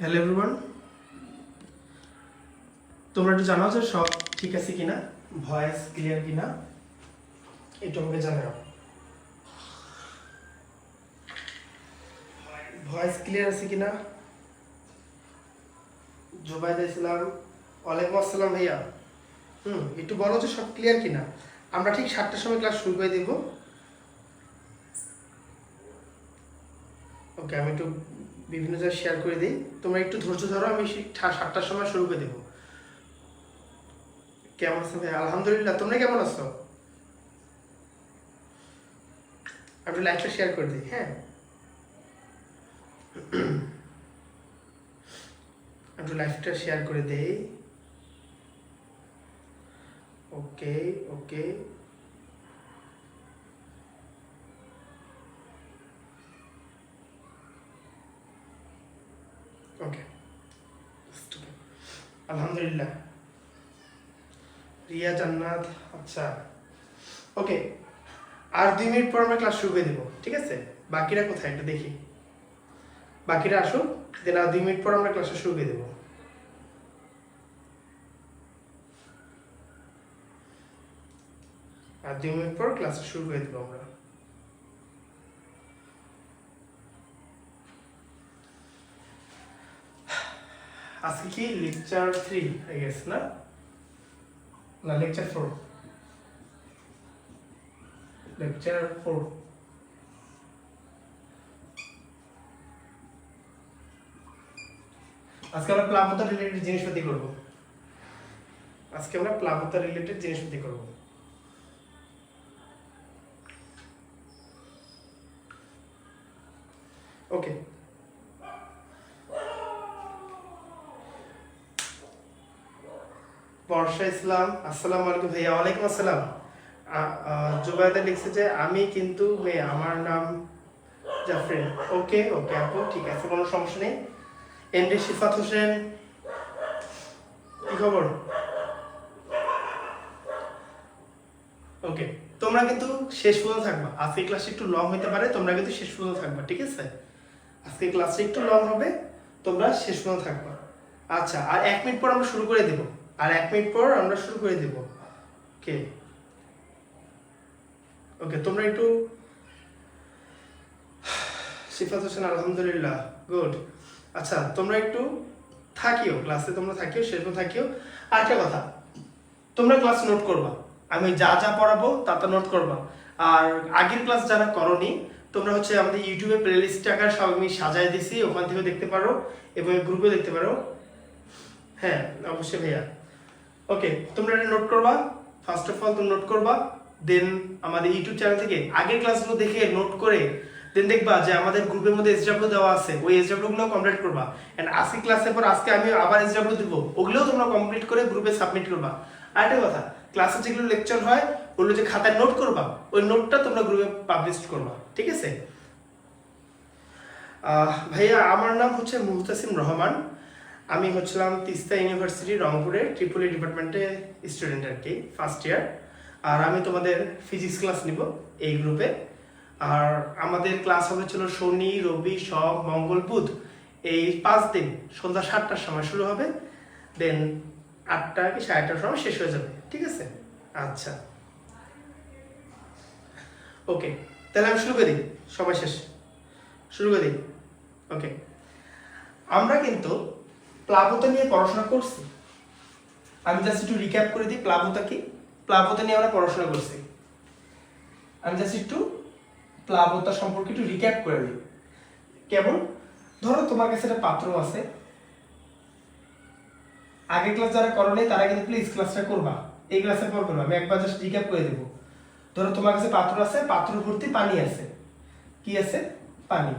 Hello everyone, তোমরা একটু জানাও যে সব ঠিক আছে কিনা, ভয়েস ক্লিয়ার কিনা, একটু আমাকে জানাও। ভয়েস ক্লিয়ার আছে কিনা? জুবাইদ ইসলাম, ওয়ালাইকুম আসসালাম ভাইয়া। একটু বলো যে সব ক্লিয়ার কিনা। আমরা ঠিক 7টার সময় ক্লাস শুরু করে দেব। ওকে, আমি একটু বিভিন্ন জায়গায় শেয়ার করে দিই, তোমরা একটু ধৈর্য ধরো, আমি 7টার সময় শুরু করে দেবো। কেমন আছো ভাই? আলহামদুলিল্লাহ, তোমরা কেমন আছো? আমি লাইভটা শেয়ার করে দিই। হ্যাঁ, আমি লাইভটা শেয়ার করে দেই। ওকে ওকে, ওকে, আলহামদুলিল্লাহ। রিয়া জান্নাত, আচ্ছা ওকে। আর 2 মিনিট পর আমরা ক্লাস শুরু করে দেবো, ঠিক আছে? বাকিরা কোথায় একটু দেখি, বাকিরা আসুন, দেন আর 2 মিনিট পর আমরা ক্লাসটা শুরু করে দেবো। আর 2 মিনিট পর ক্লাসটা শুরু করে দেবো আমরা। আজকে কি লেকচার 3 হয়ে গেছে না? না, লেকচার 4। লেকচার 4। আজকে আমরা প্লাবতা রিলেটেড জিনিসপাতি করব। আজকে আমরা প্লাবতা রিলেটেড জিনিসপাতি করব। ওকে, বর্ষা ইসলাম, আসসালামু আলাইকুম ভাইয়া। ওয়ালাইকুম আসসালাম। জুবাইদা লিখছে যে আমি কিন্তু মেয়ে, আমার নাম জাফরিন। ওকে ওকে আপু, ঠিক আছে, কোনো সমস্যা নেই। এমডি শিফাত হোসেন, কি খবর? ওকে, তোমরা কিন্তু শেষ পর্যন্ত থাকবা। আজকে ক্লাসটা একটু লং হতে পারে, তোমরা কিন্তু শেষ পর্যন্ত থাকবা, ঠিক আছে? আজকে ক্লাসটা একটু লং হবে, তোমরা শেষ পর্যন্ত থাকবা। আচ্ছা, আর 1 মিনিট পর আমরা শুরু করে দেব। আর 1 মিনিট পর আমরা শুরু করে দেব। ওকে ওকে, তোমরা একটু। শিফাত হোসেন, আলহামদুলিল্লাহ, গুড। আচ্ছা, তোমরা একটু থাকিও ক্লাসে, তোমরা থাকিও, শেষ পর্যন্ত থাকিও। আর একটা কথা, তোমরা ক্লাস নোট করবা, আমি যা যা পড়াবো তা তা নোট করবা। আর আগের ক্লাস যারা করনি, তোমরা হচ্ছে আমাদের ইউটিউবে প্লেলিস্ট আকার সব আমি সাজায় দিছি, ওখান থেকে দেখতে পারো এবং গ্রুপে দেখতে পারো। হ্যাঁ অবশ্যই ভাইয়া। ওকে, তোমরা এটা নোট করবা। ফার্স্ট অফ অল তুমি নোট করবা, দেন আমাদের ইউটিউব চ্যানেল থেকে আগের ক্লাসগুলো দেখে নোট করে দেন দেখবা যে আমাদের গ্রুপের মধ্যে এসডব্লিউ দেওয়া আছে, ওই এসডব্লিউ গুলো কমপ্লিট করবা। এন্ড আজকে ক্লাসের পর আজকে আমি আবার এসডব্লিউ দিব, ওগুলোও তোমরা কমপ্লিট করে গ্রুপে সাবমিট করবা। আরেকটা কথা, ক্লাসে যেগুলো লেকচার হয় ওগুলো যে খাতায় নোট করবা, ওই নোটটা তোমরা গ্রুপে পাবলিশ করবা, ঠিক আছে? ভাইয়া আমার নাম হচ্ছে মুহতাসিম রহমান, আমি হচ্ছিলাম তিস্তা ইউনিভার্সিটি রংপুরের ট্রিপল ই ডিপার্টমেন্টে স্টুডেন্ট আর কি, ফার্স্ট ইয়ার। আর আমি তোমাদের ফিজিক্স ক্লাস নিব এই গ্রুপে। আর আমাদের ক্লাস হবে ছিল শনি, রবি, সোম, মঙ্গল, বুধ, এই 5 দিন সন্ধ্যা 7টার সময় শুরু হবে, দেন 8টা কি 8:30টার সময় শেষ হয়ে যাবে, ঠিক আছে? আচ্ছা ওকে, তাহলে আমি শুরু করি, সবাই শেষ শুরু করি। ওকে, আমরা কিন্তু প্লাবতা নিয়ে পড়াশোনা করছি। আমি জাস্ট একটু রিক্যাপ করে দিই, প্লাবতা কি, প্লাবতা নিয়ে আমরা পড়াশোনা করছি। আমি জাস্ট একটু প্লাবতা সম্পর্কে একটু রিক্যাপ করে দিই। কেমন? ধরো তোমার কাছে একটা পাত্র আছে, আগের ক্লাস যারা করো নাই তারা কিন্তু প্লিজ ক্লাসটা করবা, এই ক্লাসের পর করবা। আমি একবার জাস্ট রিক্যাপ করে দেবো। ধরো তোমার কাছে পাত্র আছে, পাত্র ভর্তি পানি আছে। কি আছে? পানি।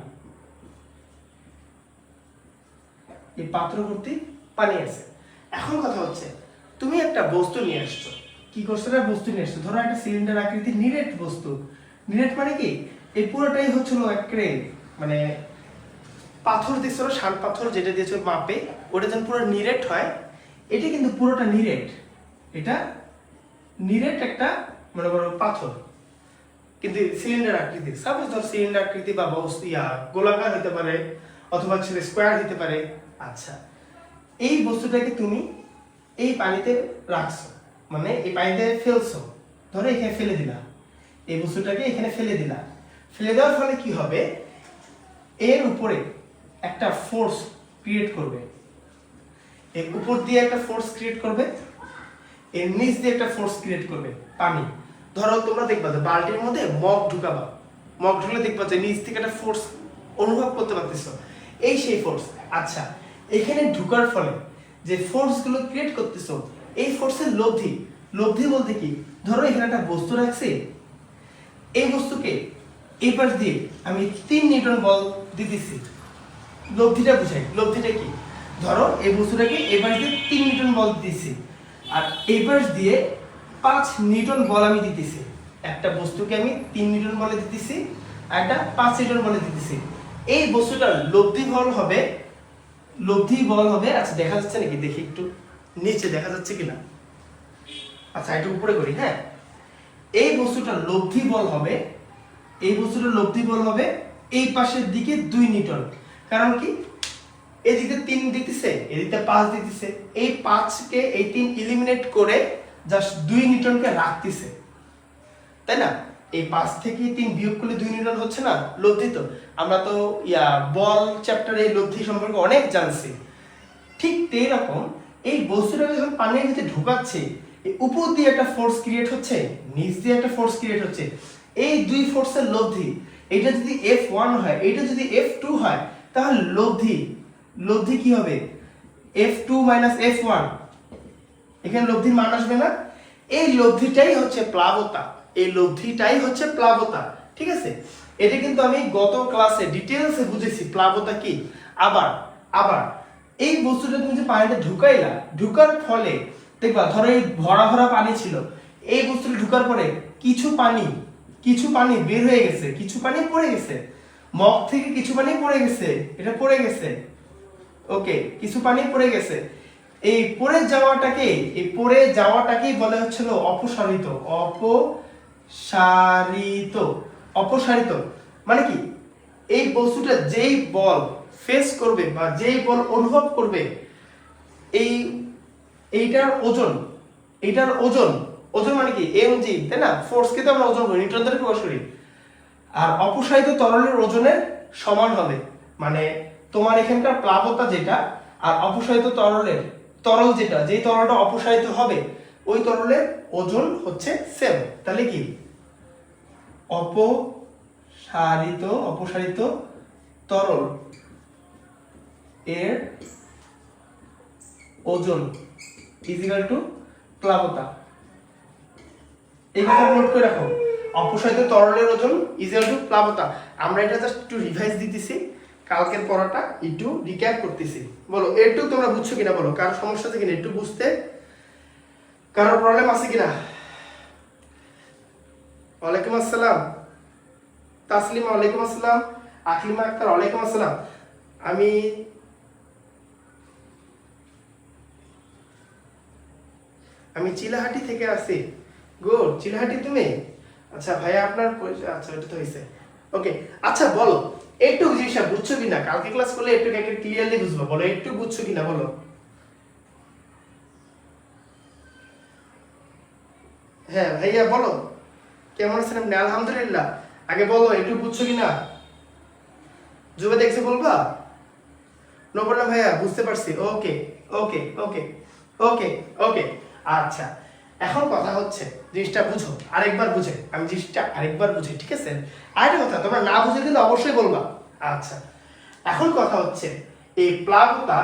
এই পাত্র ভর্তি পানি আছে। এখন কথা হচ্ছে, তুমি একটা বস্তু নিয়ে আসছো। কি করছো? একটা বস্তু নিয়ে আসছো, ধরো একটা সিলিন্ডার আকৃতির নিরেট বস্তু। নিরেট মানে কি? এই পুরোটাই হচ্ছিল একটা মানে পাথর দিচ্ছিল, শাল পাথর যেটা দিয়েছিল মাপে, ওটা যেন পুরো নিরেট হয়। এটা কিন্তু পুরোটা নিরেট, এটা নিরেট একটা মনে করো পাথর, কিন্তু সিলিন্ডার আকৃতি। সাপোজ ধর সিলিন্ডার আকৃতি বা গোলাকার হতে পারে, অথবা স্কোয়ার হতে পারে, আচ্ছা, এই বস্তুটাকে তুমি এই পানিতে রাখছো, মানে এই পানিতে ফেলছো, ধরো এখানে ফেলে দিলা, এই বস্তুটাকে এখানে ফেলে দিলা। ফেলে দেওয়ার ফলে কি হবে, এর উপরে একটা ফোর্স ক্রিয়েট করবে, এর উপর দিয়ে একটা ফোর্স ক্রিয়েট করবে, এর নিচ দিয়ে একটা ফোর্স ক্রিয়েট করবে পানি। ধরো তোমরা দেখবা যে বালতির মধ্যে মগ ঢুকাবা, মগ ঢুকলে দেখবা যে নিচ থেকে একটা ফোর্স অনুভব করতে পারতেছো, এই সেই ফোর্স। আচ্ছা, এখানে ঢুকার ফলে যে ফোর্সগুলো ক্রিয়েট করতেছো, এই ফোর্সের লব্ধি, লব্ধি বলতে কি, ধরো এখানে একটা বস্তু রাখছি, এই বস্তুকে এই পাশ দিয়ে আমি 3 নিউটন বল দিতেছি, লব্ধিটা বুঝাই। লব্ধিটা কি, ধরো এই বস্তুটাকে এই পাশ দিয়ে 3 নিউটন বল দিতেছি, আর এই পাশ দিয়ে 5 নিউটন বল আমি দিতেছি। একটা বস্তুকে আমি 3 নিউটন বলে দিতেছি, আর একটা 5 নিউটন বলে দিতেছি। এই বস্তুটার লব্ধি বল হবে, লব্ধি বল হবে, আচ্ছা দেখা যাচ্ছে নাকি দেখি একটু, নিচে দেখা যাচ্ছে কিনা, আচ্ছা একটু উপরে করি, হ্যাঁ। এই বস্তুটার লব্ধি বল হবে, এই বস্তুটার লব্ধি বল হবে এই পাশের দিকে 2 নিউটন। কারণ কি, এদিকে 3 দিতেছে, এদিকে 5 দিতেছে, এই 5কে এই 3 এলিমিনেট করে জাস্ট 2 নিউটনকে রাখতেছে, তাই না? এই 5 থেকে 3 বিয়োগ করলে 2 নিউটন হচ্ছে না, লব্ধি। তো আমরা তো বল চ্যাপ্টারে এই লব্ধি সম্পর্কে অনেক জানছি। ঠিক তেই রকম এই বস্তুটাকে যখন পানির ভিতরে ঢোকাচ্ছে, এই উপর দিয়ে একটা ফোর্স ক্রিয়েট হচ্ছে, নিচ দিয়ে একটা ফোর্স ক্রিয়েট হচ্ছে, এই দুই ফোর্সের লব্ধি, এটা যদি F1 হয়, এটা যদি F2 হয়, তাহলে লব্ধি, লব্ধি কি হবে, F2 - F1, এখানে লব্ধির মান আসবে না। এই লব্ধিটাই হচ্ছে প্লাবতা, এই লব্ধিটাই হচ্ছে প্লাবতা, ঠিক আছে? এটা কিন্তু আমি গত ক্লাসে ডিটেইলসে বুঝেছি প্লাবতা কি। আবার আবার এই বস্তুটা তুমি যে পানিতে ঢুকাইলা, ঢুকার ফলে দেখবা ধরো এই ভরা ভরা পানি ছিল, এই বস্তুটা ঢুকার পরে কিছু পানি বের হয়ে গেছে, কিছু পানি পড়ে গেছে, মগ থেকে কিছু পানি পড়ে গেছে, এটা পড়ে গেছে, ওকে, কিছু পানি পড়ে গেছে। এই পড়ে যাওয়াটাকেই বলে হচ্ছিল অপসারিত। অপসারিত মানে কি, এই বস্তুটা যেই বল ফেস করবে বা যেই বল অনুভব করবে, এইটার ওজন মানে কি mg, তাই না? ফোর্সকে তো আমরা ওজন করি, নিউটন দ্বারা প্রকাশ করি। আর অপসারিত তরলের ওজনের সমান হবে, মানে তোমার এখানকার প্লাবতা যেটা আর অপসারিত তরল যেটা, যেই তরলটা অপসারিত হবে ওই তরলের ওজন হচ্ছে সেম। তাহলে কি অপসারিত তরল এর ওজন ইকুয়াল টু প্লাবতা। এই কথা নোট করে রাখো, অপসারিত তরলের ওজন ইকুয়াল টু প্লাবতা। আমরা এটা জাস্ট একটু রিভাইজ দিতেছি, কালকের পড়াটা একটু রিক্যাপ করতেছি। বলো একটু তোমরা বুঝছো কিনা, বলো কারো সমস্যা আছে কিনা, একটু বুঝতে কারোর প্রবলেম আছে কিনা? ওয়ালাইকুম আসসালাম তাসলিমা, ওয়ালাইকুম আসসালাম আকলিমা আক্তার, ওয়ালাইকুম আসসালাম। আমি চিলাহাটি থেকে আসি। গুড, চিলাহাটি তুমি? আচ্ছা ভাইয়া আপনার আচ্ছা এটা তো হয়েছে, ওকে। আচ্ছা বলো একটু জিনিসটা বুঝছো কিনা, কালকে ক্লাস করলে একটু ক্লিয়ারলি বুঝবো, বলো একটু বুঝছো কিনা বলো। হ্যাঁ ভাইয়া বলো কেমন আছেন আপনি? আলহামদুলিল্লাহ। আগে বলো একটু বুঝছো কিনা, জুবে দেখছে বলবা? নো প্রবলেম ভাইয়া, বুঝতে পারছি, ওকে ওকে ওকে ওকে ওকে। আচ্ছা এখন কথা হচ্ছে জিনিসটা বুঝো, আরেকবার বুঝে আমি জিনিসটা আরেকবার বুঝি, ঠিক আছে? আরেকটা কথা, তোমরা না বুঝে কিন্তু অবশ্যই বলবা। আচ্ছা এখন কথা হচ্ছে এই প্লাবতা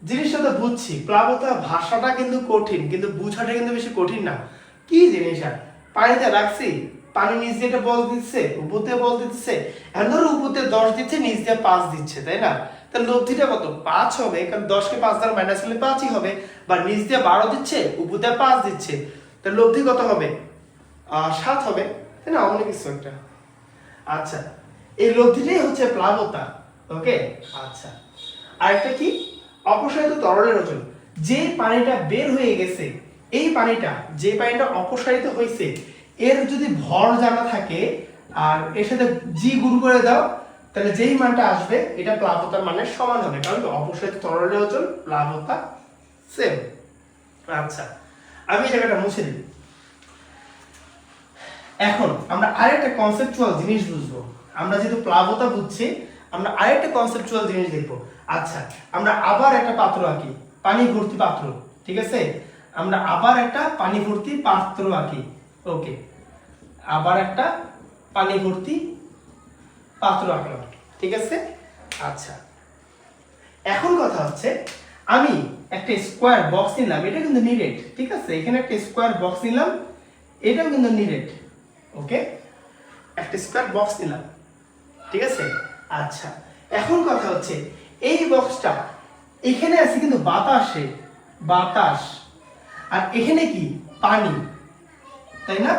জিনিসটা তো বুঝছি, প্লাবতা ভাষাটা কিন্তু কঠিন, কিন্তু বুঝাটা কিন্তু বেশি কঠিন না। কি জিনিস, আর পানিতে রাখছি, পানি নিচ দিয়ে বল দিচ্ছে, উপর দিয়ে বল দিচ্ছে, এখন ধরো উপর দিয়ে 10 দিচ্ছে, নিচ দিয়ে 5 দিচ্ছে, তাই না? তাহলে লব্ধিটা কত? 5 হবে, কারণ 10কে 5 দ্বারা মাইনাস করলে 5ই হবে। বা নিচ দিয়ে 12 দিচ্ছে, উপর দিয়ে 5 দিচ্ছে, তাহলে লব্ধি কত হবে? 7 হবে, তাই না? অন্য কিছু একটা। আচ্ছা এই লব্ধিটাই হচ্ছে প্লাবতা, ওকে। আচ্ছা আরেকটা কি, অপসারিত তরলের ওজন। যে পানিটা বের হয়ে গেছে, এই পানিটা, যে পানিটা অপসারিত হয়েছে, এর যদি ভর জানা থাকে আর এর সাথে জি গুণ করে দাও, তাহলে যেই মানটা আসবে এটা প্লাবতার মানের সমান হবে, কারণ অপসারিত তরলের ওজন প্লাবতা সেম। আচ্ছা, আমি এই জায়গাটা মুছে দিই। এখন আমরা আরেকটা কনসেপচুয়াল জিনিস বুঝবো। আমরা যেহেতু প্লাবতা বুঝছি, আমরা আরেকটা কনসেপচুয়াল জিনিস দেখবো। আচ্ছা, আমরা আবার একটা পাত্র আঁকি, পানি ভর্তি পাত্র, ঠিক আছে? আমরা আবার একটা পানি ভর্তি পাত্র আঁকি। ওকে, আবার একটা পানি ভর্তি পাত্র আঁকলাম, ঠিক আছে? আচ্ছা, এখন কথা হচ্ছে আমি একটা স্কোয়ার বক্স নিলাম, এটা কিন্তু নিরেট, ঠিক আছে? এখানে একটা স্কোয়ার বক্স নিলাম, এটাও কিন্তু নিরেট। ওকে, একটা স্কোয়ার বক্স নিলাম, ঠিক আছে? আচ্ছা, এখন কথা হচ্ছে এই বক্সটা এখানে আছে কিন্তু বাতাসে, বাতাস, আর এখানে কি পানি, তাই না?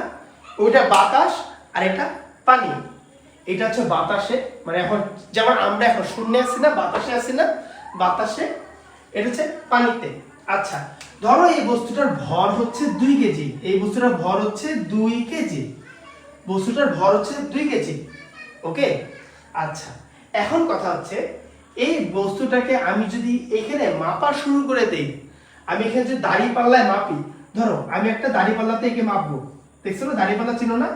ওইটা বাতাস আর এটা পানি। এটা হচ্ছে বাতাসে, মানে এখন যেমন আমরা এখন শূন্যে আছি না, বাতাসে আছি না, বাতাসে, এটা হচ্ছে পানিতে। আচ্ছা, ধরো এই বস্তুটার ভর হচ্ছে 2 কেজি, এই বস্তুটার ভর হচ্ছে 2 কেজি, বস্তুটার ভর হচ্ছে 2 কেজি। ওকে, আচ্ছা, এখন কথা হচ্ছে এই বস্তুটাকে আমি যদি এখানে মাপা শুরু করে দেই, আমি এখানে যদি দাঁড়িপাল্লায় মাপি, ধরো আমি একটা দাঁড়িপাল্লাতে একে মাপবো, দেখছো না দাঁড়িপাল্লা চিনো না?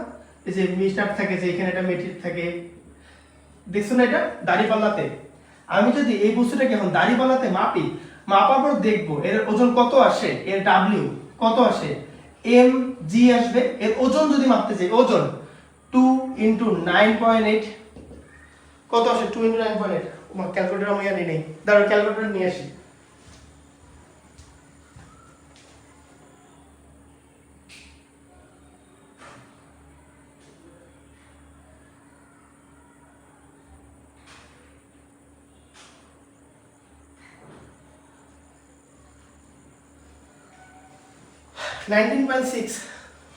এই যে মিটার থাকে, যে এখানে একটা মিটার থাকে, দেখছো না এটা দাঁড়িপাল্লাতে? আমি যদি এই বস্তুটাকে এখন দাঁড়িপাল্লাতে মাপি, মাপার পর দেখবো এর ওজন কত আসে, এর ডাব্লিউ কত আসে, এম জি আসবে। এর ওজন যদি মাপতে চাই, ওজন 2 × 9.8 কত আসে? 2 × 9.8। ক্যালকুলেটর আমি জানি নেই, দাঁড়াও ক্যালকুলেটর নিয়ে আসি।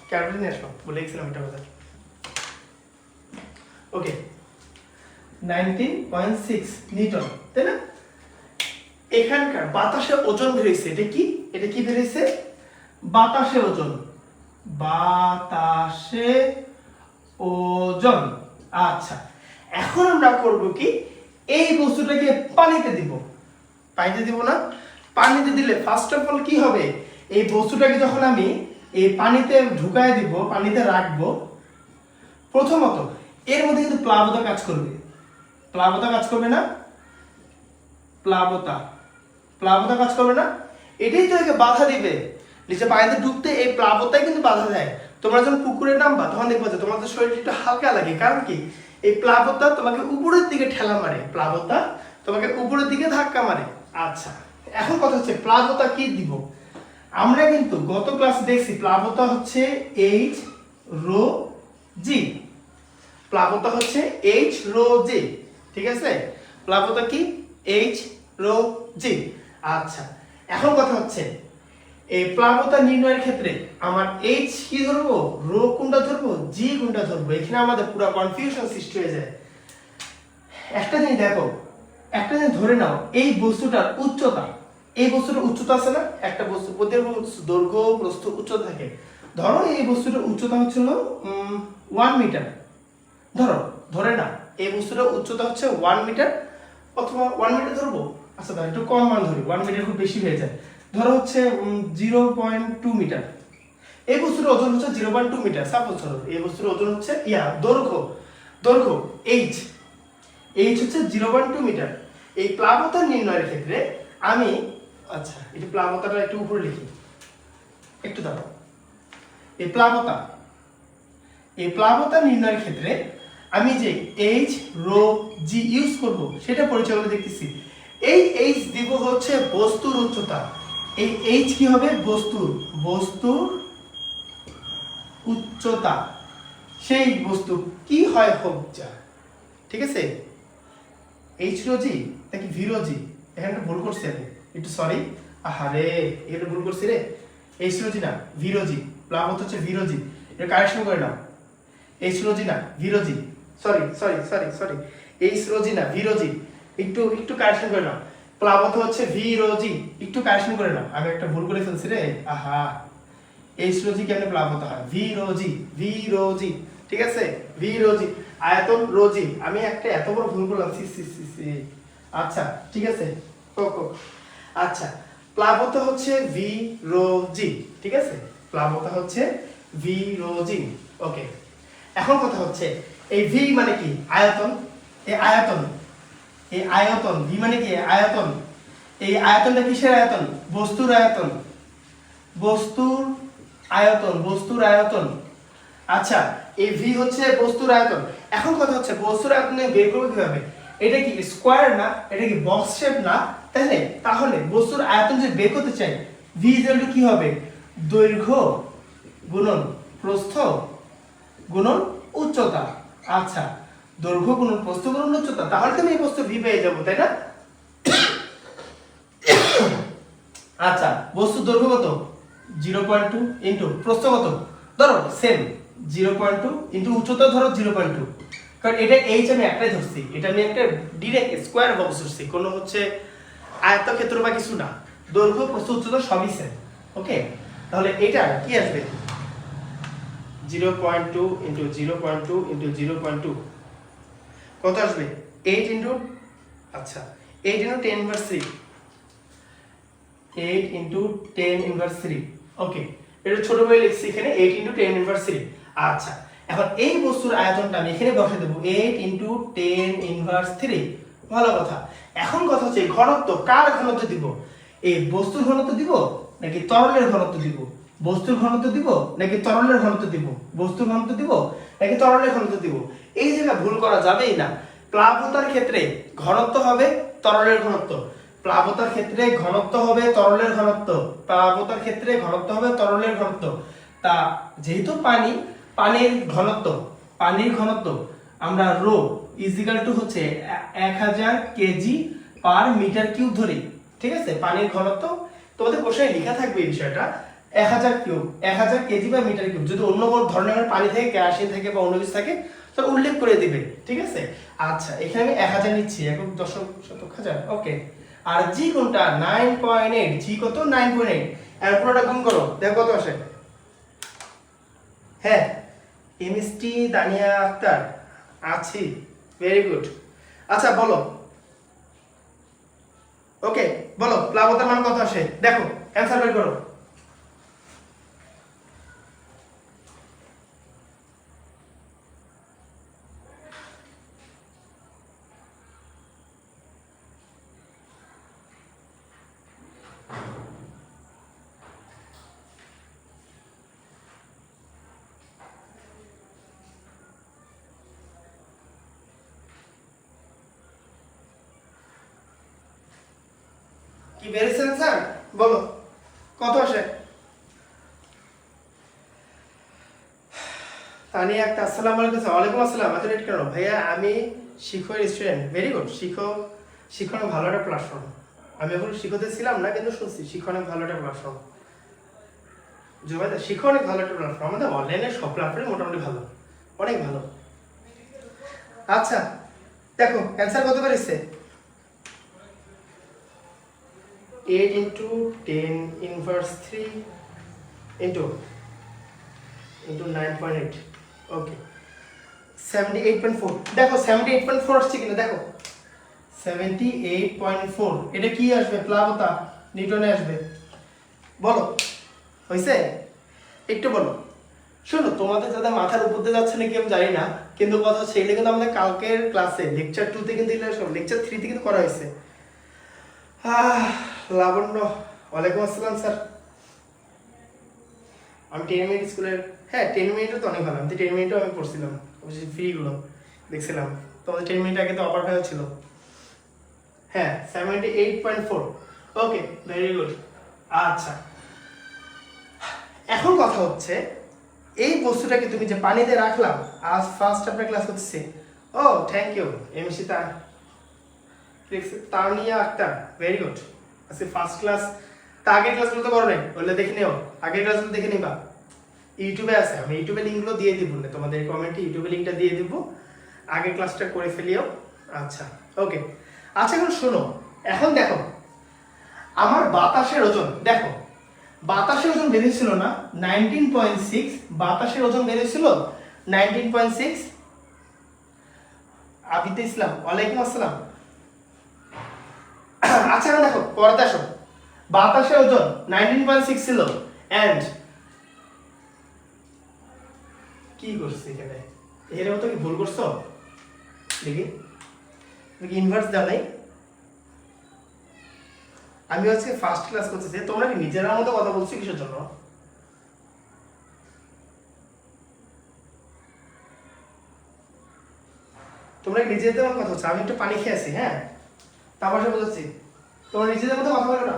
ক্যালকুলেটর নিয়ে আসলাম, বলে গেছিলাম এটা কথা। ওকে, 19.6 নিউটন, তাই না? এখানকার বাতাসে ওজন বেরিয়েছে, এটা কি? এটা কি বেরিয়েছে? বাতাসে ওজন, বাতাসে ওজন। আচ্ছা, এখন আমরা করব কি, এই বস্তুটাকে পানিতে দিব। পানিতে দিব না? পানিতে দিলে ফার্স্ট অফ অল কি হবে, এই বস্তুটাকে যখন আমি এই পানিতে ঢুকায় দিব, পানিতে রাখবো, প্রথমত এর মধ্যে কিন্তু প্লাবতা কাজ করবে। প্লাবতা কাজ করবে না? প্লাবতা, প্লাবতা কাজ করবে না? এটাই তো একে বাধা দিবে নিচে পানিতে ঢুকতে, এই প্লাবতাই কিন্তু বাধা দেয়। তোমরা যখন পুকুরে নামবা তখন দেখবা যে তোমাদের শরীরটা একটু হালকা লাগে, কারণ কি এই প্লাবতা তোমাকে উপরের দিকে ঠেলা মারে, প্লাবতা তোমাকে উপরের দিকে ধাক্কা মারে। আচ্ছা, এখন কথা হচ্ছে প্লাবতা কি দিব? আমরা কিন্তু গত ক্লাসে দেখছি প্লাবতা হচ্ছে এইচ রো জি, প্লাবতা হচ্ছে এইচ রো জি, ঠিক আছে? প্লাবতা কি? এইচ রো জি। আচ্ছা, এখন কথা হচ্ছে এই প্লাবতা নির্ণয়ের ক্ষেত্রে আমার এইচ কি ধরবো, রো কোনটা ধরবো, জি কোনটা ধরবো, এখানে আমাদের পুরো কনফিউশন সৃষ্টি হয়ে যায়। একটা জিনিস দেখো, একটা জিনিস ধরে নাও, এই বস্তুটার উচ্চতা, এই বস্তুটার উচ্চতা আছে না? একটা বস্তু প্রত্যেক দৈর্ঘ্য প্রস্থ উচ্চতা থাকে। ধরো এই বস্তুটার উচ্চতা হচ্ছিল 1 মিটার, ধরো, ধরে না এই বস্তুটার উচ্চতা হচ্ছে 1 মিটার, অথবা 1 মিটার ধরবো। আচ্ছা, তাহলে একটু কম মান ধরি, 1 মিটার খুব বেশি হয়ে যায়। ধরো হচ্ছে 0.2 মিটার। এই বস্তুর ওজন হচ্ছে 0.2 মিটার। সাপোজ ধরো এই বস্তুর ওজন হচ্ছে দৈর্ঘ্য, দৈর্ঘ্য এইচ, এইচ হচ্ছে 0.2 মিটার। এই প্লাবতা নির্ণয়ের ক্ষেত্রে আমি, আচ্ছা এই প্লাবতাটা একটু উপরে লিখি, একটু দাঁড়াও। এই প্লাবতা, এই প্লাবতা নির্ণয়ের ক্ষেত্রে আমি যে এইচ রো জি ইউজ করব সেটা পরিচয় করে দেখতেছি। এই এইচ দিব হচ্ছে বস্তুর উচ্চতা। এই এইচ কি হবে? বস্তুর, বস্তুর উচ্চতা। সেই বস্তু কি হয় হোক যা, ঠিক আছে? এইচ রো জি নাকি ভি রো জি? এখানে ভুল করছি আমি, একটু সরি। আহারে, এটা ভুল করছি রে। এইচ রো জি না, ভি রো জি। প্লাবত হচ্ছে ভি রো জি, এটা কারেকশন করে নাও। এইচ রো জি না, V rho G. Sorry sorry sorry sorry, H rho G না, ভি রো জি। একটু একটু কারেকশন করে নাও। প্লাবত হচ্ছে ভি রো জি, একটু কারেকশন করে নাও। আমি একটা ভুল করে ফেলছি রে। আহা, এইচ রো জি কেমনে প্লাবত হয়? ভি রো জি, ভি রো জি, ঠিক আছে, ভি রো জি, আয়তন রো জি। আমি একটা এত বড় ভুল করলাম, সি সি সি সি। আচ্ছা ঠিক আছে, আচ্ছা প্লাবতা হচ্ছে ভি রো জি, ঠিক আছে, প্লাবতা হচ্ছে ভি রো জি। ওকে, এখন কথা হচ্ছে এই ভি মানে কি? আয়তন। এই আয়তন, এই আয়তন, ভি মানে কি? আয়তন। এই আয়তনটা কিসের আয়তন? বস্তুর আয়তন, বস্তুর আয়তন, বস্তুর আয়তন। আচ্ছা, এই ভি হচ্ছে বস্তুর আয়তন। এখন কথা হচ্ছে বস্তুর আয়তন বের করবো কিভাবে? এটা কি স্কোয়ার না, এটা কি বক্স শেপ না, তাহলে তাহলে বস্তুর আয়তন যদি বের করতে চাই, ভি ইকুয়াল টু কি হবে? দৈর্ঘ্য গুণন প্রস্থ গুণন উচ্চতা। আচ্ছা, দৈর্ঘ্য গুণন প্রস্থ গুণন উচ্চতা, তাহলে তুমি এই বস্তু ভি পেয়ে যাবো, তাই না? আচ্ছা, বস্তুর দৈর্ঘ্য কত? 0.2 ইনটু প্রস্থ কত? ধরো সেম 0.2 ইনটু উচ্চতা ধরো 0.2, কারণ এটা এইচ আমি একটাই ধরছি, এটা আমি একটা ডিরেক্ট স্কোয়ার বক্স ধরছি, কোনো হচ্ছে আয়তক্ষেত্র বা কিছু না। দৈর্ঘ্য প্রস্থ উচ্চতা সবই সেম। ওকে, তাহলে এটা কি আসবে? 0.2 ইনটু 0.2 ইনটু 0.2 কত আসবে? 8 ইনটু, আচ্ছা 8 ইনটু 10 ইনভার্স 3, 8 ইনটু 10 ইনভার্স 3। ওকে, এটা ছোট বই লিখছি এখানে 8 ইনটু 10 ইনভার্স 3। আচ্ছা, এখন এই বস্তুর আয়তনটা আমি এখানে বসে দেব 8 ইনটু 10 ইনভার্স 3। ভালো কথা। এখন কথা হচ্ছে ঘনত্ব, কার ঘনত্ব দিব? এই বস্তুর ঘনত্ব দিব নাকি তরলের ঘনত্ব দিব? বস্তুর ঘনত্ব দিব নাকি তরলের ঘনত্ব দিব? বস্তুর ঘনত্ব দিব নাকি তরলের ঘনত্ব দিব? এই জায়গা ভুল করা যাবেই না। প্লাবতার ক্ষেত্রে ঘনত্ব হবে তরলের ঘনত্ব, প্লাবতার ক্ষেত্রে ঘনত্ব হবে তরলের ঘনত্ব, প্লাবতার ক্ষেত্রে ঘনত্ব হবে তরলের ঘনত্ব। তা যেহেতু পানি, পানির ঘনত্ব, পানির ঘনত্ব আমরা রো ইজিক্যাল টু হচ্ছে 1000 কেজি পার মিটার কিউব ধরি, ঠিক আছে? পানির ঘনত্ব তোমাদের কোশ্চেনে লেখা থাকবে এই বিষয়টা 1000 কিউব, 1000 কেজি বা মিটার কিউব। যদি অন্য কোনো ধরনের পানি থাকে, কেরোসিন থাকে বা অন্য কিছু থাকে, তাহলে উল্লেখ করে দিবে, ঠিক আছে? আচ্ছা, এখানে আমি 1000 নিচ্ছি, একক দশক শতক হাজার। ওকে, আর জি কোনটা? 9.8। জি কত? 9.8। এর পুরোটা গুণ করো, দেখো কত আসে। হ্যাঁ, কেমিস্ট্রি দানিয়া আক্তার আছি, ভেরি গুড। আচ্ছা বলো, ওকে বলো প্লাবতার মান কত আসে, দেখো অ্যানসার বের করো। কি বেরিয়েছে স্যার? বলো কত আসে। তানিয়া একটা আসসালামু আলাইকুম। ওয়ালাইকুম আসসালাম। এত রেট কেন ভাইয়া? আমি শিখো স্টুডেন্ট। Very good. শিখো, শিখো অনেক ভালো একটা প্ল্যাটফর্ম। আমি এখন শিখোতে ছিলাম না, কিন্তু শুনছি শিখো অনেক ভালো একটা প্ল্যাটফর্ম। জুবাইদা, শিখো অনেক ভালো একটা প্ল্যাটফর্ম। আমাদের অনলাইনে সব প্ল্যাটফর্মই মোটামুটি ভালো, অনেক ভালো। আচ্ছা দেখো অ্যান্সার কত বেরিয়েছে? 8 ইন্টু 10 ইনভার্স 3 ইন্টু 9.8। ওকে, 78.4। দেখো 78.4 আসছে কিনা দেখো, 78.4। এটা কি আসবে? প্লাবতা, নিউটনে আসবে। বলো হয়েছে? একটু বলো। শোনো, তোমাদের যাদের মাথার উপর দিয়ে যাচ্ছে নাকি আমি জানি না, কিন্তু কথা হচ্ছে এগুলো কিন্তু আমাদের কালকের ক্লাসে লেকচার 2 কিন্তু লেকচার 3 কিন্তু করা হয়েছে। লাবণ্য, ওয়ালাইকুম আসসালাম স্যার। আমি 10 মিনিট স্কুলের, হ্যাঁ 10 মিনিটও তো অনেক ভালো। আমি তো 10 মিনিটও আমি পড়ছিলাম, অবশ্যই ফ্রিগুলো দেখছিলাম। তোমাদের 10 মিনিট আগে তো অপার ভাইও ছিল। হ্যাঁ 78.4। ওকে, ভেরি গুড। আচ্ছা, এখন কথা হচ্ছে এই বস্তুটাকে তুমি যে পানিতে রাখলাম, আজ ফার্স্ট আপনার ক্লাস করতেছি। ও thank you MC Tania Akter, very good. আজকে ফার্স্ট ক্লাস। তা আগের ক্লাসগুলো তো করো নাই, বললে দেখে নিও, আগের ক্লাসগুলো দেখে নিবা, ইউটিউবে আছে। আমি ইউটিউবে লিঙ্কগুলো দিয়ে দিব না, তোমাদের কমেন্টে ইউটিউবে লিঙ্কটা দিয়ে দিব, আগের ক্লাসটা করে ফেলিও। আচ্ছা ওকে। আচ্ছা এখন শোনো, এখন দেখো আমার বাতাসের ওজন, দেখো বাতাসের ওজন বেড়েছিল না 19.6, বাতাসের ওজন বেড়েছিল 19.6। আবিদ ইসলাম, ওয়ালাইকুম আসসালাম। আচ্ছা এখন দেখো পরেরটা আসো, বাতাসের ওজন 19.6 ছিল এন্ড কি করছে এখানে, এর মতো কি ভুল করছো দেখি, তুমি ইনভার্স দাও নাই। আমি আজকে ফার্স্ট ক্লাস করতেছি, তোমরা কি নিজের মতো কথা বলছো কিসের জন্য? তোমরা নিজেদের মতো কথা বলছো, আমি একটু পানি খেয়ে আছি, হ্যাঁ তারপর সে বলছি তোমরা নিজেদের মতো কথা বলো না।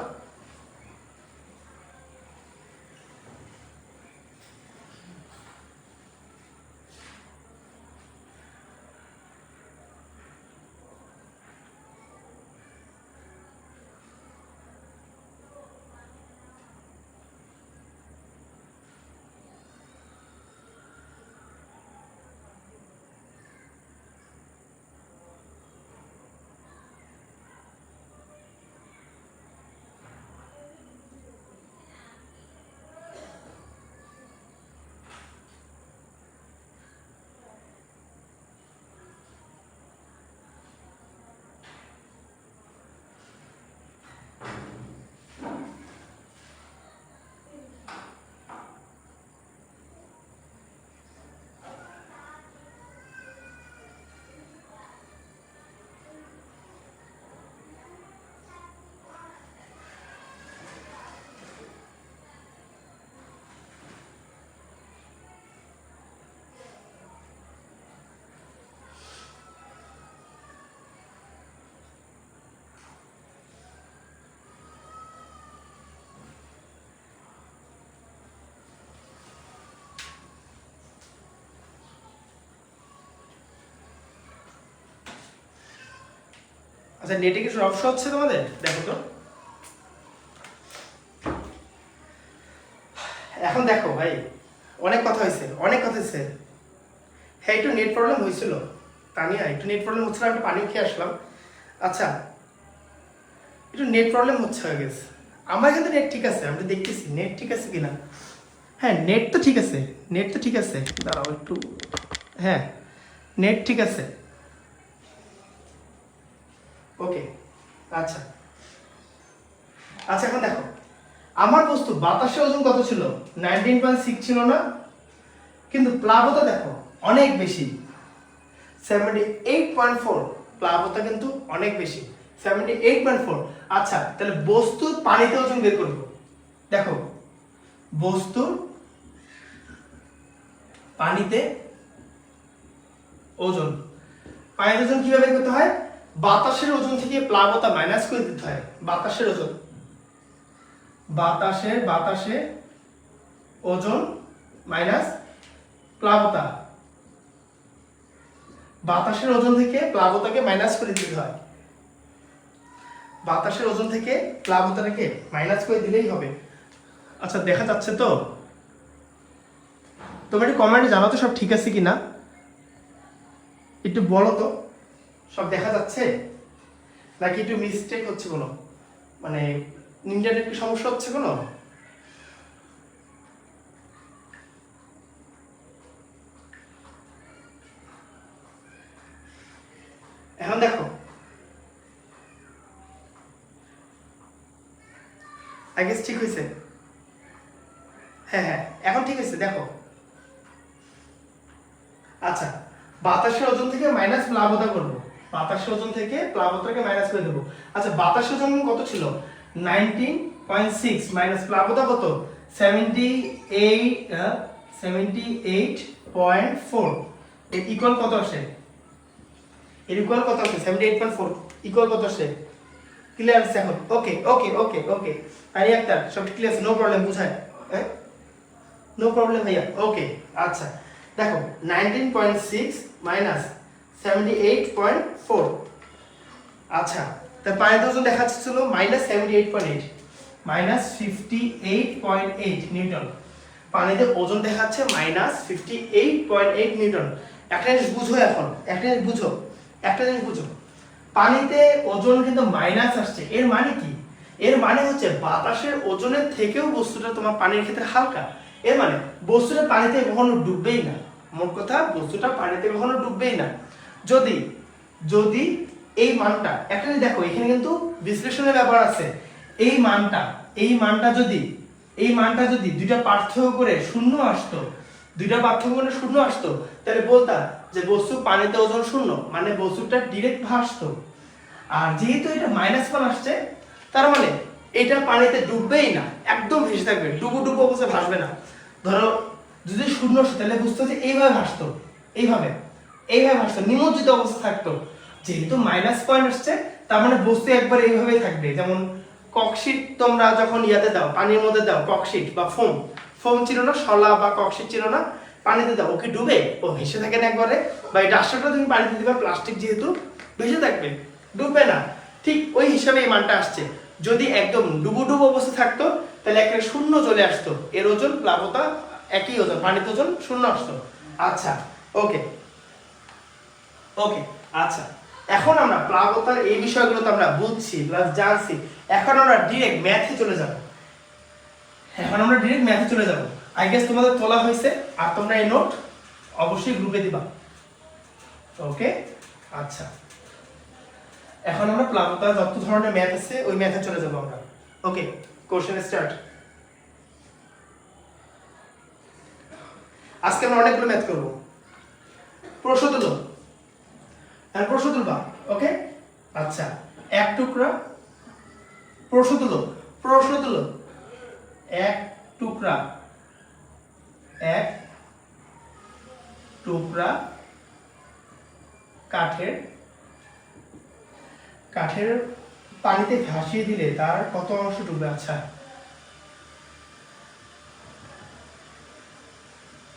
আচ্ছা নেটে কি সমস্যা হচ্ছে তোমাদের, দেখো তো। এখন দেখো ভাই, অনেক কথা হয়েছে, অনেক কথা হয়েছে। হ্যাঁ একটু নেট প্রবলেম হয়েছিল তানিয়া, একটু নেট প্রবলেম হচ্ছিল, একটু পানি খেয়ে আসলাম। আচ্ছা একটু নেট প্রবলেম হচ্ছে হয়ে গেছে। আমার এখানে নেট ঠিক আছে, আমি দেখতেছি নেট ঠিক আছে কিনা। হ্যাঁ নেট তো ঠিক আছে, নেট তো ঠিক আছে, দাঁড়াও একটু। হ্যাঁ নেট ঠিক আছে, ওকে। আচ্ছা আচ্ছা এখন দেখো, আমার বস্তু বাতাসের ওজন কত ছিল? 19.6 ছিল না, কিন্তু প্লাবতা দেখো অনেক বেশি, 78.4। প্লাবতা কিন্তু অনেক বেশি, 78.4। আচ্ছা তাহলে বস্তুর পানিতে ওজন বের করব। দেখো বস্তুর পানিতে ওজন, পানিতে ওজন কিভাবে বের করতে হয়? বাতাসের ওজন থেকে প্লাবতা মাইনাস করে দিতে হয়। বাতাসের ওজন, বাতাসে ওজন মাইনাস প্লাবতা, বাতাসের ওজন থেকে প্লাবতাকে মাইনাস করে দিতে হয়। বাতাসের ওজন থেকে প্লাবতাকে মাইনাস করে দিলেই হবে। আচ্ছা দেখা যাচ্ছে তো? তোমরা একটু কমেন্টে জানাও তো সব ঠিক আছে কিনা, একটু বলো তো সব দেখা যাচ্ছে নাকি একটু মিস্টেক হচ্ছে, কোনো মানে ইন্টারনেট কি সমস্যা হচ্ছে কোনো? এখন দেখো আই গেস ঠিক হয়েছে। হ্যাঁ হ্যাঁ এখন ঠিক আছে দেখো। আচ্ছা বাতাসের ওজন থেকে মাইনাস প্লাবতা করবো, বাতাসের ওজন থেকে প্লাবতাকে মাইনাস করে দেবো। আচ্ছা বাতাসের ওজন কত ছিল? 19.6 মাইনাস প্লাবতা কত? 78.4। এর ইকুয়াল কত আসে? এর ইকুয়াল কত আসে? 78.4 ইকুয়াল কত আসে? ক্লিয়ার আছে এখন? ওকে ওকে ওকে ওকে আর একটা সব ক্লিয়ার আছে, নো প্রবলেম, বুঝায় হ্যাঁ নো প্রবলেম ভাইয়া, ওকে। আচ্ছা দেখো 19.6 মাইনাস 78.4। আচ্ছা তার পানিতে ওজন দেখাচ্ছে ছিল মাইনাস 78.8, মাইনাস 58.8 নিউটন। পানিতে ওজন দেখাচ্ছে মাইনাস 58.8 নিউটন। একটা জিনিস বুঝো, এখন একটা জিনিস বুঝো, একটা জিনিস বুঝো, পানিতে ওজন কিন্তু মাইনাস আসছে, এর মানে কি? এর মানে হচ্ছে বাতাসের ওজনের থেকেও বস্তুটা তোমার পানির ক্ষেত্রে হালকা। এর মানে বস্তুটা পানিতে কখনো ডুববেই না, মোট কথা বস্তুটা পানিতে কখনো ডুববেই না। যদি যদি এই মানটা একটা দেখো এখানে কিন্তু বিশ্লেষণের ব্যাপার আছে, এই মানটা যদি দুইটা পার্থক্য করে শূন্য আসতো, তাহলে বলতা যে বস্তু পানিতে ওজন শূন্য, মানে বস্তুটা ডিরেক্ট ভাসতো। আর যেহেতু এটা -1 আসছে, তার মানে এটা পানিতে ডুববেই না, একদম ভেসে থাকবে, ডুবো অবস্থায় ভাসবে না। ধরো যদি শূন্য আসতো তাহলে বুঝতো যে এইভাবে ভাসতো, এইভাবে ভাসতো, নিমজ্জিত অবস্থা থাকতো। যেহেতু -পয়েন্ট আসছে, তার মানে বস্তু একবার এইভাবেই থাকবে। যেমন ককশিট তোমরা যখন ইয়াতে দাও, পানির মধ্যে দাও, ককশিট বা ফোম ছিল না, শলা বা ককশিট ছিল না, পানিতে দাও, ওকে ডুবে, ও ভেসে থাকে না একবারে। বা এই ডাস্টারটা তুমি পানিতে দিবা, প্লাস্টিক যেহেতু ভেসে থাকবে, ডুববে না। ঠিক ওই হিসাবে এই মানটা আসছে। যদি একদম ডুবো অবস্থা থাকতো তাহলে একটা শূন্য চলে আসতো, এর ওজন প্লাবতা একই ওজন, পানির ওজন শূন্য আসতো। আচ্ছা ওকে, আচ্ছা এখন আমরা প্লাবতার এই বিষয়গুলো তো আমরা বুঝছি প্লাস জানছি। এখন আমরা ডিরেক্ট ম্যাথে চলে যাব। আই গেস তোমাদের তোলা হয়েছে, আর তোমরা এই নোট অবশ্যই গ্রুপে দিবা। ওকে আচ্ছা, এখন আমরা প্লাবতার যত ধরনের ম্যাথ আছে ওই ম্যাথে চলে যাব আমরা। ওকে, কোশ্চেন স্টার্ট। আজকে আমরা অনেকগুলো ম্যাথ করব। প্রশ্ন তুলবা। ওকে আচ্ছা, এক টুকরা প্রশ্ন তুলো। এক টুকরা কাঠের পানিতে ভাসিয়ে দিলে তার কত অংশ ডুবে? আচ্ছা,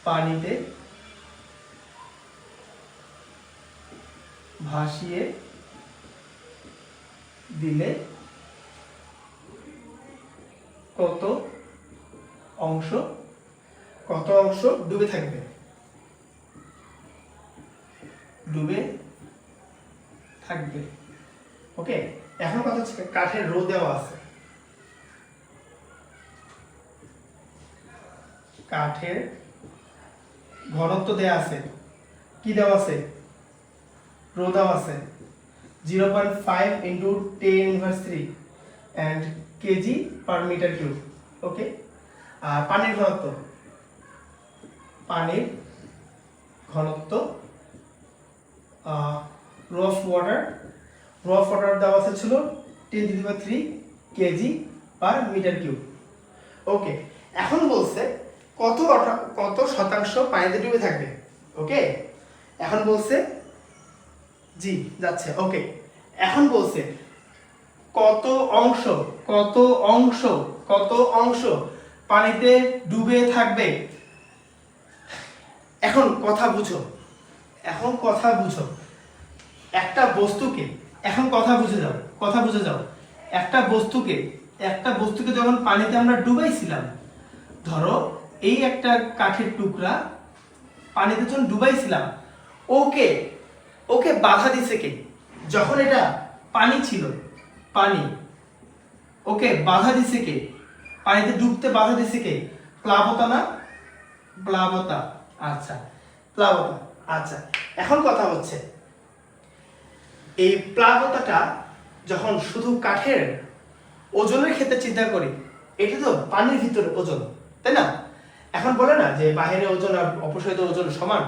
পানিতে ভাসিয়ে দিলে কত অংশ ডুবে থাকবে? ওকে, এখন কথা হচ্ছে কাঠের রো দেওয়া আছে, কাঠের ঘনত্ব দেওয়া আছে, কি দেওয়া আছে? রো দেওয়া আছে 0.5 into 10⁻³ and kg per meter cube। ওকে, আর পানির ঘনত্ব রো অফ ওয়াটার দেওয়া আছে ছিল 10⁻³ kg per meter cube। ওকে, এখন বলছে কত শতাংশ পানিতে ডুবে থাকবে। ওকে, এখন বলছে জি যাচ্ছে। ওকে, এখন বলছে কত অংশ পানিতে ডুবে থাকবে। এখন কথা বুঝো, একটা বস্তুকে, এখন কথা বুঝে যাও, একটা বস্তুকে যখন পানিতে আমরা ডুবাইছিলাম, ধরো এই একটা কাঠের টুকরা পানিতে যখন ডুবাইছিলাম, ওকে বাধা দিছে কে? যখন এটা পানি ছিল, ওকে বাধা দিছে কে? পানিতে ডুবতে বাধা দিছে কে? প্লাবতা না? প্লাবতা। আচ্ছা, এখন কথা হচ্ছে এই প্লাবতাটা যখন শুধু কাঠের ওজনের ক্ষেত্রে চিন্তা করি, এটা তো পানির ভিতরে ওজন, তাই না? এখন বলে না যে বাহিরে ওজন আর অপসারিত ওজন সমান।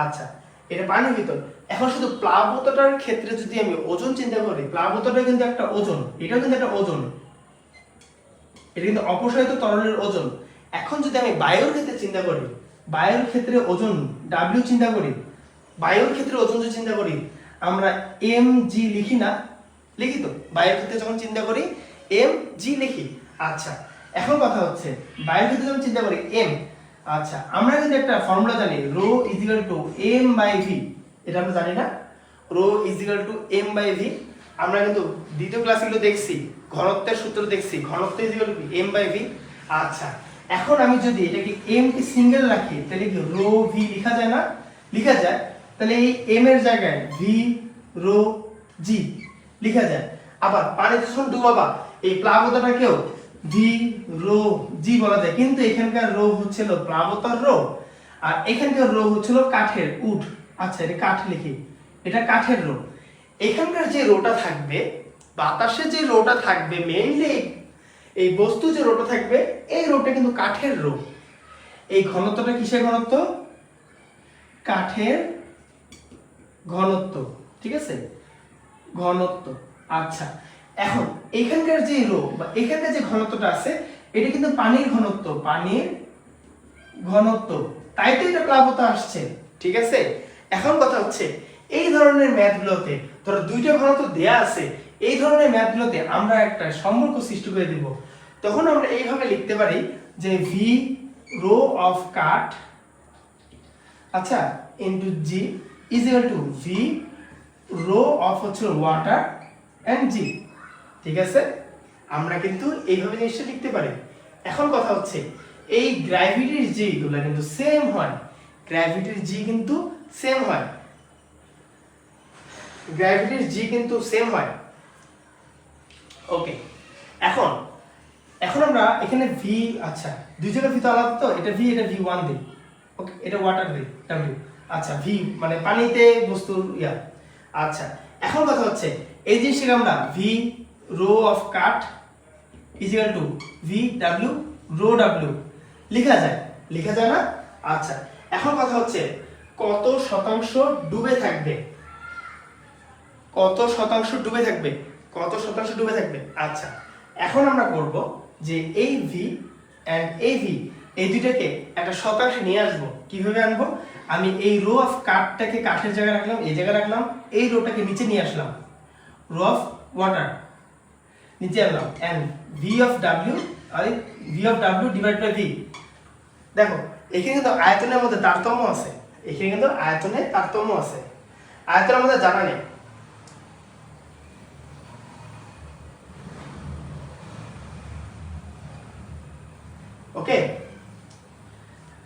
আচ্ছা, এটা পানির ভিতর। এখন শুধু প্লাবতাটার ক্ষেত্রে যদি আমি ওজন চিন্তা করি, প্লাবতাটা কিন্তু একটা ওজন, এটাও কিন্তু একটা ওজন, এটা কিন্তু অপসারিত তরলের ওজন। এখন যদি আমি বায়ুর ক্ষেত্রে চিন্তা করি, বায়ুর ক্ষেত্রে ওজন W চিন্তা করি, বায়ুর ক্ষেত্রে ওজন যদি চিন্তা করি, আমরা mg লিখি না? লিখি তো, বায়ুর ক্ষেত্রে যখন চিন্তা করি mg লিখি। আচ্ছা, এখন কথা হচ্ছে বায়ুর ক্ষেত্রে যখন চিন্তা করি m, আচ্ছা আমরা কিন্তু একটা ফর্মুলা জানি, রো ইজিক্যাল টু m/v, এটা আমরা জানি না? রো ইজিক্যাল টু m/v আমরা কিন্তু দ্বিতীয় ক্লাসগুলো দেখছি, ঘনত্বের সূত্র দেখছি, ঘনত্ব ইজিক্যাল টু m/v। আচ্ছা, এখন আমি যদি এটাকে m কে সিঙ্গেল রাখি তাহলে কি রো v লেখা যায় না? লেখা যায়। তাহলে এই m এর জায়গায় v রো g লেখা যায়। আবার পানিতে যখন ডুবাবা এই প্লাবতাটাকেও v রো g বলা যায়, কিন্তু এখানকার রো হচ্ছে প্লাবতার রো আর এখানকার রো হচ্ছিল কাঠের উড। আচ্ছা এটা কাঠ লিখি, এটা কাঠের রো। এখানকার যে রোটা থাকবে, বাতাসে যে রোটা থাকবে, মেইনলি এই বস্তু যে রোটা থাকবে, এই রোটা কিন্তু কাঠের রো। এই ঘনত্বটা কিসের ঘনত্ব? কাঠের ঘনত্ব, ঠিক আছে, ঘনত্ব। আচ্ছা এখন এখানকার যে রো বা এখানকার যে ঘনত্বটা আছে, এটা কিন্তু পানির ঘনত্ব, পানির ঘনত্ব, তাই তো এটা প্লাবতা আসছে, ঠিক আছে। এখন কথা হচ্ছে এই ধরনের ম্যাথগুলোতে ধরো দুইটা ঘনত্ব দেয়া আছে, এই ধরনের ম্যাথগুলোতে আমরা একটা সম্পর্ক সৃষ্টি করে দিব। তখন আমরা এইভাবে লিখতে পারি যে ভি রো অফ কাঠ, আচ্ছা, into G is equal to V rho of হচ্ছে ওয়াটার এন্ড জি, ঠিক আছে। আমরা কিন্তু এইভাবে জিনিসটা লিখতে পারি। এখন কথা হচ্ছে এই গ্র্যাভিটির জি গুলো কিন্তু সেম হয়, গ্র্যাভিটির জি কিন্তু সেম হয়, গ্র্যাভিটির জি কিন্তু সেম হয়। ওকে, এখন এখন আমরা এখানে ভি, আচ্ছা দুই জায়গায় ভি তো আলাদা, তো এটা ভি, এটা ভি ওয়ান দিই, ওকে, এটা ওয়াটার দিই ডাব্লিউ, আচ্ছা ভি মানে পানিতে বস্তুর ইয়া। আচ্ছা এখন কথা হচ্ছে এই জিনিসটাকে আমরা ভি রো অফ কাঠ is equal to V W rho W লেখা যায়, লেখা যায় না? আচ্ছা এখন কথা হচ্ছে কত শতাংশ ডুবে থাকবে, কত শতাংশ ডুবে থাকবে, কত শতাংশ ডুবে থাকবে। আচ্ছা এখন আমরা করব যে এই ভি এন্ড এই ভি, এই দুইটাকে একটা শতাংশে নিয়ে আসবো। কিভাবে আনবো? আমি এই রো অফ কাঠটাকে কাঠের জায়গায় রাখলাম, এই জায়গায় রাখলাম, এই রোটাকে নিচে নিয়ে আসলাম, রো অফ ওয়াটার নিচে আনলাম, এন্ড ভি অফ ডাব্লিউ, আর V of W divide by V. দেখো এখানে কিন্তু আয়তনের মধ্যে তারতম্য আছে, এখানে কিন্তু আয়তনে তারতম্য আছে, আয়তনের মধ্যে জানা নেই। ওকে,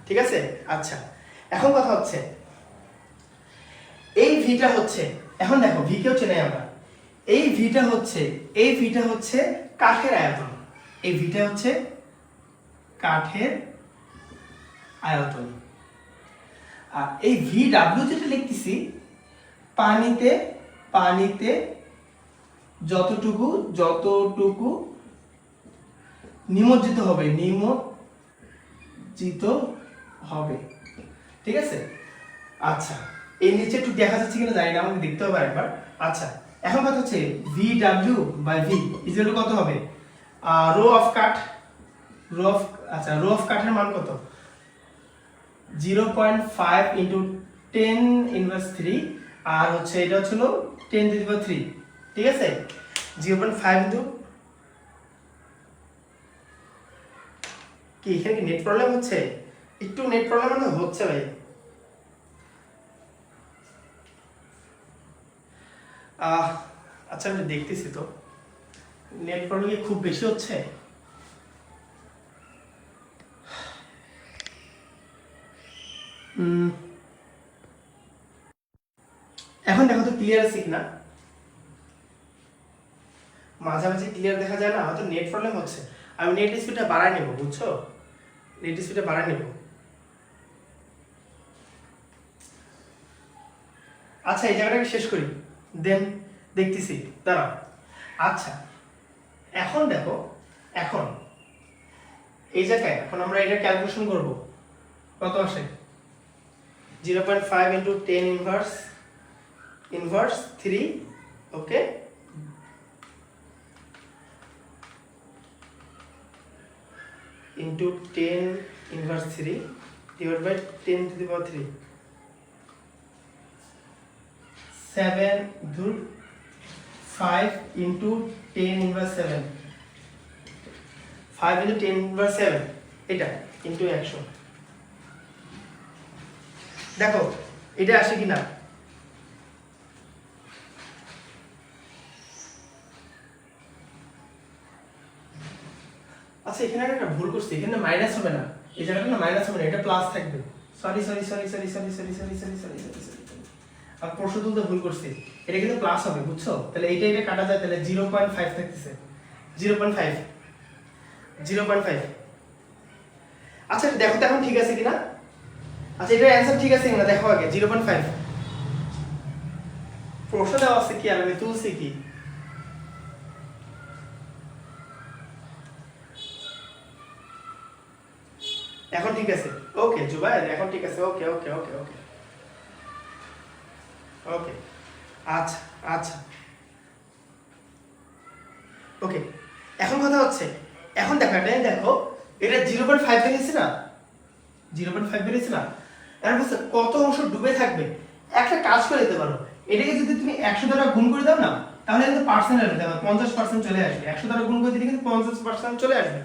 ঠিক আছে। আচ্ছা এখন কথা হচ্ছে এই ভিটা হচ্ছে, এখন দেখো ভি কেও চেনাই আমরা, এই ভিটা হচ্ছে, এই ভিটা হচ্ছে কাঠের আয়তন, এই ভিটা হচ্ছে কাঠের আয়তন। আর এই ভি ডাব্লিউ যেটা লিখতেছি, পানিতে, পানিতে যতটুকু যতটুকু নিমজ্জিত হবে, নিমজ্জিত হবে, ঠিক আছে। আচ্ছা এই নিচে একটু দেখা যাচ্ছে কিনা জানি না, আমাকে দেখতে হবে একবার। আচ্ছা এখন কথা হচ্ছে V W by V equal to কত হবে? রো অফ কাঠ, রো অফ, আচ্ছা রো অফ কাঠের মান কত? 0.5 ইন্টু 10 ইনভার্স 3, আর হচ্ছে এটা হচ্ছিল 10 টু দি পাওয়ার 3, ঠিক আছে। 0.5 ইন্টু, কি এখানে কি নেট প্রবলেম হচ্ছে? একটু নেট প্রবলেম মানে হচ্ছে ভাই। আচ্ছা আমি দেখতেছি তো, নেট প্রবলেম কি খুব বেশি হচ্ছে? এখন দেখো তো ক্লিয়ার আছে কিনা? মাঝামাঝি ক্লিয়ার দেখা যায় না, হয়তো নেট প্রবলেম হচ্ছে। আমি নেট স্পিডটা বাড়াই নেব, বুঝছো, নেট স্পিডটা বাড়াই নেব। আচ্ছা এই জায়গাটাকে শেষ করি, দেন দেখতেছি, দাঁড়াও। আচ্ছা এখন দেখো, এখন এই জায়গায় এখন আমরা এটা ক্যালকুলেশন করব, কত আসে? 0.5 into 10 inverse inverse 3, okay, into 10 inverse 3 divide by 10 to the power 3, 7 ধুর 5 ইন্টু 10 ইনভার্স 7, 5 ইন্টু 10 ইনভার্স 7, এটা ইন্টু 100। দেখো এটা আসে কিনা? আচ্ছা এখানে একটা ভুল করছি, এখানে মাইনাস হবে না, এই জায়গাটা না মাইনাস হবে না, এটা প্লাস থাকবে। Sorry sorry sorry sorry sorry sorry sorry sorry sorry sorry sorry আর প্রশ্ন তুলতে ভুল করছি, এটা কিন্তু প্লাস হবে, বুঝছো? তাহলে এইটা এটা কাটা যায়, তাহলে 0.5 থাকতেছে, 0.5 0.5। আচ্ছা দেখো তো এখন ঠিক আছে কিনা? আচ্ছা এটার অ্যান্সার ঠিক আছে কিনা দেখো আগে 0.5 প্রশ্ন দেওয়া আছে কি আর আমি তুলছি কি এখন ঠিক আছে ওকে জুবাইর এখন ঠিক আছে ওকে ওকে ওকে ওকে ওকে আচ্ছা আচ্ছা ওকে এখন কথা হচ্ছে এখন দেখো এটা দেখো এটা 0.5 বেরিয়েছে না 0.5 বেরিয়েছে না এখন হচ্ছে কত অংশ ডুবে থাকবে একটা কাজ করে দিতে পারো এটাকে যদি তুমি 100 দ্বারা গুণ করে দাও না তাহলে কিন্তু পার্সেন্ট আসবে দেখো 50% চলে আসবে 100 দ্বারা গুণ করে দিলে কিন্তু 50% চলে আসবে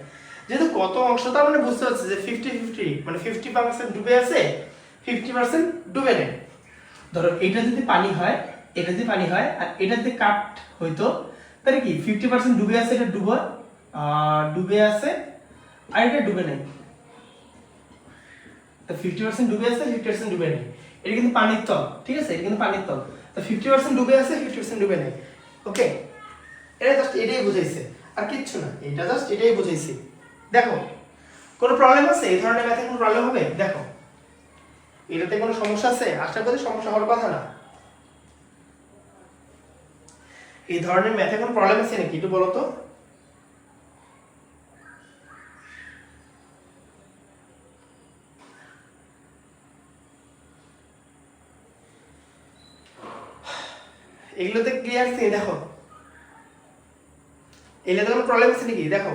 যেহেতু কত অংশ তার মানে বুঝতে পারছি যে 50-50 মানে 50% ডুবে আছে 50% ডুবে নেই ধরো এটা যদি পানি হয় এটা যদি পানি হয় আর এটা যদি কাট হইতো তাহলে কি 50% ডুবে আছে এটা ডুবে আছে আর এটা ডুবে নেই তো 50% ডুবে আছে 50% ডুবে নেই এটা কিন্তু পানির তল ঠিক আছে এটা কিন্তু পানির তল তো 50% ডুবে আছে 50% ডুবে নেই ওকে এটা জাস্ট এটাই বুঝাইছে আর কিচ্ছু না এটা জাস্ট এটাই বুঝাইছে দেখো কোনো প্রবলেম আছে এই ধরনের ম্যাথে কোনো প্রবলেম হবে দেখো এটাতে কোনো সমস্যা আছে আশা করি সমস্যা হওয়ার কথা না এই ধরনের ম্যাথে কোনো প্রবলেম আছে নাকি একটু বলো তো এগুলোতে ক্লিয়ার আছে দেখো এগুলোতে কোনো প্রবলেম আছে নাকি দেখো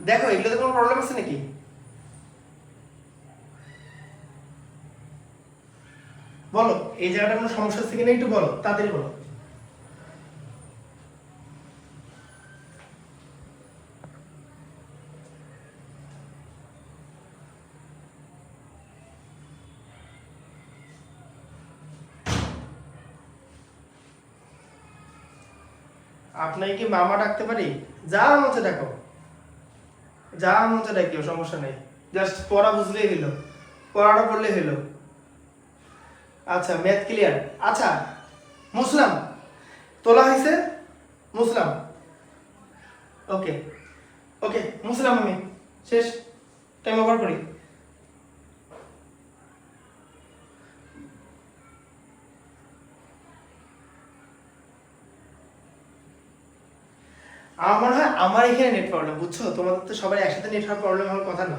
দেখো এগুলোতে কোনো প্রবলেম আছে নাকি বলো এই জায়গাটা কোনো সমস্যা আছে কিনা একটু বলো তাড়াতাড়ি বলো আপনাকে কি মামা ডাকতে পারি যা মতো ডাকো যা মতো ডাকিও সমস্যা নেই জাস্ট পড়া বুঝলেই হলো পড়াটা পড়লেই হলো আচ্ছা ম্যাথ ক্লিয়ার আচ্ছা মুসলাম তোলা হয়েছে মুসলাম ওকে ওকে মুসলাম আমি শেষ টাইম ওভার করি আমার মনে হয় আমার এখানে নেট প্রবলেম বুঝছো তোমাদের তো সবার একসাথে নেটওয়ার্ক প্রবলেম হওয়ার কথা না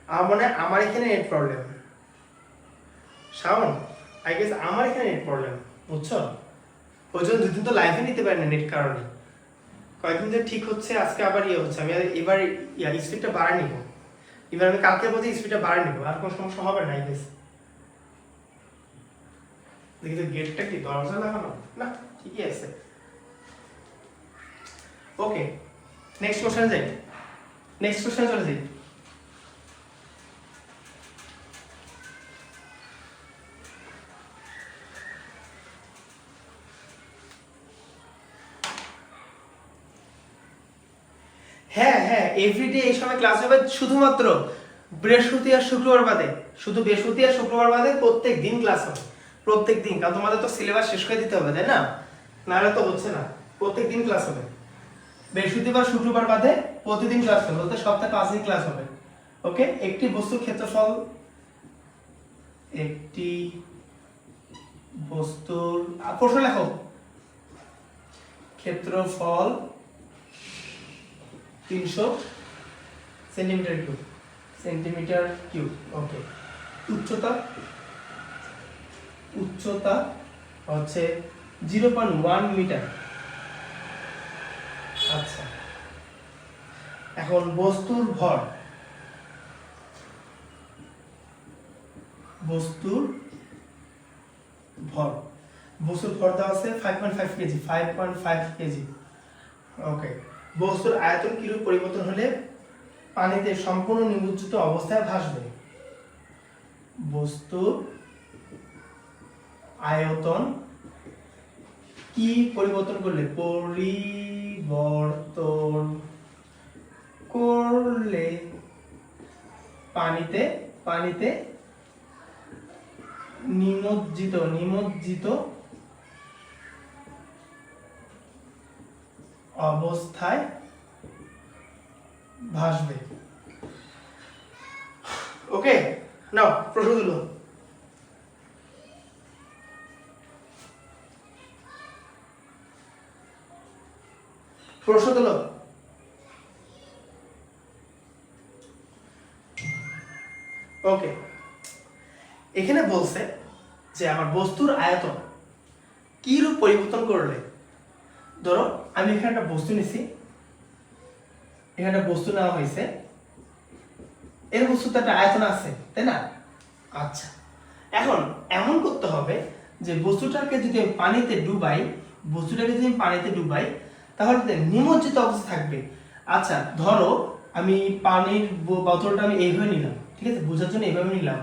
আমার মনে হয় আমার এখানে net problem Shaon I guess আমার এখানে নেট প্রবলেম বুঝছো ওই জন্য দুদিন তো লাইভে নিতে পারি না নেট কারণে কয়েকদিন ধরে ঠিক হচ্ছে আজকে আবার ইয়ে হচ্ছে আমি এবার স্পিডটা বাড়াই নিব এবার আমি কালকের মধ্যে স্পিডটা বাড়াই নিব আর কোনো সমস্যা হবে না আই গেস দেখি তো গেটটা কি দরজা লাগানো না ঠিকই আছে ওকে নেক্সট কোশ্চেন যাই নেক্সট কোশ্চেন চলে যাই হ্যাঁ হ্যাঁ এভরিডে এই সময় ক্লাস হবে শুধুমাত্র বৃহস্পতি আর শুক্রবার বাদে শুধু বৃহস্পতি আর শুক্রবার বাদে প্রত্যেক দিন ক্লাস হবে প্রত্যেক দিন কারণ তোমাদের তো সিলেবাস শেষ করে দিতে হবে তাই না নাহলে তো হচ্ছে না প্রত্যেক দিন ক্লাস হবে বৃহস্পতিবার শুক্রবার বাদে প্রতিদিন ক্লাস হবে বলতে সপ্তাহে 5 দিন ক্লাস হবে ওকে একটি বস্তুর ক্ষেত্রফল একটি বস্তুর প্রশ্ন লেখো ক্ষেত্রফল 300 সেন্টিমিটার কিউব ওকে উচ্চতা হচ্ছে 0.1 মিটার আচ্ছা এখন বস্তুর ভর বস্তুর দেওয়া আছে 5.5 কেজি 5.5 কেজি ওকে বস্তুর আয়তন কিরূপ পরিবর্তন হলে পানিতে সম্পূর্ণ নিমজ্জিত অবস্থায় ভাসবে বস্তুর আয়তন কি পরিবর্তন করলে পানিতে নিমজ্জিত অবস্থায় ভাসবে। ওকে, নাও প্রশ্ন তুলো। প্রশ্ন তুলো। ওকে, এখানে বলছে যে আমার বস্তুর আয়তন কি রূপ পরিবর্তন করলে, ধরো আমি এখানে একটা বস্তু নিছি, এখানে একটা বস্তু নেওয়া হয়েছে, এর বস্তুতে একটা আয়তন আছে, তাই না? আচ্ছা, এখন এমন করতে হবে যে বস্তুটাকে যদি আমি পানিতে ডুবাই, তাহলে নিমজ্জিত অবস্থা থাকবে। আচ্ছা, ধরো আমি পানির বোতলটা আমি এইভাবে নিলাম, ঠিক আছে, বোঝার জন্য এইভাবে নিলাম।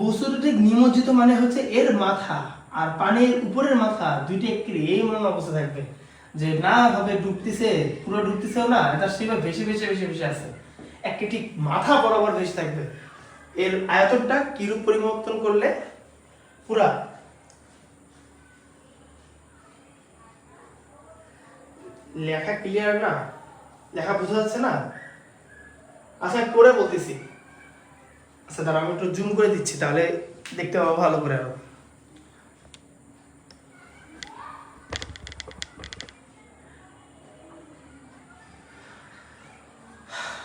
বস্তুটা ঠিক নিমজ্জিত মানে হচ্ছে এর মাথা আর পানির উপরের মাথা দুইটা একটি এই মনে অবস্থা থাকবে, যে না ভাবে ডুবতেছে, পুরো ডুবতেছেও না, এটা সেভাবে ভেসে ভেসে ভেসে ভেসে আছে, একটা ঠিক মাথা বরাবর ভেসে থাকবে। এর আয়তনটা কিরূপ পরিবর্তন করলে পুরা লেখা ক্লিয়ার না, লেখা বোঝা যাচ্ছে না? আচ্ছা করে বলতেছি। আচ্ছা দাঁড়া, আমি একটু জুম করে দিচ্ছি, তাহলে দেখতে পাবো ভালো করে আরো।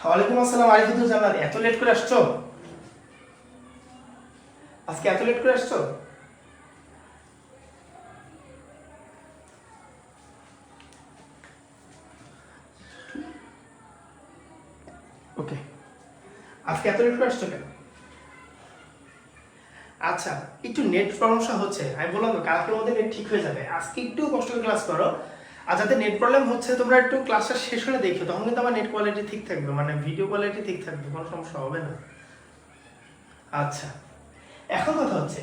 ওয়ালাইকুম আসসালাম আরিফুদ্দুল জান্নাত, এত লেট করে আসছো আজকে? এত লেট করে আসছো? ওকে, আজকে এত লেট করে আসছো কেন? আচ্ছা, একটু নেট সমস্যা হচ্ছে, আমি বললাম তো কালকের মধ্যে নেট ঠিক হয়ে যাবে, আজকে একটু কষ্ট করে ক্লাস করো। আর যাতে নেট প্রবলেম হচ্ছে তোমরা একটু ক্লাসটা শেষ হলে দেখো, তখন কিন্তু আমার নেট কোয়ালিটি ঠিক থাকবে, মানে ভিডিও কোয়ালিটি ঠিক থাকবে, কোনো সমস্যা হবে না। আচ্ছা, এখন কথা হচ্ছে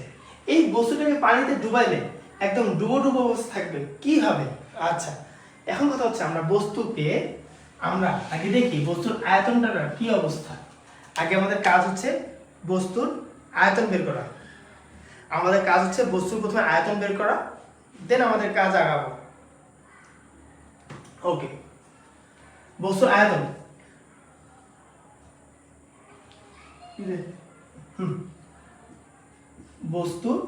এই বস্তুটাকে পানিতে ডুবাইলে একদম ডুবো ডুবো অবস্থা থাকবে, কি হবে? আচ্ছা, এখন কথা হচ্ছে আমরা বস্তুকে আমরা আগে দেখি বস্তুর আয়তনটা কি অবস্থা। আগে আমাদের কাজ হচ্ছে বস্তুর আয়তন বের করা, বস্তুর প্রথমে আয়তন বের করা, দেন আমাদের কাজ আগাবো। ওকে, বস্তুর আয়তন বস্তুর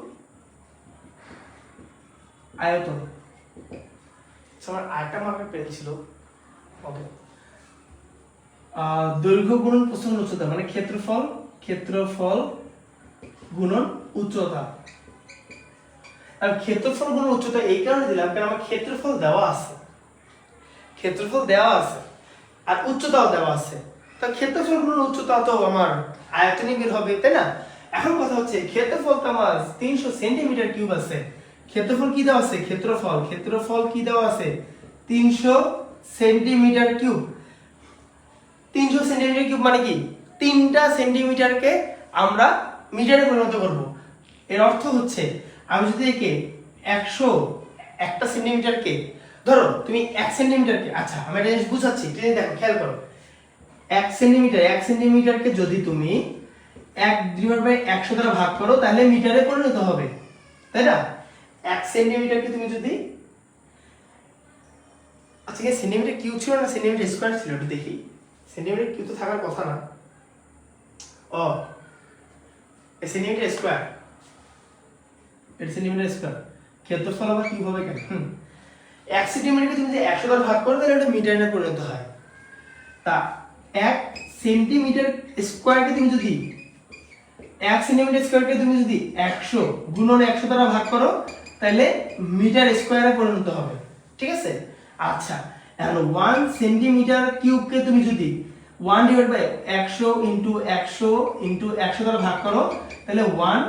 আয়তন, আমার আরেকটা মার্কের পেন ছিল। ওকে, দৈর্ঘ্য গুণন প্রস্থ গুণন উচ্চতা, মানে ক্ষেত্রফল গুণন উচ্চতা। আর ক্ষেত্রফল গুণন উচ্চতা এই কারণে দিলাম কারণ আমার ক্ষেত্রফল দেওয়া আছে, আর উচ্চতাও দেওয়া আছে। তা ক্ষেত্রফল গুণন উচ্চতা তো আমার আয়তনই বের হবে, তাই না? এখন কথা হচ্ছে ক্ষেত্রফল তো আমার 300 সেন্টিমিটার কিউব আছে। ক্ষেত্রফল কি দেওয়া আছে? ক্ষেত্রফল কি দেওয়া আছে? 300 সেন্টিমিটার কিউব। 300 সেন্টিমিটার কিউব মানে কি? 3টা সেন্টিমিটারকে আমরা মিটারে পরিণত করব। এর অর্থ হচ্ছে আমি যদি একে 100 একটা সেন্টিমিটারকে, ধরো তুমি 1 সেন্টিমিটারকে, আচ্ছা আমি একটা জিনিস বুঝাচ্ছি, তুমি দেখো খেয়াল করো, 1 সেন্টিমিটারকে যদি তুমি 1/100 দ্বারা ভাগ করো তাহলে মিটারে পরিণত হবে, তাই না? 1 সেন্টিমিটারকে তুমি যদি, আচ্ছা কি সেন্টিমিটার কিউব ছিল না সেন্টিমিটার স্কয়ার ছিল? একটু দেখি, সেন্টিমিটার কিউব তো থাকার কথা না। ও, সেন্টিমিটার স্কয়ার, এটা সেন্টিমিটার স্কয়ার। ক্ষেত্রফল আবার কিউব হবে কেন? 1 সেন্টিমিটারকে তুমি যদি 100 দ্বারা ভাগ করো তাহলে এটা মিটারে পরিণত হয়। তা 1 সেন্টিমিটার স্কয়ারকে তুমি যদি 1 সেন্টিমিটার স্কয়ারকে তুমি যদি 100 গুণন 100 দ্বারা ভাগ করো তাহলে মিটার স্কয়ারে পরিণত হবে, ঠিক আছে? আচ্ছা, এখন 1 সেন্টিমিটার কিউবকে তুমি যদি 1/100 * 100 দ্বারা ভাগ করো তাহলে 1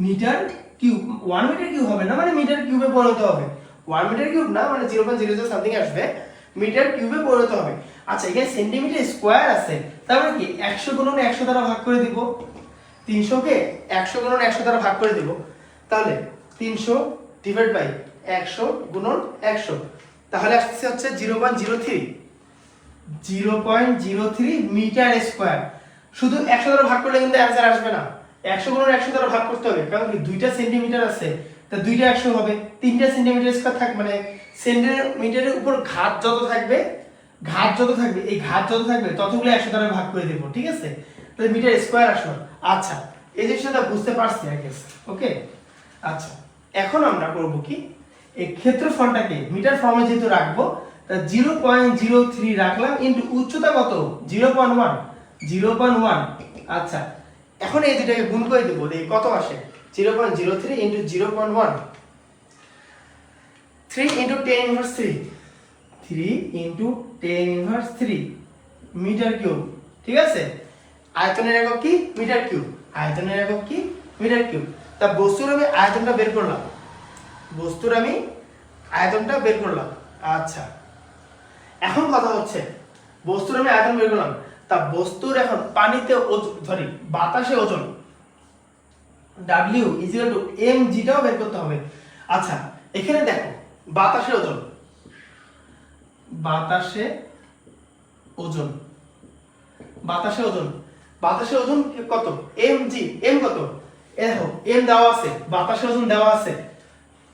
মিটার কিউব। 1 মিটার কিউব হবে না, মানে মিটার কিউবে পরিণত হবে। 1 মিটার কিউব না, মানে 0.00 সামথিং আসবে, মিটার কিউবে পরিণত হবে। আচ্ছা, এখানে সেন্টিমিটার স্কয়ার আছে, তার মানে কি 100 গুণন 100 দ্বারা ভাগ করে দিব। 300 কে 100 গুণন 100 দ্বারা ভাগ করে দিব, তাহলে 300 ডিভাইড বাই 100 গুণন 100, তাহলে আসছে হচ্ছে 0.03 মিটার স্কয়ার। শুধু 100 দ্বারা ভাগ করলে কিন্তু অ্যানসার আসবে না, 100 গুণন 100 দ্বারা ভাগ করতে হবে, কারণ কি দুইটা সেন্টিমিটার আছে, তা দুইটা 100 হবে। 3টা সেন্টিমিটার স্কয়ার থাকবে, মানে সেন্টিমিটারের উপর ঘাত যত থাকবে ঘাত যত থাকবে, এই ঘাত যত থাকবে ততগুলো 100 দ্বারা ভাগ করে দেব, ঠিক আছে? তাহলে মিটার স্কয়ার আসলো। আচ্ছা, এই জিনিসটা বুঝতে পারছি আই গেস। ওকে, আচ্ছা এখন আমরা করব কি, এই ক্ষেত্রফলটাকে মিটার ফর্মে যেহেতু রাখবো, তা 0.03 রাখলাম ইনটু উচ্চতা কত 0.1, 0.1। আচ্ছা, এখন এই দুটাকে গুণ করে দেব, দেখি কত আসে। 0.03 into 0.1, 3 into 10 inverse 3, 3 into 10 inverse 3 metre cube, ঠিক আছে? আয়তনের একক কি মিটার কিউব, আয়তনের একক কি মিটার কিউব। তা বস্তুর আমি আয়তনটা বের করলাম, বস্তুর আমি আয়তনটা বের করলাম। আচ্ছা, এখন কথা হচ্ছে বস্তুর আমি আয়তন বের করলাম, তা বস্তুর এখন পানিতে ধরি বাতাসে ওজন W = mg টাও বের করতে হবে। আচ্ছা, এখানে দেখো বাতাসে ওজন, বাতাসে ওজন, বাতাসে ওজন, বাতাসে ওজন কত mg, m কত দেখো m দেওয়া আছে, বাতাসে ওজন দেওয়া আছে,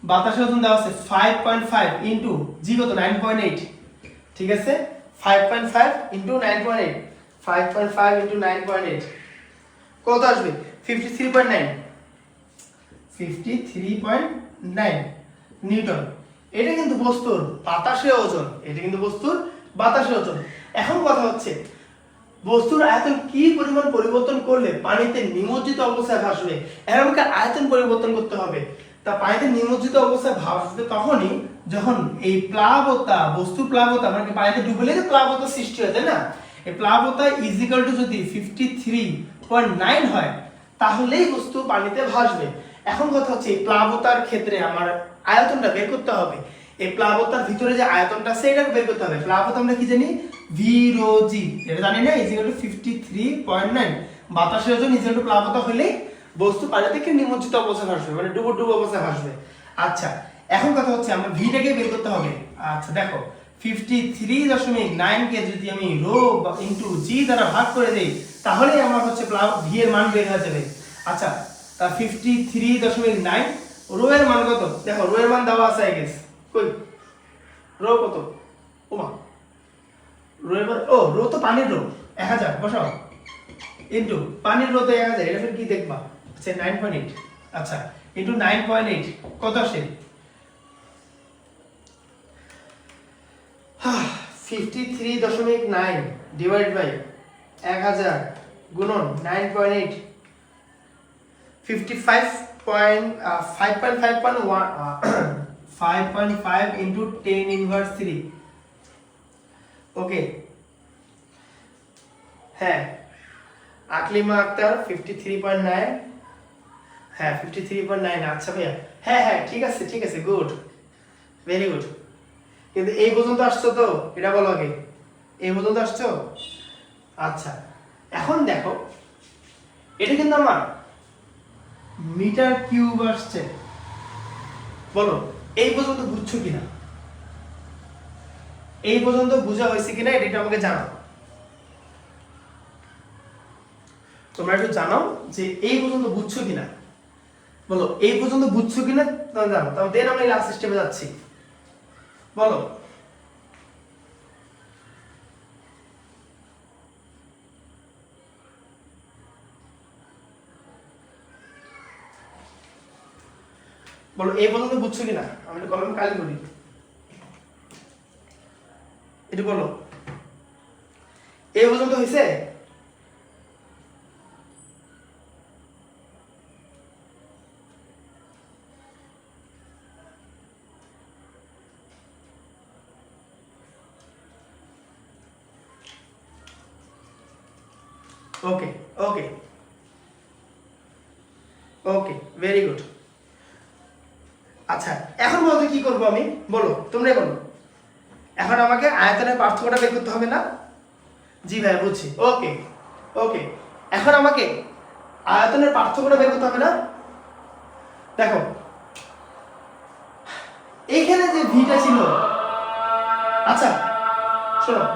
বাতাসে ওজন দেওয়া আছে 5.5 ইনটু g কত 9.8, ঠিক আছে? 5.5 ইনটু 9.8, 5.5 ইনটু 9.8 কত আসবে 53.9, 53.9 নিউটন। এটা কিন্তু বস্তুর বাতাসে ওজন, এটা কিন্তু বস্তুর বাতাসে ওজন। এখন কথা হচ্ছে বস্তুর আয়তন কি পরিমাণ পরিবর্তন করলে পানিতে নিমজ্জিত অবস্থায় ভাসবে। এখন আমাকে আয়তন পরিবর্তন করতে হবে। তা পানিতে নিমজ্জিত অবস্থায় ভাসবে তখনই যখন এই প্লাবতা, বস্তু প্লাবতা মানে পানিতে ডুবলে তো প্লাবতা সৃষ্টি হয়, তাই না? এই প্লাবতা ইজিক্যাল টু যদি 53.9 হয় তাহলেই বস্তু পানিতে ভাসবে। এখন কথা হচ্ছে এই প্লাবতার ক্ষেত্রে আমার আয়তনটা বের করতে হবে। এই প্লাবতার ভিতরে যে আয়তনটা আছে এটা বের করতে হবে। প্লাবতা আমরা কি জানি ভি রো জি, এটা জানি না, ইজিক্যাল টু 53.9। বাতাসের ওজন ইজিক্যাল টু প্লাবতা হলে বস্তু পানি থেকে নিমজ্জিত অবস্থায় ভাসবে, মানে ডুবো ডুবো অবস্থায় ভাসবে। আচ্ছা, এখন কথা হচ্ছে আমরা ভিটাকে বের করতে হবে। আচ্ছা দেখো 53.9 কে যদি আমি রো ইনটু জি দ্বারা ভাগ করে দেই তাহলে আমার হচ্ছে ভি এর মান বের হয়ে যাবে। আচ্ছা, তা 53.9 রো এর মান কত দেখো, রো এর মান দেওয়া আছে আই গেস, কই রো কত, ওমা রো এর মান, ও রো তো পানির রো 1000 বসাও ইনটু পানির রো তো 1000, এটা ফির কি দেখবা, আচ্ছা 9.8, আচ্ছা ইনটু 9.8 কত আসে 53.9 ডিভাইড বাই 1000 গুণন 9.8, 5.5 ইনটু 10 ইনভার্স 3। ওকে, হ্যাঁ আকলিমা আক্তার 53.9, হ্যাঁ 53.9। আচ্ছা ভাইয়া, হ্যাঁ হ্যাঁ ঠিক আছে ঠিক আছে, গুড, ভেরি গুড। কিন্তু এই পর্যন্ত আসছো তো, এটা বলো আগে, এই পর্যন্ত আসছো? আচ্ছা, এখন দেখো এটা কিন্তু আমার মিটার কিউব আসছে, বলো এই পর্যন্ত বুঝছো কিনা, এই পর্যন্ত বোঝা হয়েছে কিনা এটা আমাকে জানাও। তোমরা একটু জানাও যে এই পর্যন্ত বুঝছো কিনা, বলো এই পর্যন্ত বুঝছো কিনা তোমরা জানো, তাহলে দেন আমরা লাস্ট স্টেপে যাচ্ছি, বলো। বলো এই পর্যন্ত বুঝছো কিনা, আমি একটু কলম কালি করি, এটা বলো এই পর্যন্ত হয়েছে? ওকে ওকে ওকে, ভেরি গুড। আচ্ছা, এখন বলতে কি করবো আমি, বলো তোমরাই বলো। এখন আমাকে আয়তনের পার্থক্যটা বের করতে হবে না? জি ভাই বুঝছি, ওকে ওকে। এখন আমাকে আয়তনের পার্থক্যটা বের করতে হবে না? দেখো এইখানে যে ভিটা ছিল, আচ্ছা শোনো,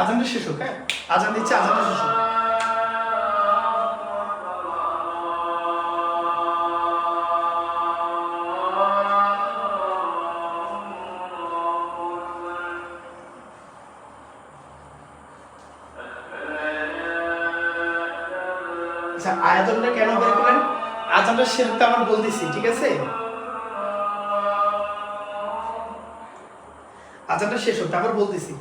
আজানটা শেষ হোক, হ্যাঁ আজান দিচ্ছে, আজানটা শেষ হোক। আয়তনটা কেন বের করলেন আয়তনটা সেটা আবার বলতেছি, ঠিক আছে? আয়তনটা শেষ হোক তারপর বলতেছি।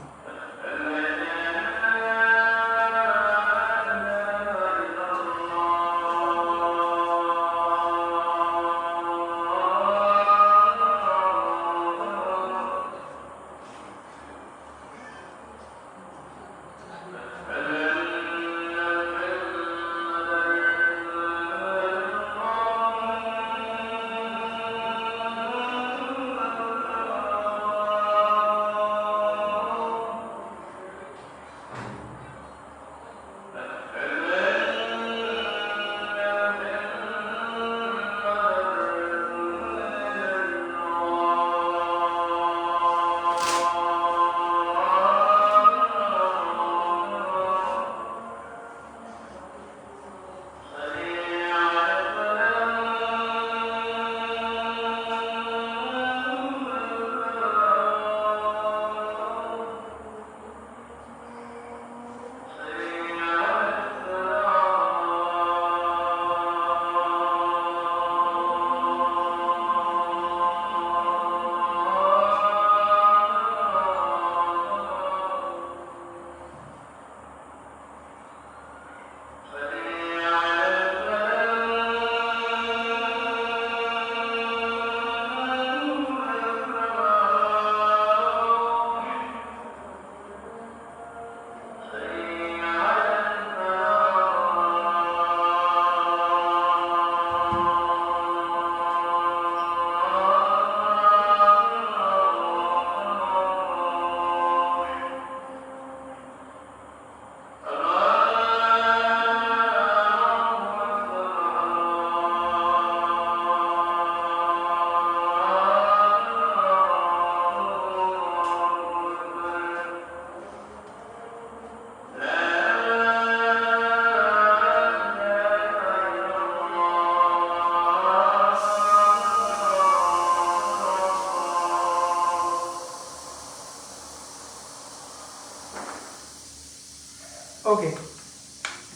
ওকে,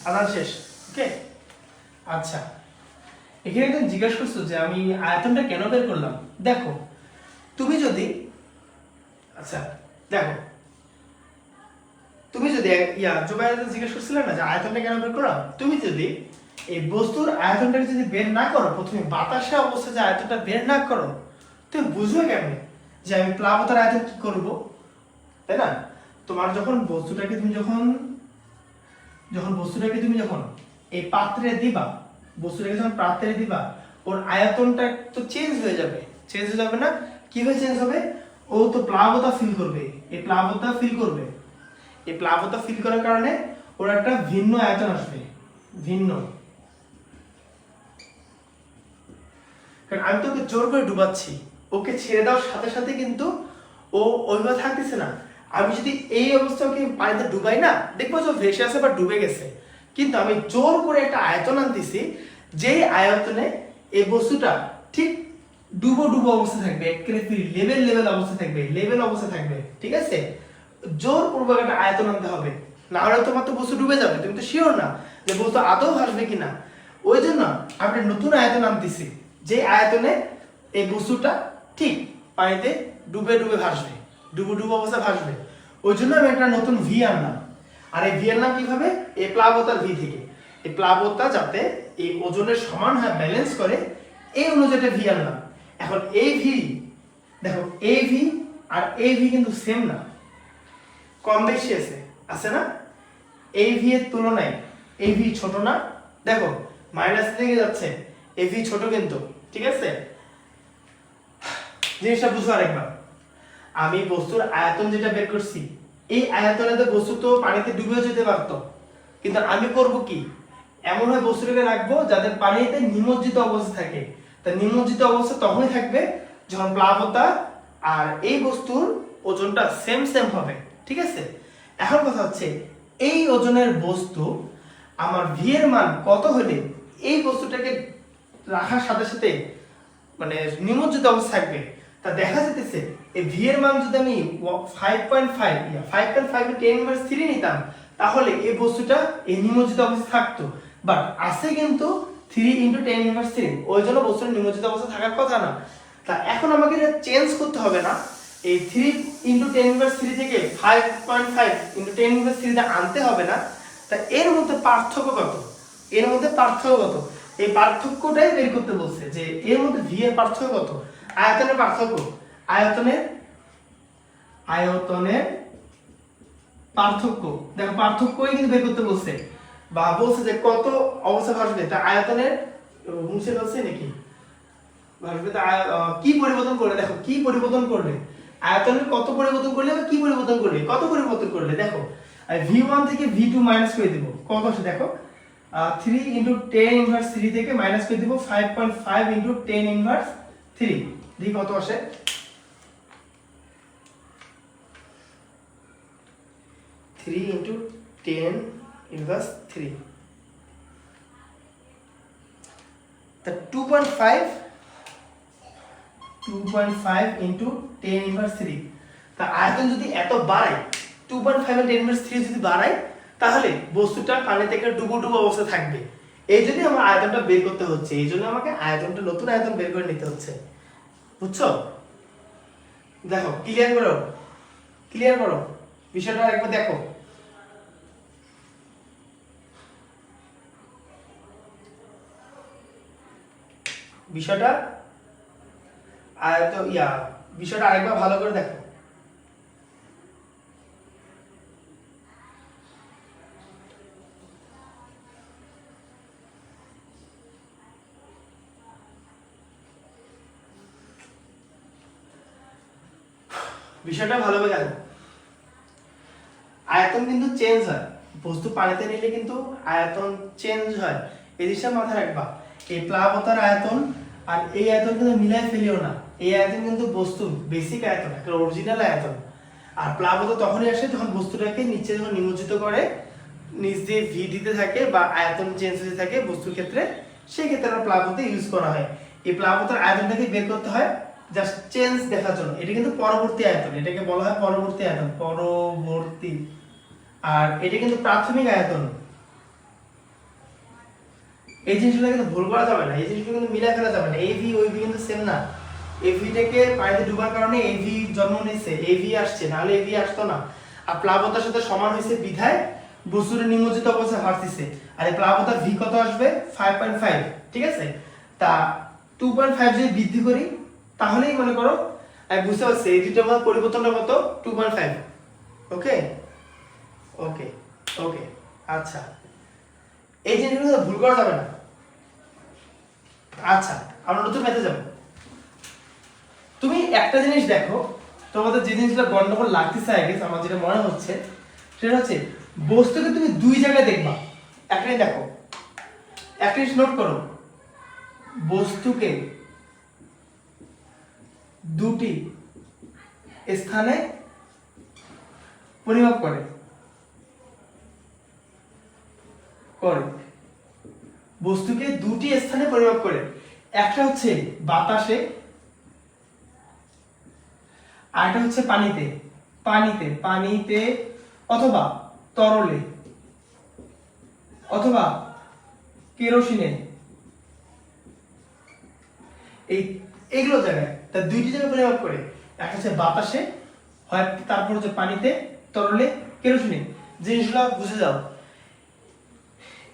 আদান শেষ। ওকে, আচ্ছা, এখানে তুমি জিজ্ঞাসা করছো যে আমি আয়তনটা কেন বের করলাম। দেখো তুমি যদি, আচ্ছা দেখো তুমি যদি জুবাইর জিজ্ঞেস করছিলে না যে আয়তনটা কেন বের করলাম, তুমি যদি এই বস্তুর আয়তনটাকে যদি বের না করো, প্রথমে বাতাসে অবস্থায় যে আয়তনটা বের না করো, তুমি বুঝবে কেমনে যে আমি প্লাবতার আয়তন কি করব, তাই না? তোমার যখন বস্তুটাকে তুমি যখন এই পাত্রে দিবা, বস্তুটাকে যখন পাত্রে দিবা, ওর আয়তনটা তো চেঞ্জ হয়ে যাবে না? কিভাবে চেঞ্জ হবে? ও তো প্লাবতা ফিল করবে, এই প্লাবতা ফিল করার কারণে ওর একটা ভিন্ন আয়তন আসবে, ভিন্ন। কারণ আমি তোকে জোর করে ডুবাচ্ছি, ওকে ছেড়ে দেওয়ার সাথে সাথে কিন্তু ও ওইভাবে থাকতেছে না। আমি যদি এই অবস্থাকে পানিতে ডুবাই না, দেখবো যে ভেসে আছে বা ডুবে গেছে, কিন্তু আমি জোর করে একটা আয়তন আনতেছি, যেই আয়তনে এই বস্তুটা ঠিক ডুবো অবস্থা থাকবে, একেবারে লেভেল অবস্থা থাকবে, ঠিক আছে? জোর পূর্বক একটা আয়তন আনতে হবে, না হলে তোমার তো বস্তু ডুবে যাবে, তুমি তো শিওর না যে বস্তু আদৌ ভাসবে কিনা। ওই জন্য আমরা নতুন আয়তন আনতেছি, যে আয়তনে এই বস্তুটা ঠিক পানিতে ডুবে ভাসবে, ডুবো অবস্থা ভাসবে। ওই জন্য আমি একটা নতুন ভি আনলাম। আর এই ভি এর নাম কিভাবে? এই প্লাবতার ভি থেকে, এই প্লাবতা যাতে এই ওজনের সমান হয়, ব্যালেন্স করে, এই অনুযায়ী ভি আনলাম। এখন এই ভি, দেখো এই ভি আর এই ভি কিন্তু সেম না, কম বেশি আছে না? এই ভি এর তুলনায় এই ভি ছোট না? দেখো মাইনাস থেকে যাচ্ছে, এই ভি ছোট কিন্তু, ঠিক আছে? জিনিসটা বুঝো আরেকবার। আমি বস্তুর আয়তন যেটা বের করছি, এই আয়তনে তো বস্তু তো পানিতে ডুবে যেতে পারতো, কিন্তু আমি করব কি, এমন হয় বস্তুটাকে রাখবো যাতে পানিতে নিমজ্জিত অবস্থা থাকে। তা নিমজ্জিত অবস্থা তখনই থাকবে যখন প্লাবতা আর এই বস্তুর ওজনটা সেম হবে, ঠিক আছে? এখন কথা হচ্ছে, এই ওজনের বস্তু আমার ভি এর মান কত হলে এই বস্তুটাকে রাখার সাথে সাথে মানে নিমজ্জিত অবস্থা থাকবে। তা দেখা যেতেছে এই ভি এর মান যদি আমি 5.5 এর 10 ইনভার্স 3 নিতাম, তাহলে এই বস্তুটা এই নিমজ্জিত অবস্থা থাকতো। বাট আছে কিন্তু 3 × 10 ইনভার্স 3, ওই জন্য বস্তুর নিমজ্জিত অবস্থা থাকার কথা না। তা এখন আমাকে এটা চেঞ্জ করতে হবে না, এই 3 × 10 ইনভার্স 3 থেকে 5.5 × 10 ইনভার্স 3 তে আনতে হবে না। তা এর মধ্যে পার্থক্য কত, এর মধ্যে পার্থক্য কত, এই পার্থক্যটাই বের করতে বলছে যে এর মধ্যে ভি এর পার্থক্য কত, আয়তনের পার্থক্য, আয়তনের পার্থক্য। দেখো পার্থক্যই কিন্তু বের করতে বলছে, বা বলছে যে কত অবস্থা ভাসবে, তা আয়তনের মুছে ফেলছে নাকি ভাসবে, তা কি পরিবর্তন করলে, দেখো কি পরিবর্তন করলে, আয়তনের কত পরিবর্তন করলে বা কি পরিবর্তন করলে, কত পরিবর্তন করলে, দেখো v1 থেকে v2 মাইনাস করে দিব, কত আসে দেখো 3 × 10 ইনভার্স 3 থেকে মাইনাস করে দিব 5.5 × 10 ইনভার্স 3, দেখি কত আসে। 3 × 10 ইনভার্স 3, তা 2.5 × 10 ইনভার্স 3, তা আয়তন যদি এত বাড়ায় 2.5 × 10 ইনভার্স 3 যদি বাড়ায়, তাহলে বস্তুটা পানি থেকে ডুবো অবস্থা থাকবে। এই জন্য আমার আয়তনটা বের করতে হচ্ছে, এই জন্য আমাকে আয়তনটা নতুন আয়তন বের করে নিতে হচ্ছে, বুঝছো? দেখো ক্লিয়ার করো বিষয়টা একবার দেখো। বিষয়টা বিষয়টা আরেকবার ভালো করে দেখো। বিষয়টা ভালোভাবে জানো, আয়তন কিন্তু চেঞ্জ হয়, বস্তু পানিতে নিলে কিন্তু আয়তন চেঞ্জ হয়, এই জিনিসটা মাথায় রাখবা। এই প্লাবতার আয়তন আর এই আয়তন কিন্তু মিলাই ফেলিও না, এই আয়তন কিন্তু বস্তু বেসিক আয়তন, একটা অরিজিনাল আয়তন। আর প্লাবতা তখনই আসে যখন বস্তুটাকে নিচে যখন নিমজ্জিত করে, নিচ দিয়ে ভি দিতে থাকে বা আয়তন চেঞ্জ হতে থাকে বস্তুর ক্ষেত্রে, সেই ক্ষেত্রে আমরা প্লাবতা ইউজ করা হয়। এই প্লাবতার আয়তনটাকে বের করতে হয় জাস্ট চেঞ্জ দেখার জন্য, এটা কিন্তু পরবর্তী আয়তন, এটাকে বলা হয় পরবর্তী আয়তন, পরবর্তী। আর এটা কিন্তু প্রাথমিক আয়তন। এই জিনিসগুলো কিন্তু ভুল করা যাবে না, এই জিনিসগুলো কিন্তু মিলাই ফেলা যাবে না, এই ভি ওই ভি কিন্তু সেম না। এই ভিটাকে পানিতে ডুবার কারণে এই ভি জন্ম নিয়েছে, এই ভি আসছে, নাহলে এই ভি আসতো না। আর প্লাবতার সাথে সমান হয়েছে বিধায় বস্তুর নিমজ্জিত অবস্থায় ভাসতেছে। আর এই প্লাবতার ভি কত আসবে 5.5, ঠিক আছে? তা 2.5 যদি বৃদ্ধি করি তাহলেই মনে করো আমি বুঝতে পারছি এই দুটোর মধ্যে পরিবর্তনটা কত 2.5। ওকে ওকে ওকে আচ্ছা, এই জিনিসগুলো ভুল করা যাবে না। আচ্ছা আমরা নতুন ম্যাথে যাব। তুমি একটা জিনিস দেখো, তোমাদের যে জিনিসটা গন্ডগোল লাগতেছে আগে আমার যেটা মনে হচ্ছে সেটা হচ্ছে বস্তুকে তুমি দুই জায়গায় দেখবা। একটাই দেখো, একটা জিনিস নোট করো, বস্তুকে দুটি স্থানে পরিমাপ করে বস্তুকে দুটি স্থানে পরিমাপ করে, একটা হচ্ছে বাতাসে আর একটা হচ্ছে পানিতে, পানিতে অথবা তরলে অথবা কেরোসিনে, এইগুলো জায়গায় তা দুইটি জায়গায় পরিমাপ করে, একটা হচ্ছে বাতাসে, হয় তারপর হচ্ছে পানিতে, তরলে, কেরোসিনে। জিনিসগুলো বুঝে যাও।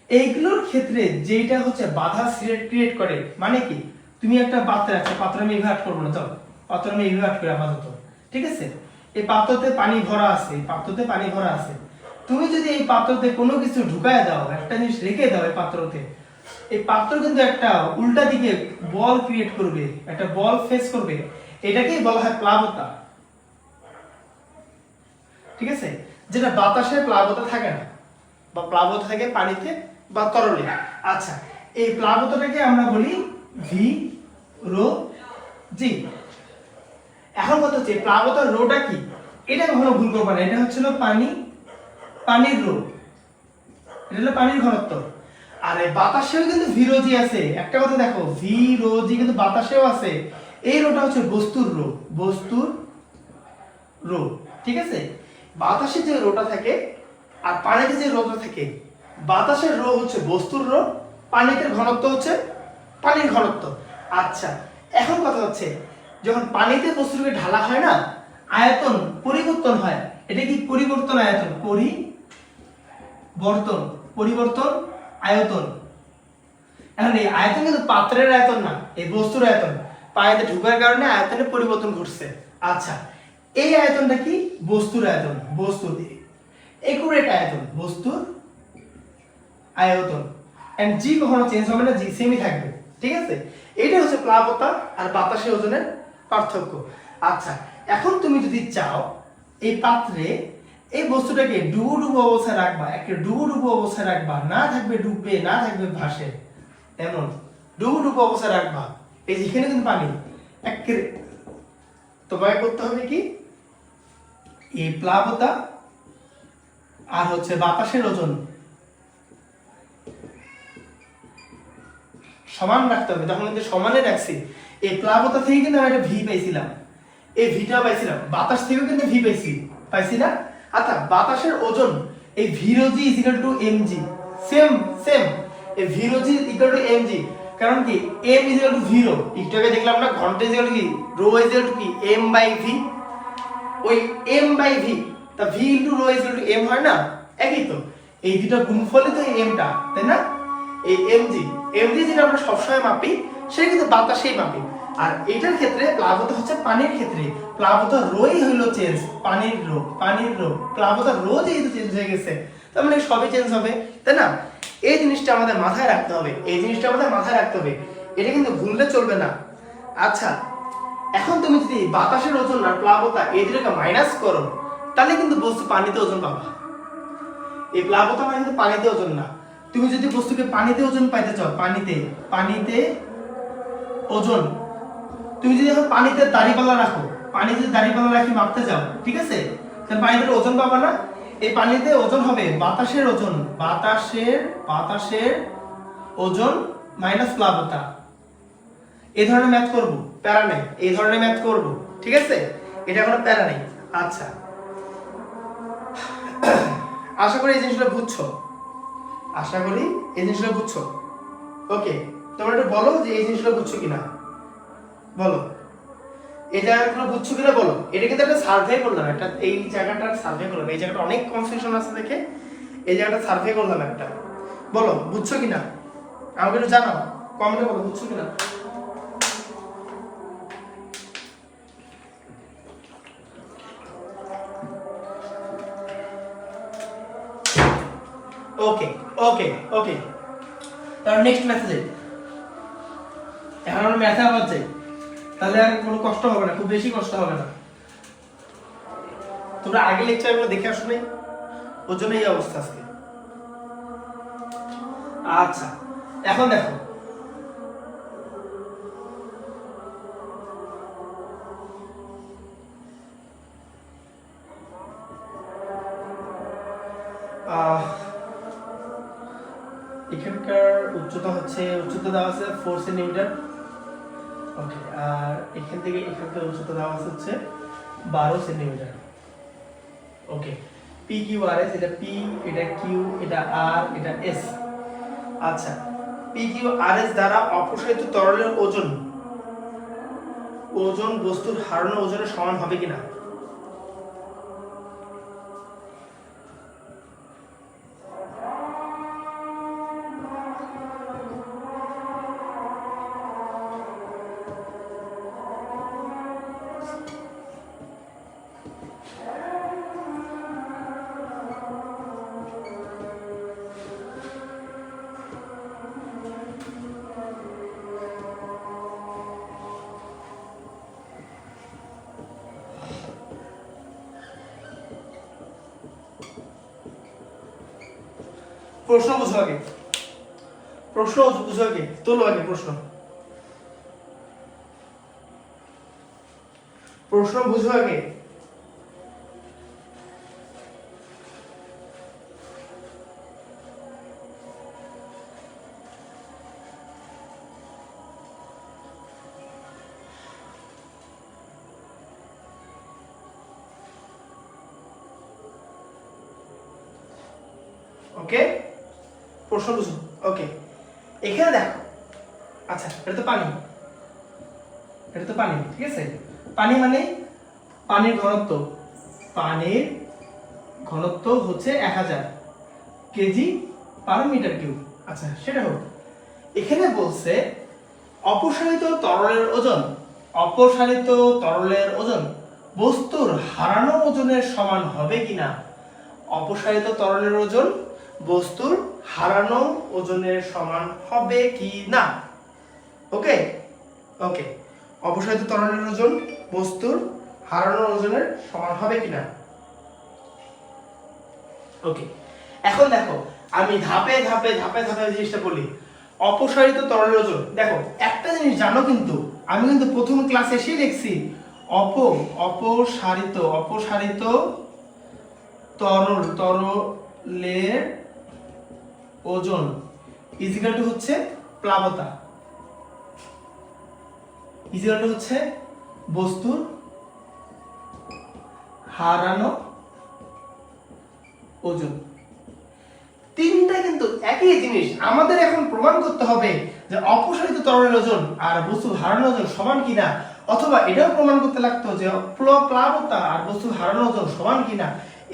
এইগুলোর ক্ষেত্রে যেটা হচ্ছে বাধা ক্রিয়েট করে, মানে কি তুমি একটা পাত্রে আছে, পাত্র আমি ইভালুয়েট করব না, চলো পাত্র আমি ইভালুয়েট করি আপাতত, ঠিক আছে? এই পাত্রতে পানি ভরা আছে, তুমি যদি এই পাত্রতে কোনো কিছু ঢুকায় দাও, একটা জিনিস রেখে দাও এই পাত্রতে, এই পাত্র কিন্তু একটা উল্টা দিকে বল ক্রিয়েট করবে, একটা বল ফেস করবে, এটাকেই বলা হয় প্লাবতা, ঠিক আছে? যেটা বাতাসে প্লাবতা থাকে না, বা প্লাবতা থাকে পানিতে বা তরলে। আচ্ছা, এই প্লাবতাটাকে আমরা বলি ভি রো জি। এখন কথা হচ্ছে প্লাবতার রোটা কি, এটা কখনো ভুল করবে না, এটা হচ্ছিল পানির রো, এটা হলো পানির ঘনত্ব। আর এই বাতাসেও কিন্তু ভি রো জি আছে, একটা কথা দেখো, ভি রো জি কিন্তু বাতাসেও আছে, এই রোটা হচ্ছে বস্তুর রো, ঠিক আছে? বাতাসে যে রোটা থাকে আর পানিতে যে রোটা থাকে, বাতাসের রো হচ্ছে বস্তুর রো, পানিতে ঘনত্ব হচ্ছে পানির ঘনত্ব। আচ্ছা, এখন কথা হচ্ছে যখন পানিতে বস্তুকে ঢালা হয় না, আয়তন পরিবর্তন হয়। এটা কি পরিবর্তন আয়তন? পরিবর্তন আয়তন। এখন এই আয়তন কিন্তু পাত্রের আয়তন না, এই বস্তুর আয়তন। পানিতে ঢোকার কারণে আয়তনে পরিবর্তন ঘটছে। আচ্ছা, এই আয়তনটা কি? বস্তুর আয়তন। বস্তুর একুরেট আয়তন, বস্তুর আয়তন। এন্ড জি কখনো চেঞ্জ হবে না, জি সেমই থাকবে। ঠিক আছে, এইটা হচ্ছে প্লাবতা আর বাতাসের ওজনের পার্থক্য। আচ্ছা, এখন তুমি যদি চাও এই পাত্রে এই বস্তুটাকে ডুবো অবস্থায় রাখবা, একটা ডুবো অবস্থায় রাখবা, না থাকবে ডুববে, না থাকবে ভাসে, এমন ডুবো অবস্থায় রাখবা। এই যেখানে কিন্তু পানি একেবারে, তোমাকে করতে হবে কি, এই প্লাবতা আর হচ্ছে বাতাসের ওজন সমান রাখতে হবে। তখন কিন্তু সমানে রাখছি। এই প্লাবতা থেকে কিন্তু আমি একটা ভি পাইছিলাম, এই ভিটা পাইছিলাম, বাতাস থেকেও কিন্তু ভি পাইছি না? আচ্ছা, বাতাসের ওজন এই V rho G is equal to M G, same এই V rho G equal to M G. কারণ কি M is equal to V rho, একটু আগে দেখলাম না ঘন্টা ইজ ইকুয়াল টু কি, রো ইজ ইকুয়াল টু কি, এম বাই ভি। ওই এম বাই ভি, তা V into rho is equal to M হয় না? একই তো, এই দুটো গুণফলই তো এই এমটা, তাই না? এই এমজি যেটা আমরা সবসময় মাপি, সেটা কিন্তু বাতাসেই মাপি। আর এটার ক্ষেত্রে প্লাবতা হচ্ছে পানির ক্ষেত্রে, প্লাবতা রোই হলো চেঞ্জ, পানির রো প্লাবতা রো যেহেতু চেঞ্জ হয়ে গেছে, তার মানে সবই চেঞ্জ হবে, তাই না? এই জিনিসটা আমাদের মাথায় রাখতে হবে, এটা কিন্তু ভুললে চলবে না। আচ্ছা, এখন তুমি যদি বাতাসের ওজন আর প্লাবতা এই দুটোকে মাইনাস করো, তাহলে কিন্তু বস্তু পানিতে ওজন পাবা। এই প্লাবতা মানে কিন্তু পানিতে ওজন না। তুমি যদি বস্তুকে পানিতে ওজন পাইতে চাও, পানিতে ওজন, তুমি যদি এখন পানিতে দাঁড়িপাল্লা রাখো, রাখি মাপতে যাও, ঠিক আছে, তাহলে পানিতে ওজন পাবা না। এই পানিতে ওজন হবে বাতাসের ওজন মাইনাস প্লাবতা। এই ধরনের ম্যাথ করব, প্যারা নেই, এই ধরনের ম্যাথ করব, ঠিক আছে, এটা কোনো প্যারা নেই। আচ্ছা, আশা করি এই জিনিসগুলো বুঝছো। ওকে, তোমরা একটু বলো যে এই জিনিসগুলো বুঝছো কিনা, বলো এই জায়গাগুলো বুঝছো কিনা বলো। এটা কিন্তু একটা সার্ভে করলাম, এই জায়গাটা সার্ভে করলাম, এই জায়গাটা অনেক কনফিউশন আছে দেখে এই জায়গাটা সার্ভে করলাম একটা। বলো বুঝছো কিনা, আমাকে একটু জানাও, কমেন্টে বলো বুঝছো কিনা। ওকে, তাহলে নেক্সট মেসেজে এখন আমরা ম্যাথে আবার যাই, তাহলে আর কোনো কষ্ট হবে না, খুব বেশি কষ্ট হবে না। তোমরা আগে লেকচারগুলো দেখে আসো নাই, ওর জন্য এই অবস্থা আজকে। আচ্ছা, এখন দেখো এখানকার উচ্চতা দেওয়া আছে 4 সেন্টিমিটার। ওকে, আর এখান থেকে এখানকার উচ্চতা দেওয়া আছে হচ্ছে 12 সেন্টিমিটার। ওকে, পি কিউ আর এস, এটা পি, এটা কিউ, এটা আর, এটা এস। আচ্ছা, পি কিউ আর এস দ্বারা অপসারিত তরলের ওজন বস্তুর হারানো ওজনের সমান হবে কিনা। প্রশ্ন বুঝো আগে, তোলো আগে প্রশ্ন বুঝো আগে। ওকে, প্রশ্ন বুঝো। ওকে, এখানে দেখো, আচ্ছা এটা তো পানি, এটা তো পানি, ঠিক আছে। পানি মানে পানির ঘনত্ব, পানির ঘনত্ব হচ্ছে 1000 কেজি পার মিটার কিউব। আচ্ছা সেটা হোক, এখানে বলছে অপসারিত তরলের ওজন, অপসারিত তরলের ওজন বস্তুর হারানো ওজনের সমান হবে কিনা। অপসারিত তরলের ওজন বস্তুর হারানো ওজনের সমান হবে কি না। ওকে ওকে, অপসারিত তরলের ওজন বস্তুর হারানো ওজনের সমান হবে কিনা। ওকে, এখন দেখো আমি ধাপে ধাপে ধাপে ধাপে জিনিসটা বলি। অপসারিত তরলের ওজন, দেখো একটা জিনিস জানো, কিন্তু আমি কিন্তু প্রথম ক্লাসে এসেই দেখছি অপসারিত অপসারিত তরলের ওজন ইজিক্যাল টু হচ্ছে প্লাবতা, ইজিক্যাল টু হচ্ছে বস্তুর হারানো ওজন। তিনটা কিন্তু একই জিনিস। আমাদের এখন প্রমাণ করতে হবে যে অপসারিত তরলের ওজন আর বস্তু হারানো ওজন সমান কিনা, অথবা এটাও প্রমাণ করতে লাগতো যে প্লাবতা আর বস্তু হারানো ওজন সমান কিনা।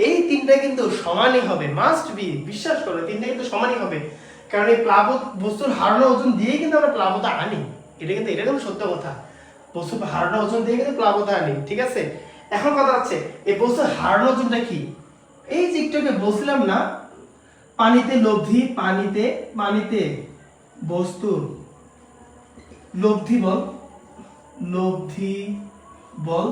এই তিনটা কিন্তু সমানই হবে, মাস্ট বি, বিশ্বাস করো তিনটা কিন্তু সমানই হবে। কারণ এই বস্তুর হারানো ওজন দিয়ে কিন্তু আমরা প্লাবতা আনি, এটা কিন্তু সত্য কথা। বস্তুর হারানো ওজন দিয়ে কিন্তু প্লাবতা আনি, ঠিক আছে। এখন কথা হচ্ছে এই বস্তুর হারানো ওজনটা কি। এই যে একটুকে বলছিলাম না, পানিতে লব্ধি, পানিতে বস্তুর লব্ধি বল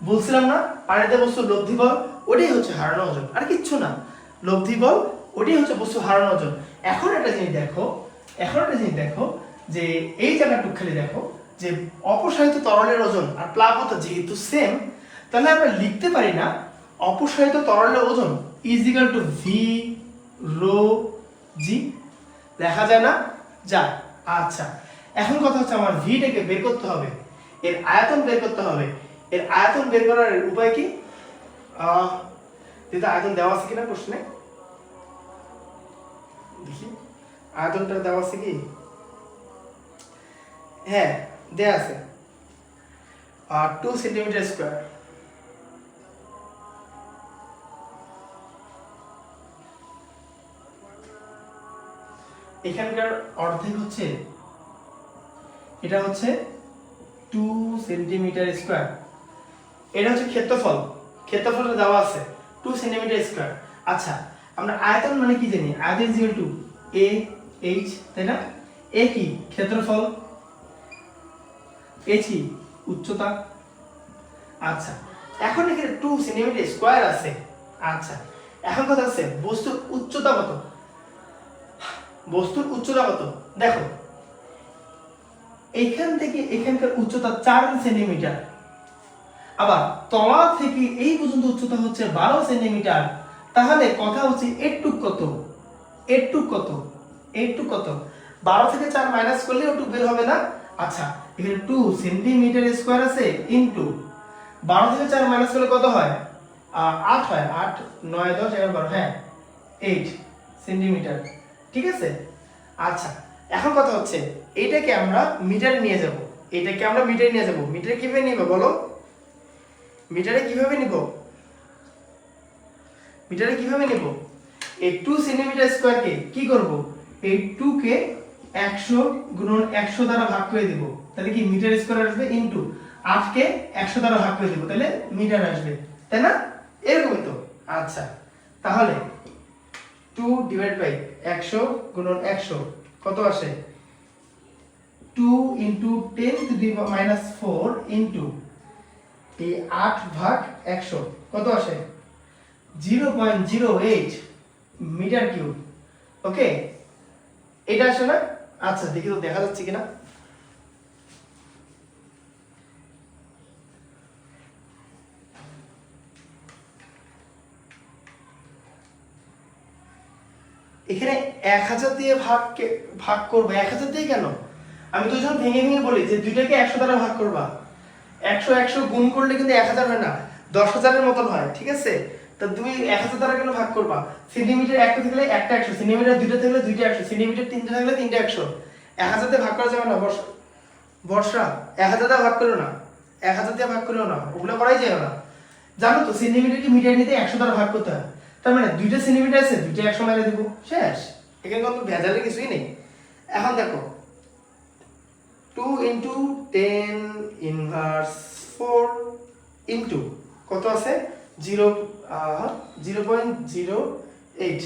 বলছিলাম না, পানিতে বস্তুর লব্ধি বল ওটাই হচ্ছে হারানো ওজন, আর কিচ্ছু না। লব্ধি বল ওটাই হচ্ছে বস্তু হারানো ওজন। এখন একটা জিনিস দেখো যে এই জায়গাটুকু খালি দেখো যে অপসারিত তরলের ওজন আর প্লাবতা যেহেতু সেম, তাহলে আমরা লিখতে পারি না অপসারিত তরলের ওজন ইজিক্যাল টু ভি রো জি। দেখা যায় না, যায়। আচ্ছা এখন কথা হচ্ছে আমার ভিটাকে বের করতে হবে, এর আয়তন বের করতে হবে। এর আয়তন বের করার উপায় কি? দিদা আয়তন দেওয়া আছে কিনা প্রশ্নে, দেখি আয়তনটা দেওয়া আছে কি। হ্যাঁ দেয়া আছে, 2 সেন্টিমিটার স্কয়ার। এখানকার অর্ধেক হচ্ছে, এটা হচ্ছে 2 সেন্টিমিটার স্কয়ার। এটা হচ্ছে ক্ষেত্রফল, ক্ষেত্রফলটা দেওয়া আছে 2 সেন্টিমিটার স্কয়ার। আচ্ছা আমরা আয়তন মানে কি জানি, আয়তন ইকুয়াল টু এ এইচ, তাই না। এ কি ক্ষেত্রফল, এ কি উচ্চতা। আচ্ছা এখন এখানে 2 সেন্টিমিটার স্কয়ার আছে। আচ্ছা এখন কথা হচ্ছে বস্তুর উচ্চতা কত, বস্তুর উচ্চতা কত। দেখো এইখান থেকে এখানকার উচ্চতা 4 সেন্টিমিটার, আবার তলা থেকে এই পর্যন্ত উচ্চতা হচ্ছে 12 সেন্টিমিটার। তাহলে কথা হচ্ছে এটুক কত, এটুক কত, এটুক কত। 12 থেকে 4 মাইনাস করলে ওটুক বের হবে না। আচ্ছা এখানে 2 সেন্টিমিটার স্কয়ার আছে ইনটু 12 থেকে 4 মাইনাস করলে কত হয়, 8 হয়। 8 9 10 11 12, হ্যাঁ 8 সেন্টিমিটার, ঠিক আছে। আচ্ছা এখন কথা হচ্ছে এইটাকে আমরা মিটারে নিয়ে যাব, এটাকে আমরা মিটারে নিয়ে যাব। মিটারে কিভাবে নিব বলো, মিটারে কিভাবে নিব, মিটারে কিভাবে নিব। এই 2 সেন্টিমিটার স্কয়ারকে কি করব, এই 2 কে 100 গুণন 100 দ্বারা ভাগ করে দিব, তাহলে কি মিটার স্কয়ার আসবে, ইনটু 8 কে 100 দ্বারা ভাগ করে দিব, তাহলে মিটার আসবে, তাই না। এরকমই তো। আচ্ছা তাহলে 2 ডিভাইড বাই 100 গুণন 100 কত আসে, 2 into 10 to the minus 4 into এই 8 ভাগ 100 কত আসে, 0.08 মিটার কিউব। ওকে এটা আসে না। আচ্ছা দেখি তো দেখা যাচ্ছে কিনা। এখানে 1000 দিয়ে ভাগ করবো, 1000 দিয়ে কেন, আমি তো যখন ভেঙে ভেঙে বলি যে দুইটাকে 100 দ্বারা ভাগ করবা, 100 100 গুণ করলে কিন্তু 1000 হয় না, 10,000 এর মতন হয়, ঠিক আছে। তো তা তুমি 1000 দ্বারা কেন ভাগ করবা? সেন্টিমিটার একটা থাকলে একটা 100, সেন্টিমিটার দুইটা থাকলে দুইটা 100, সেন্টিমিটার তিনটা থাকলে তিনটা 100। 1000 দিয়ে ভাগ করা যাবে না বর্ষা 1000 দিয়ে ভাগ করো না, 1000 দিয়ে ভাগ করো না, ওগুলো করাই যায় না। জানো তো সেন্টিমিটারকে মিটার নিতে 100 দ্বারা ভাগ করতে হয়। তার মানে দুইটা সেন্টিমিটার আছে, দুইটা 100 মেরে দেব, শেষ। এখানে কোনো ভেজালের কিছুই নেই। এখন দেখো 2 × 10 ইনভার্স 4 ইনটু কত আছে 0.08।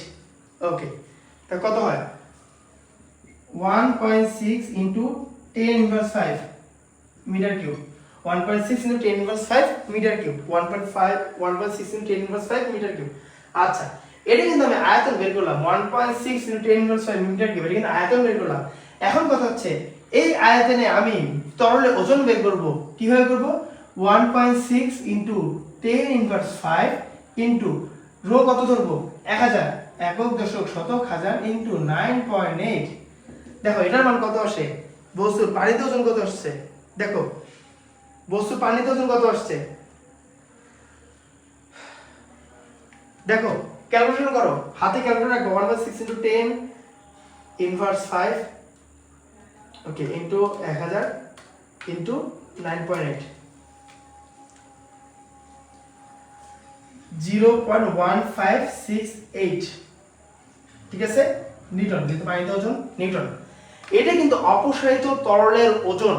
ওকে, তা কত হয় 1.6 × 10 inverse 5 metre cube. 1.6 × 10 inverse 5 metre cube, 1.6 × 10 inverse 5 metre cube. আচ্ছা, এটা কিন্তু আমি আয়তন বের করলাম 1.6 × 10 ইনভার্স 5 মিটার কিউব, এটা কিন্তু আয়তন বের করলাম। এখন কথা হচ্ছে এই আয়তনে আমি তরলের ওজন বের করব। কিভাবে করব? 1.6 × 10 ইনভার্স 5 ইনটু রো কত ধরবো 1000, একক দশক শতক হাজার ইনটু 9.8। দেখো এটার মান কত আসে? বস্তুর পানিতে ওজন কত আসছে? দেখো বস্তুর পানিতে ওজন কত আসছে, দেখো ক্যালকুলেশন করো, হাতে ক্যালকুলেটর রাখো। 1/6 × 10 ইনভার্স 5 ওকে ইনটু 1000 ইনটু 9.8, 0.1568, ঠিক আছে, নিউটন। যেহেতু পানিতে ওজন নিউটন। এটা কিন্তু অপসারিত তরলের ওজন।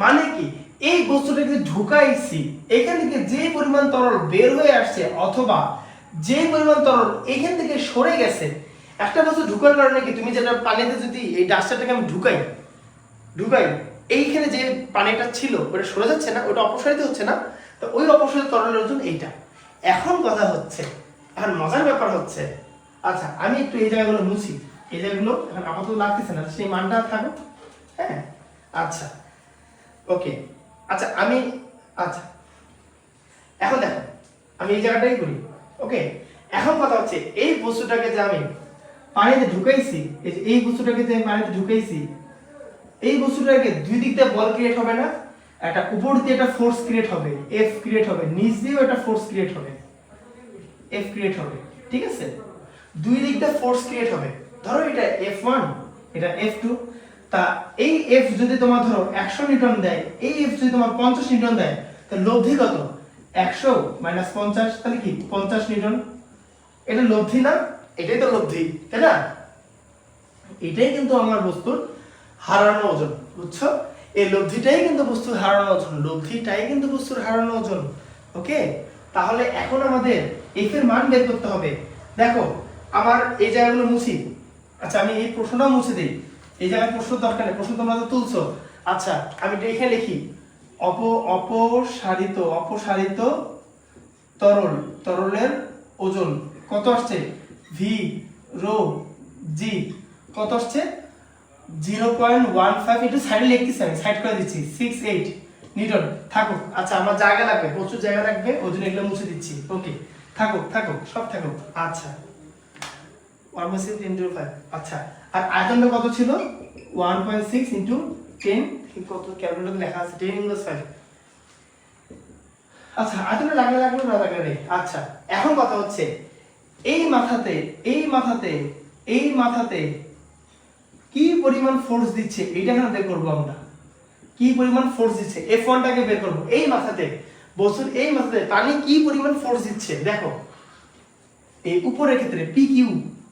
মানে কি, এই বস্তুটাকে ঢুকাইছি, এখান থেকে যে পরিমাণ তরল বের হয়ে আসছে অথবা যে পরিমাণ তরল এখান থেকে সরে গেছে, একটা বস্তু ঢুকার কারণে কি, তুমি যেটা পানিতে যদি এই ডাস্টারটাকে আমি ঢুকাই এইখানে যে পানিটা ছিল ওটা সরে যাচ্ছে না, ওটা অপসারিত হচ্ছে না, তো ওই অপসারিত তরলের ওজন এইটা। এখন কথা হচ্ছে, এখন মজার ব্যাপার হচ্ছে, আচ্ছা আমি একটু এই জায়গাগুলো মুছি, এই জায়গাগুলো এখন আপাতত লাগতেছে না, সেই মানটা থাকো। হ্যাঁ আচ্ছা ওকে, আচ্ছা আচ্ছা এখন দেখো আমি এই জায়গাটাই করি। ওকে, এখন কথা হচ্ছে এই বস্তুটাকে যে আমি পানিতে ঢুকাইছি, এই বস্তুটাকে যে আমি পানিতে ঢুকাইছি, এই বস্তুটাকে দুই দিক দিয়ে বল ক্রিয়েট হবে না? একটা উপর দিয়ে একটা ফোর্স ক্রিয়েট হবে, এফ ক্রিয়েট হবে, নিচ দিয়েও একটা ফোর্স ক্রিয়েট হবে, এফ ক্রিয়েট হবে, ঠিক আছে? দুই দিক দিয়ে ফোর্স ক্রিয়েট হবে। ধরো এটা F1, এটা F2। তা এই এফ যদি তোমার ধরো 100 নিউটন দেয়, এই এফ যদি তোমার 50 নিউটন দেয়, তাহলে লব্ধি কত? 100 - 50, তাহলে কি 50 নিউটন। এটা লব্ধি না? এটাই তো লব্ধি, তাই না? এটাই কিন্তু আমার বস্তুর হারানো ওজন, বুঝছো? এই লব্ধিটাই কিন্তু বস্তুর হারানো ওজন, লব্ধিটাই কিন্তু বস্তুর হারানো ওজন। ওকে, তাহলে এখন আমাদের এফ এর মান বের করতে হবে। দেখো আমার এই জায়গাগুলো মুছি। আচ্ছা আমি এই প্রশ্নটা মুছে দিই, এই জায়গায় প্রশ্ন দরকার নেই, প্রশ্ন তোমরা তো তুলছো। আচ্ছা আমি এখানে লিখি অপসারিত তরলের ওজন কত আসছে? ভি রো জি কত আসছে? 0.15, একটু সাইডে লিখতেছি, আমি সাইড করে দিচ্ছি, 68 নিউটন। থাকুক, আচ্ছা আমার জায়গা লাগবে, প্রচুর জায়গা লাগবে, ওই জন্য এগুলো মুছে দিচ্ছি। ওকে থাকুক সব থাকুক। আচ্ছা 1/6 × 5, আচ্ছা আর আয়তনটা কত ছিল? 1.6 × 10, কত ক্যালকুলেটরে লেখা আছে 10 × 5। আচ্ছা আয়তনটা লাগলে না লাগলে। আচ্ছা এখন কথা হচ্ছে এই মাথাতে কি পরিমাণ ফোর্স দিচ্ছে এটা এখন বের করব আমরা। কি পরিমাণ ফোর্স দিচ্ছে F1 টাকে বের করব। এই মাথাতে বস্তুর এই মাথাতে পানি কি পরিমাণ ফোর্স দিচ্ছে দেখো। এই উপরের ক্ষেত্রে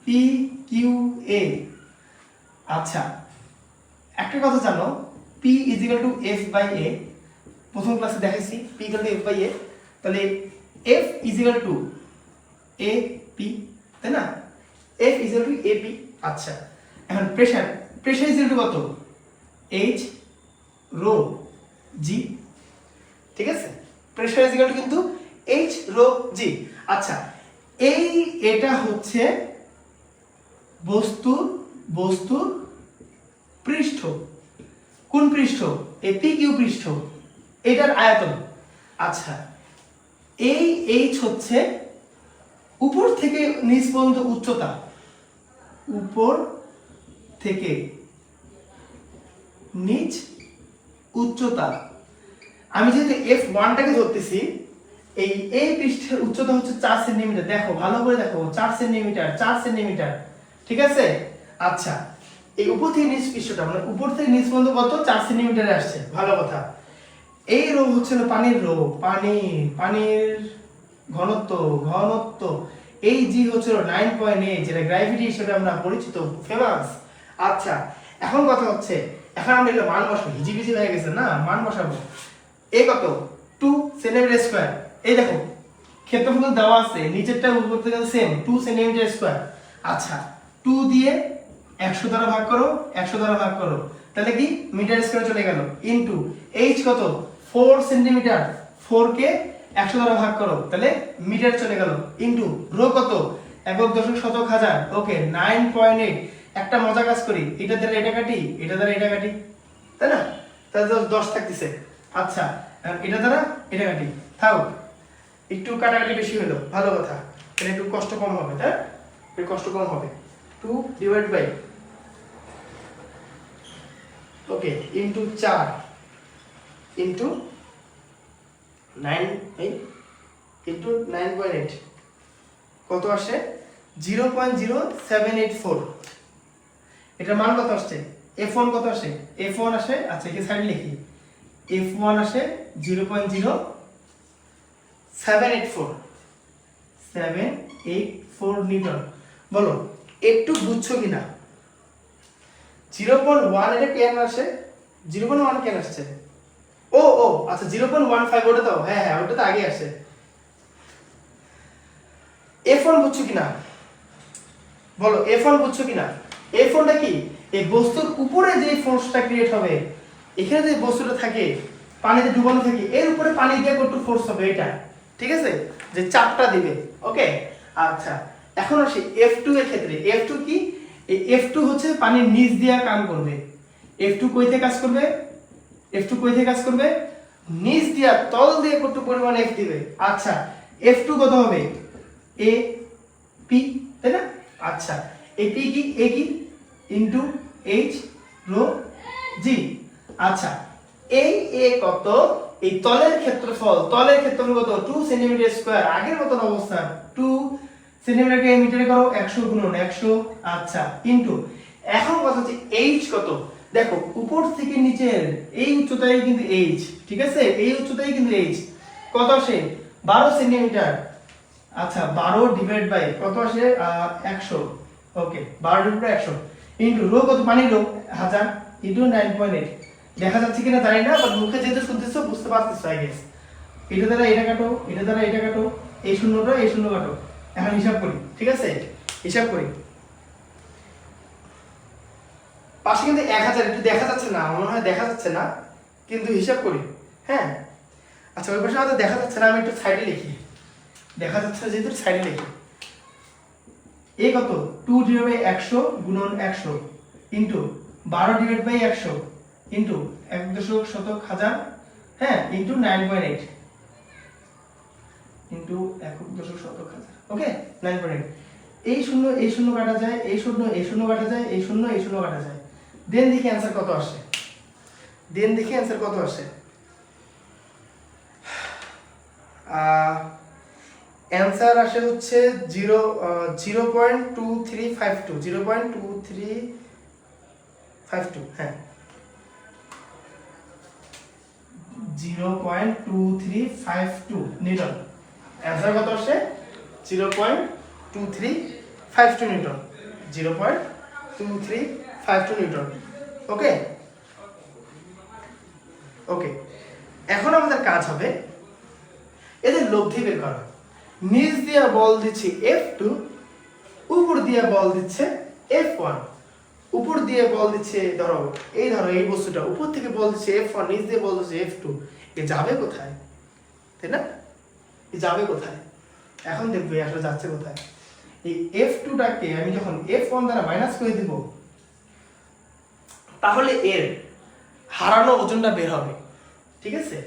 PQA। আচ্ছা একটা কথা জানো, P = F/A, প্রথম ক্লাসে দেখাইছি P = F/A, তাহলে F = AP, তাই না? F = AP। আচ্ছা এখন প্রেসার কত? H রো জি, ঠিক আছে? প্রেসার কিন্তু H রো জি। আচ্ছা এটা হচ্ছে বস্তুর পৃষ্ঠ। কোন পৃষ্ঠ? এই PQ পৃষ্ঠ, এটার আয়তন। আচ্ছা এই H হচ্ছে উপর থেকে নিচ পর্যন্ত উচ্চতা, উপর থেকে নিচ উচ্চতা। আমি যেহেতু F1 টাকে ধরতেছি, এই পৃষ্ঠের উচ্চতা হচ্ছে 4 সেন্টিমিটার। দেখো ভালো করে দেখো, 4 সেন্টিমিটার, 4 সেন্টিমিটার, ঠিক আছে। আচ্ছা, এই উপর থেকে নিচ পৃষ্ঠটা মানে উপর থেকে নিচ পর্যন্ত কত, 4 সেন্টিমিটারে আসছে, ভালো কথা। এই রো হচ্ছে পানির রো, পানির ঘনত্ব এই জি হচ্ছে 9.8, যেটা গ্র্যাভিটি হিসেবে আমরা পরিচিত, ফেমাস। আচ্ছা, এখন কথা হচ্ছে, এখন আমরা এটা মান বসাবো, হিজিবিজি হয়ে গেছে না, মান বসাবো। এই কত, 2 সেন্টিমিটার স্কয়ার। এই দেখো ক্ষেত্রফল দেওয়া আছে, নিচেরটা উপর থেকে সেম 2 সেন্টিমিটার স্কয়ার। আচ্ছা, 2 দিয়ে 100 দ্বারা ভাগ করো, 100 দ্বারা ভাগ করো, তাহলে কি মিটার স্কয়ার চলে গেল, ইনটু এইচ কত 4 সেন্টিমিটার, 4 কে 100 দ্বারা ভাগ করো, তাহলে মিটার চলে গেল, ইনটু রো কত একক দশক শতক হাজার, ওকে 9.8। একটা মজা কাজ করি, এটা দ্বারা এটা কাটি, এটা দ্বারা এটা কাটি, তাই না, তাহলে 10 থাকতেছে। আচ্ছা, এটা দ্বারা এটা কাটি, থাক, একটু কাটাকাটি বেশি হলো, ভালো কথা, তাহলে একটু কষ্ট কম হবে, তাই একটু কষ্ট কম হবে। 2 divide by, okay, into 4 into 9, এই ইনটু 9.8 কত আসে, 0.0784। এটার মান কত আসছে, f1 কত আসে, f1 আসে, আচ্ছা এই সাইড লিখি, f1 আসে 0.0784 নিউটন। বলো একটু বুঝছো কিনা, 0.1 এটা কেন আসে, 0.1 কেন আসছে, ও আচ্ছা 0.15 ওটা দাও, হ্যাঁ ওটা তো আগে আসে। f1 বুঝছো কিনা, বলো f1 বুঝছো কিনা। f1টা কি, এই বস্তুর উপরে যে ফোর্সটা ক্রিয়েট হবে, এখানে যে বস্তুটা থাকে পানিতে ডুবানো থাকে, এর উপরে পানি দিয়ে কত ফোর্স হবে এটা, ঠিক আছে, যে চাপটা দিবে, ওকে। আচ্ছা, এখন আসি f2 এর ক্ষেত্রে। f2 কি, এই f2 হচ্ছে পানির নিচ দিয়ে কাজ করবে। f2 কই থেকে কাজ করবে, f2 কই থেকে কাজ করবে, নিচ দিয়া তল দিয়ে কত পরিমাণ f দিবে। আচ্ছা, f2 কত হবে, a p, তাই না। আচ্ছা, এই p কি, a কি ইনটু h রো g। আচ্ছা, এই a কত, এই তলের ক্ষেত্রফল কত 2 সেন্টিমিটার স্কয়ার, আগের মতন অবস্থা 2 সেন্টিমিটারকে মিটারে করো 100 গুণন 100। আচ্ছা, ইনটু এখন কথা হচ্ছে h কত, দেখো উপর থেকে নিচের এই উচ্চতায় কিন্তু h, ঠিক আছে, এই উচ্চতায় কিন্তু h কত আসে 12 সেন্টিমিটার। আচ্ছা, 12 ডিভাইড বাই কত আসে 100, ওকে 12 ডিভাইড বাই 100 ইনটু রো কত, পানির রো 1000 ইনটু 9.8। দেখা যাচ্ছে কিনা জানি না, বাট মুখে যেহেতু শুনতেছো বুঝতে পারতেছো আই গেস। এটা দ্বারা এটা কাটো, এটা দ্বারা এটা কাটো, এই শূন্যটা এই শূন্য কাটো। এখন হিসাব করি, ঠিক আছে, হিসাব করি। পাশে কিন্তু 1000 একটু দেখা যাচ্ছে না, মনে হয় দেখা যাচ্ছে না, কিন্তু হিসাব করি, হ্যাঁ। আচ্ছা, ওই পাশে আমাদের দেখা যাচ্ছে না, আমি একটু সাইডে লিখি, দেখা যাচ্ছে না যেহেতু সাইডে লিখি। এই কত 2 ডিভাইড বাই 100 গুণন 100 ইনটু 12 ডিভাইড বাই 100 ইনটু 1 দশক শতক হাজার, হ্যাঁ, ইনটু 9.8 ইনটু 1 দশক শতক হাজার, ওকে 9.8। এই শূন্য কাটা যায়, এই শূন্য কাটা যায়, এই শূন্য কাটা যায়। দেন দেখি অ্যানসার কত আসে, অ্যানসার আসে হচ্ছে 0.2352, হ্যাঁ 0.2352 নিউটন। অ্যানসার কত আসে 0.2352 নিউটন, 0.2352 নিউটন, ওকে। এখন আমাদের কাজ হবে এদের লব্ধি বের করা। নিচ দিয়ে বল দিচ্ছি F2, উপর দিয়ে বল দিচ্ছে F1। উপর দিয়ে বল দিচ্ছে ধরো এই বস্তুটা, উপর থেকে বল দিচ্ছে F1, নিচ দিয়ে বল দিচ্ছে F2, এ যাবে কোথায়, তাই না, এ যাবে কোথায়, এখন দেখবে আসলে যাচ্ছে কোথায়। এই F2টাকে আমি যখন F1 দ্বারা মাইনাস করে দিব, তাহলে এর হারানো ওজনটা বের হবে, ঠিক আছে।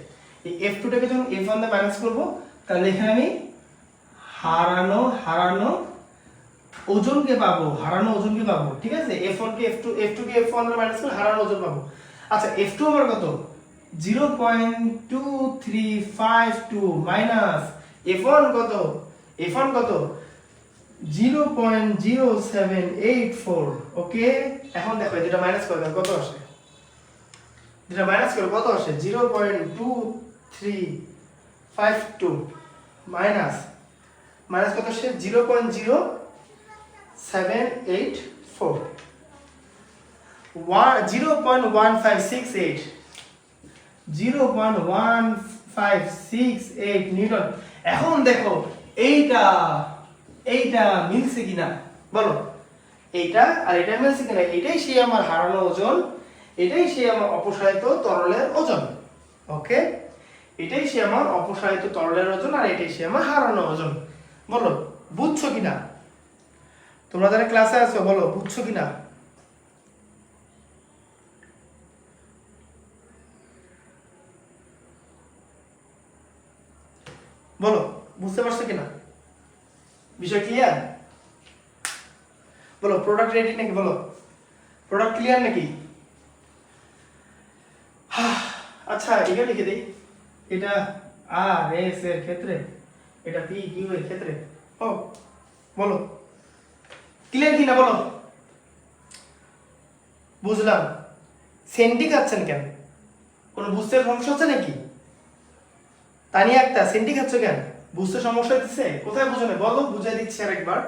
এই F2টাকে যখন F1 দ্বারা মাইনাস করব, তাহলে এখানে আমি হারানো ওজনকে পাবো, ঠিক আছে। F1 কে F2 কে F1 দ্বারা মাইনাস করে হারানো ওজন পাবো। আচ্ছা, F2 আমার কত 0.2352 মাইনাস F1 কত? F1 কত? 0.0784। ওকে, এখন দেখো এটা মাইনাস করে দাও, কত আসে? এটা মাইনাস করে কত আসে? 0.2352 মাইনাস মাইনাস কত আসে? 0.0784 0.1568 0.1568 নিউটন। এখন দেখো এইটা এইটা মিলছে কিনা বলো, এইটা আর এটা মিলছে কিনা? এটাই সেই আমার হারানো ওজন, এটাই সেই আমার অপসারিত তরলের ওজন। ওকে, এটাই সেই আমার অপসারিত তরলের ওজন আর এটাই সেই আমার হারানো ওজন। বলো বুঝছো কিনা? তোমরা যারা ক্লাসে আছো বলো বুঝছো কিনা? বলো বুঝতে পারছো কিনা? বিষয় ক্লিয়ার? বলো প্রোডাক্ট রেডি নাকি? বলো প্রোডাক্ট ক্লিয়ার নাকি? আচ্ছা এটা লিখে দেই, এটা আর এস এর ক্ষেত্রে, এটা পি কিউ এর ক্ষেত্রে। ও বলো ক্লিয়ার কিনা? বলো বুঝলাম। সেন্টি খাচ্ছেন কেন? কোনো বুঝতে সমস্যা হচ্ছে নাকি? তানিয়া একটা সেন্টি খাচ্ছ কেন? বুঝতে সমস্যা হচ্ছে? কোথায় বুঝো না বলো, বুঝাই দিচ্ছি আরেকবার।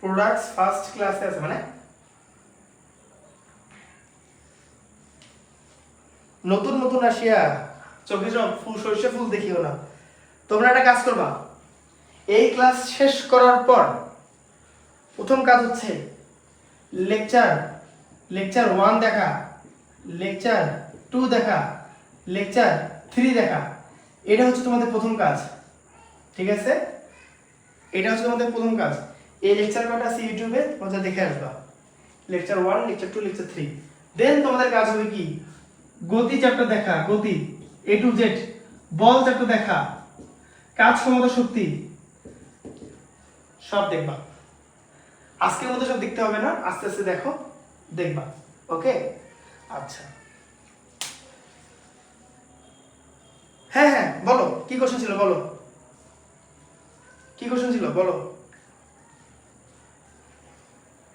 প্রোডাক্টস ফার্স্ট ক্লাসে আছে মানে নতুন নতুন আসিয়া চোখে সব ফুল সর্ষে ফুল দেখিও না। তোমরা একটা কাজ করবা, এই ক্লাস শেষ করার পর প্রথম কাজ হচ্ছে লেকচার লেকচার 1 দেখা, লেকচার 2 দেখা, লেকচার 3 দেখা। এটা হচ্ছে তোমাদের প্রথম কাজ, ঠিক আছে? এটা হচ্ছে তোমাদের প্রথম কাজ। এই লেকচার কটা আছে ইউটিউবে, তোমরা দেখে আসবা। Lecture 1, lecture 2, lecture 3। দেন তোমাদের কাজ হবে কি, গতি চ্যাপ্টার দেখা, গতি A to Z, ball chapter দেখা, কাজ ক্ষমতা শক্তি সব দেখবা। আজকের মধ্যে সব দেখতে হবে না, আস্তে আস্তে দেখো, দেখবা। ওকে আচ্ছা, হ্যাঁ হ্যাঁ বলো কি কোশ্চেন ছিল, বলো কি কোশ্চেন ছিল বলো।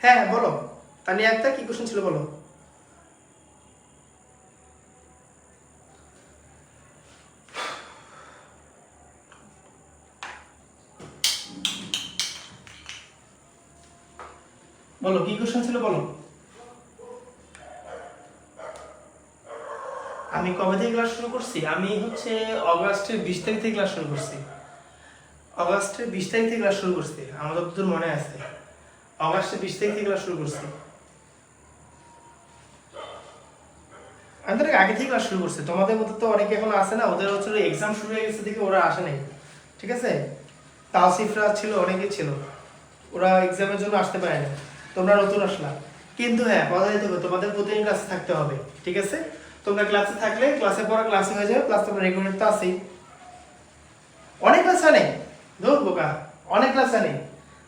হ্যাঁ বলো তানিয়া একটা কি কোশ্চেন ছিল বলো। বলো কি কোশ্চেন ছিল বলো। আমি কবে থেকে ক্লাস শুরু করছি? আমি হচ্ছে অগাস্টের 20 তারিখ থেকে ক্লাস শুরু করছি। অগাস্টের 20 তারিখ থেকে ক্লাস শুরু করছি, আমার যতদূর মনে আছে অগাস্টের 20 তারিখ থেকে ক্লাস শুরু করছি। আমি তো আগে থেকে ক্লাস শুরু করছি। তোমাদের মধ্যে তো অনেকে এখন আসে না, ওদের হচ্ছে এক্সাম শুরু হয়ে গেছে দেখে ওরা আসে নাই, ঠিক আছে? তাওসিফরা ছিল, অনেকেই ছিল, ওরা এক্সামের জন্য আসতে পারে না। তোমরা নতুন আসলা, কিন্তু হ্যাঁ কথা দিতে হবে তোমাদের প্রতিদিন ক্লাসে থাকতে হবে, ঠিক আছে? তোমরা ক্লাসে থাকলে ক্লাসে পড়া ক্লাসে হয়ে যাবে, প্লাস তোমরা রেগুলার তো আছেই। অনেক ক্লাস আনে ধর বোকা, অনেক ক্লাস আনে।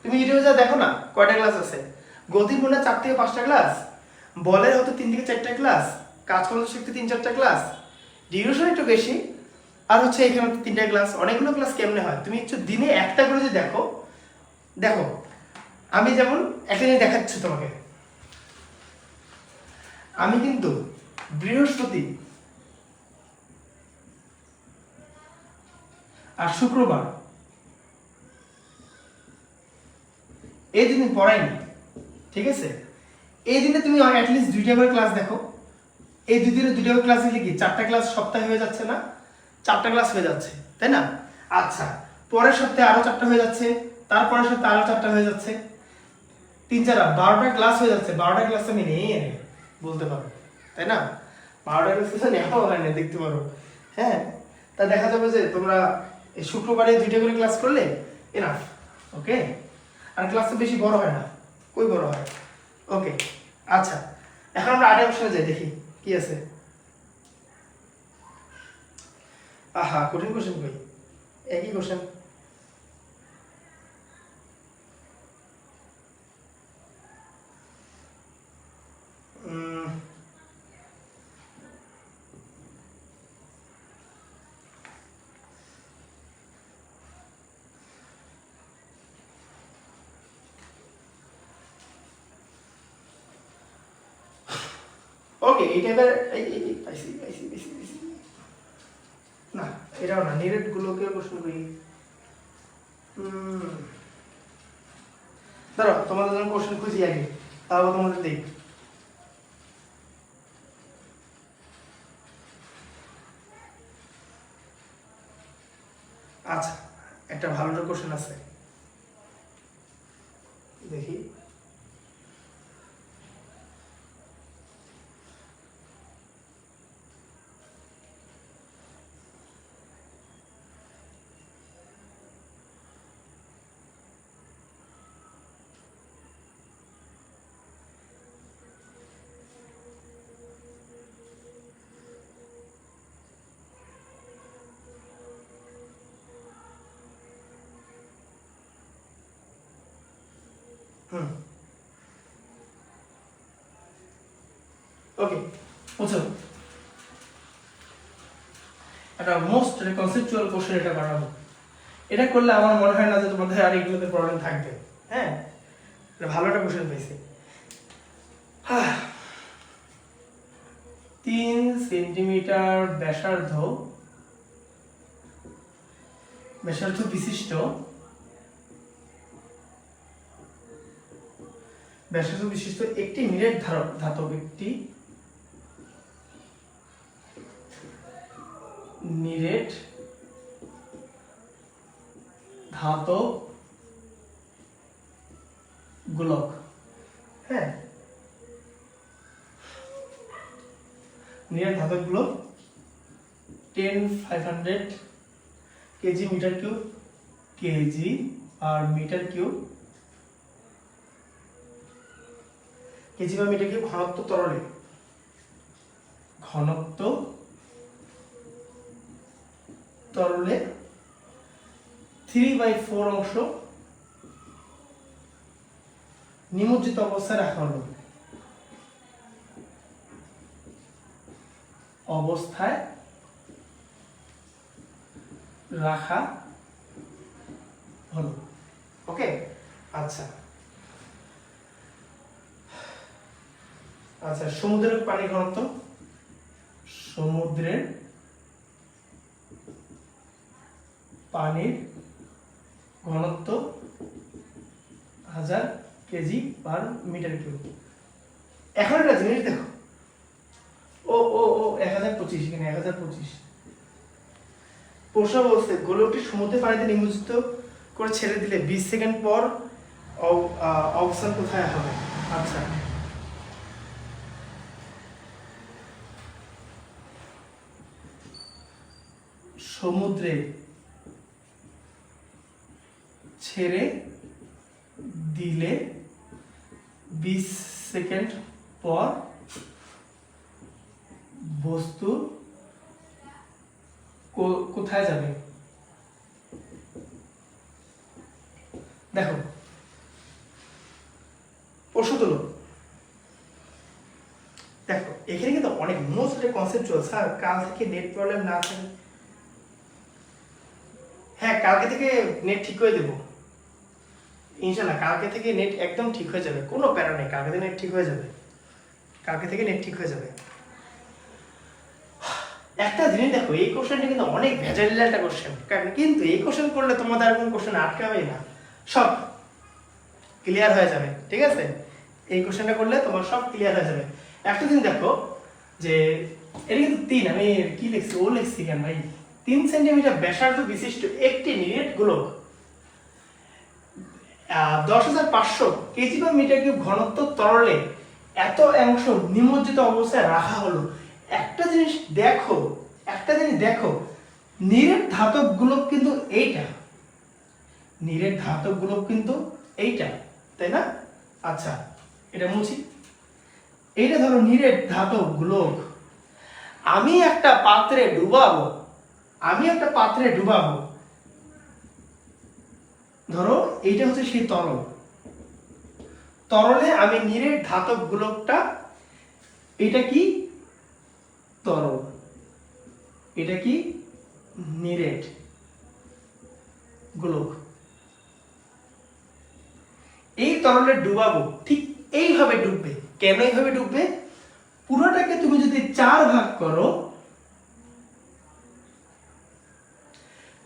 তুমি ইউটিউবে যা দেখো না কয়টা ক্লাস আছে। গতির মনে 4 থেকে 5টা ক্লাস, বলের হয়তো 3 থেকে 4টা ক্লাস, কাজ করতে শিখতে 3-4টা ক্লাস, ডিউরেশন একটু বেশি, আর হচ্ছে এখানে 3টা ক্লাস। অনেকগুলো ক্লাস কেমনে হয় তুমি একটু দিনে একটা করে যদি দেখো। দেখো আমি যেমন একটা জিনিস দেখাচ্ছি তোমাকে, আমি কিন্তু বৃহস্পতি আর শুক্রবার এই দিন পড়াইনি, ঠিক আছে? এই দিনে তুমি অ্যাটলিস্ট 2টা করে ক্লাস দেখো। এই 2 দিনে 2টা করে ক্লাস দিলে কি 4টা ক্লাস সপ্তাহে হয়ে যাচ্ছে না? 4টা ক্লাস হয়ে যাচ্ছে, তাই না? আচ্ছা পরের সপ্তাহে আরো 4টা হয়ে যাচ্ছে, তারপরের সপ্তাহে আরো 4টা হয়ে যাচ্ছে, 3-4 12টা ক্লাস হয়ে যাচ্ছে। 12টা ক্লাস আমি নেই এনে বলতে পারো, তাই না? 12টা ক্লাস তো নেওয়া হয় না, দেখতে পারো। হ্যাঁ, তা দেখা যাবে যে তোমরা এই শুক্রবারে 2টা করে ক্লাস করলে এনাফ। ওকে, আর ক্লাস তো বেশি বড় হয় না, কই বড় হয়। ওকে আচ্ছা, এখন আমরা আরেকটা অপশনে যাই, দেখি কি আছে। আহা কঠিন কোশ্চেন কই, একই কোশ্চেন। ওকে এইটা এবার পাইছি পাইছি পাইছি পাইছি না এটাও না, নিরেট গুলোকে প্রশ্ন করি। দাঁড়াও তোমাদের জন্য কোশ্চেন খুঁজি আগে, তারপর তোমাদের দেখ। আচ্ছা একটা ভালো কোশ্চেন আছে, দেখি। ওকে বুঝছো, একটা মোস্ট কনসেপচুয়াল কোশ্চেন এটা বানাবো। এটা করলে আমার মনে হয় না যে তোমাদের আর এগুলোতে প্রবলেম থাকবে। হ্যাঁ এটা ভালো একটা কোশ্চেন পেয়েছে। 3 সেন্টিমিটার ব্যাসার্ধ বিশিষ্ট একটি নিরেট ধাতব, একটি নিরেট ধাতব গোলক। হ্যাঁ নিরেট ধাতব গোলক 10,500 কেজি মিটার কিউব, কেজি আর মিটার কিউব, কেজি বা মিটার কিউব ঘনত্ব তরলে, তরলে 3/4 অংশ নিমজ্জিত অবস্থায় রাখা হলো। ওকে আচ্ছা আচ্ছা সমুদ্রের পানির ঘনত্ব, সমুদ্রের পানির ঘনত্ব 1000 কেজি পার মিটার কিউব। এখন একটা জিনিস দেখো, ও ও ও 1025, এখানে 1025 প্রশ্ন বলছে গোলকটি সমুদ্রের পানিতে নিমজ্জিত করে ছেড়ে দিলে 20 সেকেন্ড পর অবস্থান কোথায় হবে? আচ্ছা সমুদ্রে ছেড়ে দিলে 20 সেকেন্ড পর বস্তু কোথায় যাবে? দেখো প্রশ্ন তুলো, দেখো এখানে কিন্তু অনেক মোস্ট কনসেপচুয়াল। স্যার কাল থেকে নেট প্রবলেম না থাকে, হ্যাঁ কালকে থেকে নেট ঠিক হয়ে দেবো ইনশাল্লাহ, কালকে থেকে নেট একদম ঠিক হয়ে যাবে, কোনো প্যারা নেই, কালকে থেকে নেট ঠিক হয়ে যাবে, একটা জিনিস দেখো, এই কোশ্চেনটা কিন্তু অনেক ভেজালিল একটা কোশ্চেন, কিন্তু এই কোশ্চেন করলে তোমাদের আর কোনো কোশ্চেন আটকাবেই না, সব ক্লিয়ার হয়ে যাবে। ঠিক আছে, এই কোশ্চেনটা করলে তোমার সব ক্লিয়ার হয়ে যাবে। একটা দিন দেখো যে এটা কিন্তু 3, আমি কি লিখছি ও লিখছি কেন ভাই, 3 সেন্টিমিটার ব্যাসার্ধ বিশিষ্ট একটি নিরেট গোলক 10,500 কেজি বা মিটার কিউব ঘনত্ব তরলে এত অংশ নিমজ্জিত অবস্থায় রাখা হলো। একটা জিনিস দেখো নিরেট ধাতব গোলক কিন্তু এইটা, তাই না? আচ্ছা এটা মুছি, এইটা ধরো নিরেট ধাতব গোলক, আমি একটা পাত্রে ডুবাবো, ধরো এইটা হচ্ছে সেই তরলে আমি নিরেট ধাতব গোলকটা, এটা কি তরল, এটা কি নিরেট গোলক, এই তরলে ডুবাবো, ঠিক এইভাবে ডুববে। কেন এইভাবে ডুববে? পুরোটাকে তুমি যদি 4 ভাগ করো,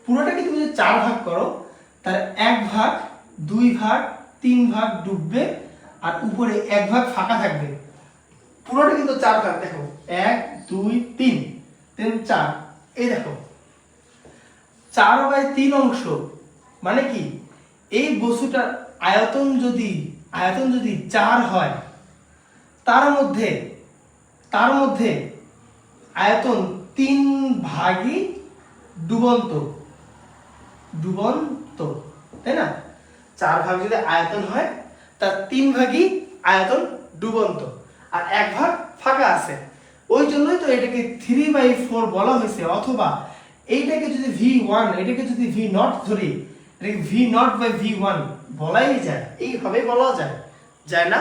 পুরোটাকে তুমি যদি 4 ভাগ করো, তার 1 ভাগ 2 ভাগ 3 ভাগ ডুববে আর উপরে 1 ভাগ ফাঁকা থাকবে। পুরোটা কিন্তু 4 ভাগ, দেখো 1 2 3 3 4, এই দেখো 4/3 অংশ। মানে কি, এই বস্তুটার আয়তন যদি 4 হয়, তার মধ্যে আয়তন 3 ভাগই ডুবন্ত, তাই না? 4 ভাগ যদি আয়তন হয়, তার 3 ভাগই আয়তন ডুবন্ত আর 1 ভাগ ফাঁকা আছে। ওই জন্যই তো এটাকে 3/4 বলা হয়েছে। অথবা এইটাকে যদি V1, এটাকে যদি V0 ধরি, এটাকে V0/V1 বলাই যায়, এইভাবে বলা যায় না?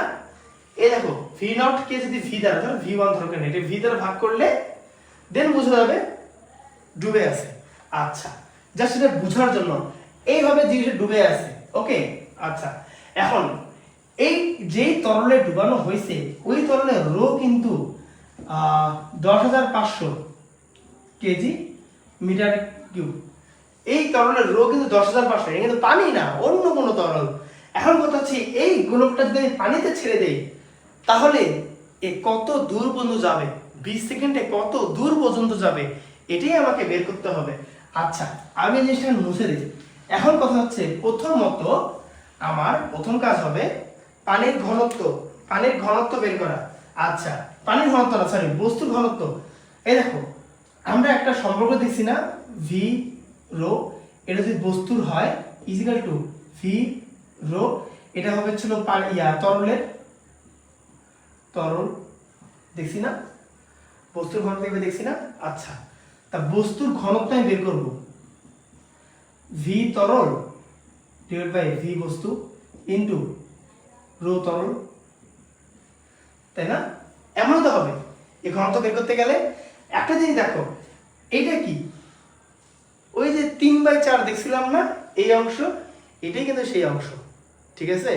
এই দেখো V0 কে যদি V দ্বারা, ধরো V1 ধরো, কেন এটা V দ্বারা ভাগ করলে দেন বোঝা যাবে ডুবে আছে। আচ্ছা, জাস্ট এটা বোঝার জন্য এইভাবে জিনিসটা ডুবে আছে। ওকে, আচ্ছা, এখন এই যেই তরলে ডুবানো হয়েছে, ওই তরলের রো কিন্তু 10,500 কেজি মিটার কিউব। এই তরলের রো কিন্তু 10,500, এটা কিন্তু পানি না, অন্য কোনো তরল। এখন কথা হচ্ছে, এই গোলকটা যদি আমি পানিতে ছেড়ে দেই, তাহলে এ কত দূর পর্যন্ত যাবে, 20 সেকেন্ডে কত দূর পর্যন্ত যাবে, এটাই আমাকে বের করতে হবে। আচ্ছা, আমি জিনিসটা মুছে দিই। এখন কথা হচ্ছে, প্রথমত আমার প্রথম কাজ হবে পানির ঘনত্ব বের করা। আচ্ছা, পানির ঘনত্ব না, সরি, বস্তুর ঘনত্ব। এই দেখো, আমরা একটা সম্পর্ক দেখছি না, ভি রো, এটা যদি বস্তুর হয় ইজিক্যাল টু ভি রো, এটা হবে ছিল তরল, দেখছি না, বস্তুর ঘনত্ব দেখছি না। আচ্ছা, তা বস্তুর ঘনত্ব আমি বের করব, ভি তরল ডিভাইড বাই ভি বস্তু ইনটু রো তরল, তাই না? এমন তো হবে। এই ঘনত্ব বের করতে গেলে একটা জিনিস দেখো, এইটা কি, ওই যে 3/4 দেখছিলাম না, এই অংশ, এটাই কিন্তু সেই অংশ, ঠিক আছে?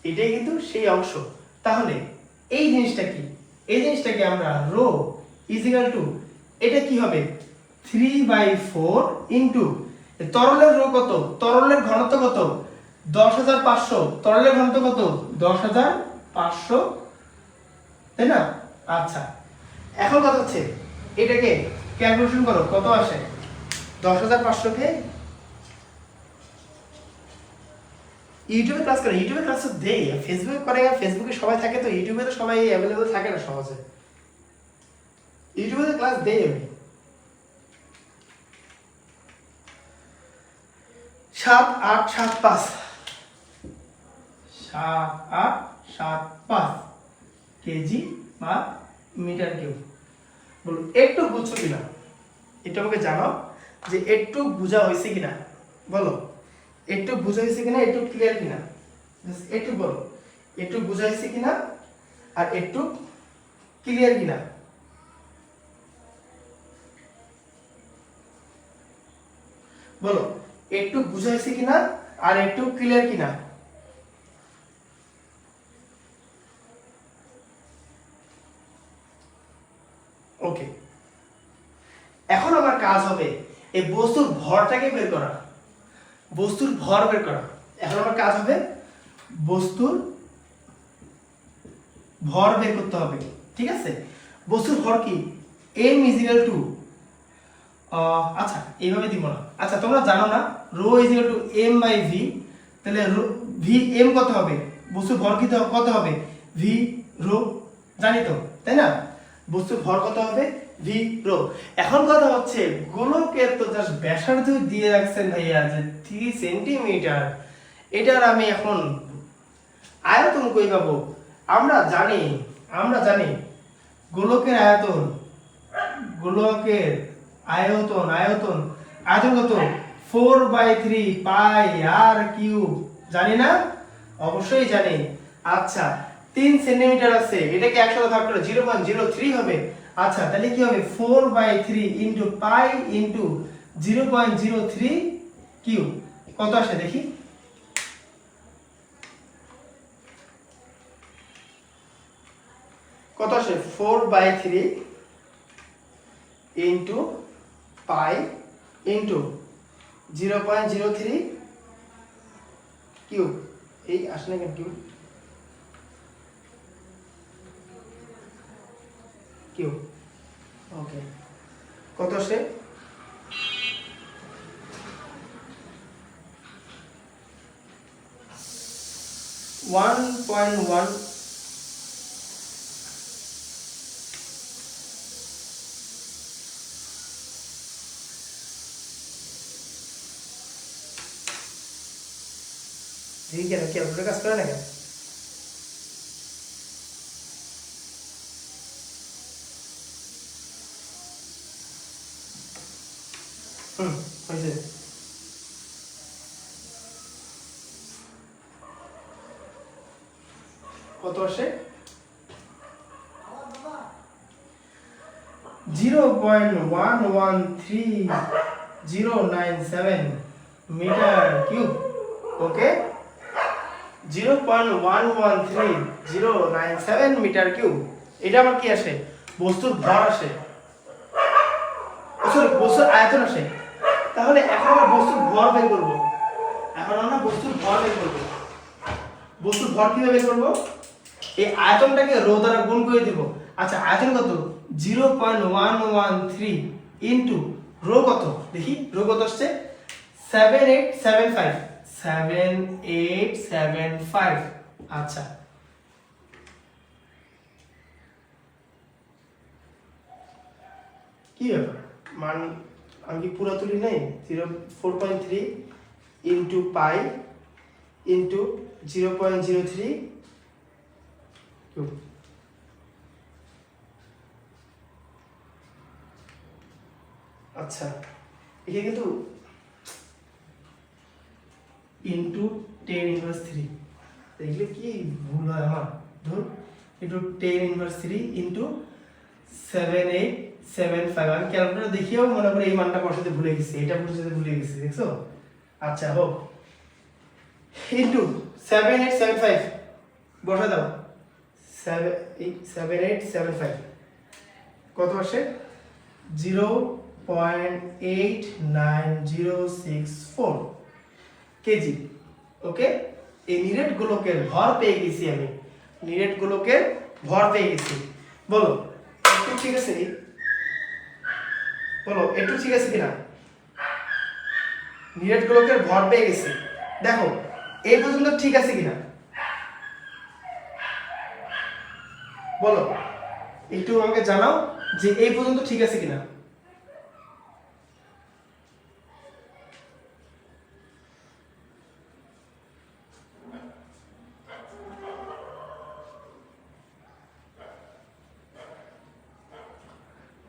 এটাই কিন্তু সেই অংশ। তাহলে এই জিনিসটা কি, এই জিনিসটাকে আমরা রো ইজিক্যাল টু, এটা কি হবে 3/4 ইনটু তরলের রো কত, তরলের ঘনত্ব কত, 10,500, তরলের ঘনত্ব কত, 10,500, তাই না? আচ্ছা, এখন কথা হচ্ছে, এটাকে ক্যালকুলেশন করো, কত আসে 10,500 কে। ইউটিউবে ক্লাস করে, ইউটিউবে ক্লাস দেই, ফেসবুকে করে, ফেসবুকে সবাই থাকে, তো ইউটিউবে তো সবাই অ্যাভেলেবল থাকে না সহজে, ইউটিউবে ক্লাস দেই আমি। 7 8 7 5 7 8 7 5 কেজি বা মিটার কিউব। বলো একটু বুঝছো কিনা, এটা আমাকে জানাও যে একটু বোঝা হয়েছে কিনা। বলো একটু বোঝা হয়েছে কিনা, একটু ক্লিয়ার কিনা, একটু বলো একটু বোঝা হয়েছে কিনা আর একটু ক্লিয়ার কিনা। বলো একটু বোঝা হয়েছে কিনা আর একটু ক্লিয়ার কিনা। ওকে, এখন আমার কাজ হবে এই বস্তুর ভরটাকে বের করা, বস্তুর ভর বের করা। এখন আমার কাজ হবে বস্তুর ভর বের করতে হবে, ঠিক আছে? বস্তুর ভর কি, m ইজিক্যাল টু, আচ্ছা এইভাবে দিব না, আচ্ছা তোমরা জানো না rho is equal to m by v, তাহলে ভি m কত হবে, বস্তুর ভর কি কত হবে, ভি রো, জানি তো, তাই না? বস্তুর ভর কত হবে, ভি রো। এখন কথা হচ্ছে, গোলকের তো জাস্ট ব্যাসার্ধ দিয়ে রাখছেন ভাইয়া যে 3 সেন্টিমিটার, এটার আমি এখন আয়তন কই পাবো? আমরা জানি গোলকের আয়তন কত, 4/3 পাই আর কিউব, জানি না? অবশ্যই জানি। আচ্ছা, 3 সেন্টিমিটার আছে, এটাকে 100 দ্বারা ভাগ করলে 0.03 হবে। আচ্ছা, তাহলে কি হবে, 4/3 ইনটু পাই ইনটু 0.03 কিউব, কত আসে দেখি? কত আসে 4/3 ইন্টু পাই ইন্টু 0.03 কিউব, এই আসে না কেন কিউব, কিউব। ওকে, কত আসে 1.1 দেখি কেন ক্যালকুলেটর কাজ করে না কেন? হয়েছে। কত আসে 0.113097 মিটার কিউব। ওকে, 0.113097 মিটার কিউব। এটা আমার কি আসে? বস্তুর ভর আসে, সরি বস্তুর আয়তন আসে। তাহলে এখন আমরা বস্তুর ভর বের করব। বস্তুর ভর কিভাবে বের করব? এই আয়তনটাকে রো দ্বারা গুণ করে দেব। আচ্ছা, আয়তন কত? 0.113 ইনটু রো কত দেখি, রো কত আসছে 7875। আচ্ছা, কি ব্যাপার, মান আমি কি পুরো তুলি নাই? 4.3 ইন্টু পাই ইন্টু 0.03 কিউব। আচ্ছা, এখানে কিন্তু ইন্টু 10⁻³ দেখলে কি ভুল হয় আমার, ধরুন ইন্টু 10⁻³ ইন্টু 7875। আমি ক্যালকুলেটর দেখিয়েও মনে করি এই মানটা বসাতে ভুলে গেছি, এটা বসাতে ভুলে গেছি, দেখছো? আচ্ছা হোক, ইন্টু 7875 বসা দাও, 7875 কত আসে? 0.89064 কেজি। ওকে, এই নিরেট গোলকের ভর পেয়ে গেছি আমি, নিরেট গোলকের ভর পেয়ে গেছি। বলো একটু ঠিক আছে? বলো একটু ঠিক আছে কিনা? নিরেট গোলকের ভর পেয়ে গেছি। দেখো এই পর্যন্ত ঠিক আছে কিনা বলো, একটু আমাকে জানাও যে এই পর্যন্ত ঠিক আছে কিনা।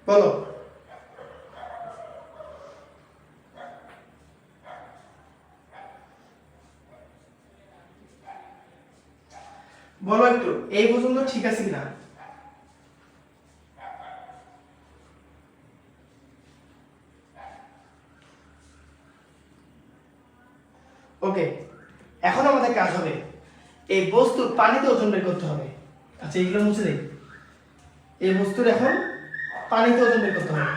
বলো বলো একটু এই পর্যন্ত ঠিক আছে কিনা। ওকে, এখন আমাদের কাজ হবে এই বস্তুর পানিতে ওজন বের করতে হবে। আচ্ছা, এইগুলো মুছে দেই। এই বস্তুর এখন পানিতে ওজন বের করতে হবে।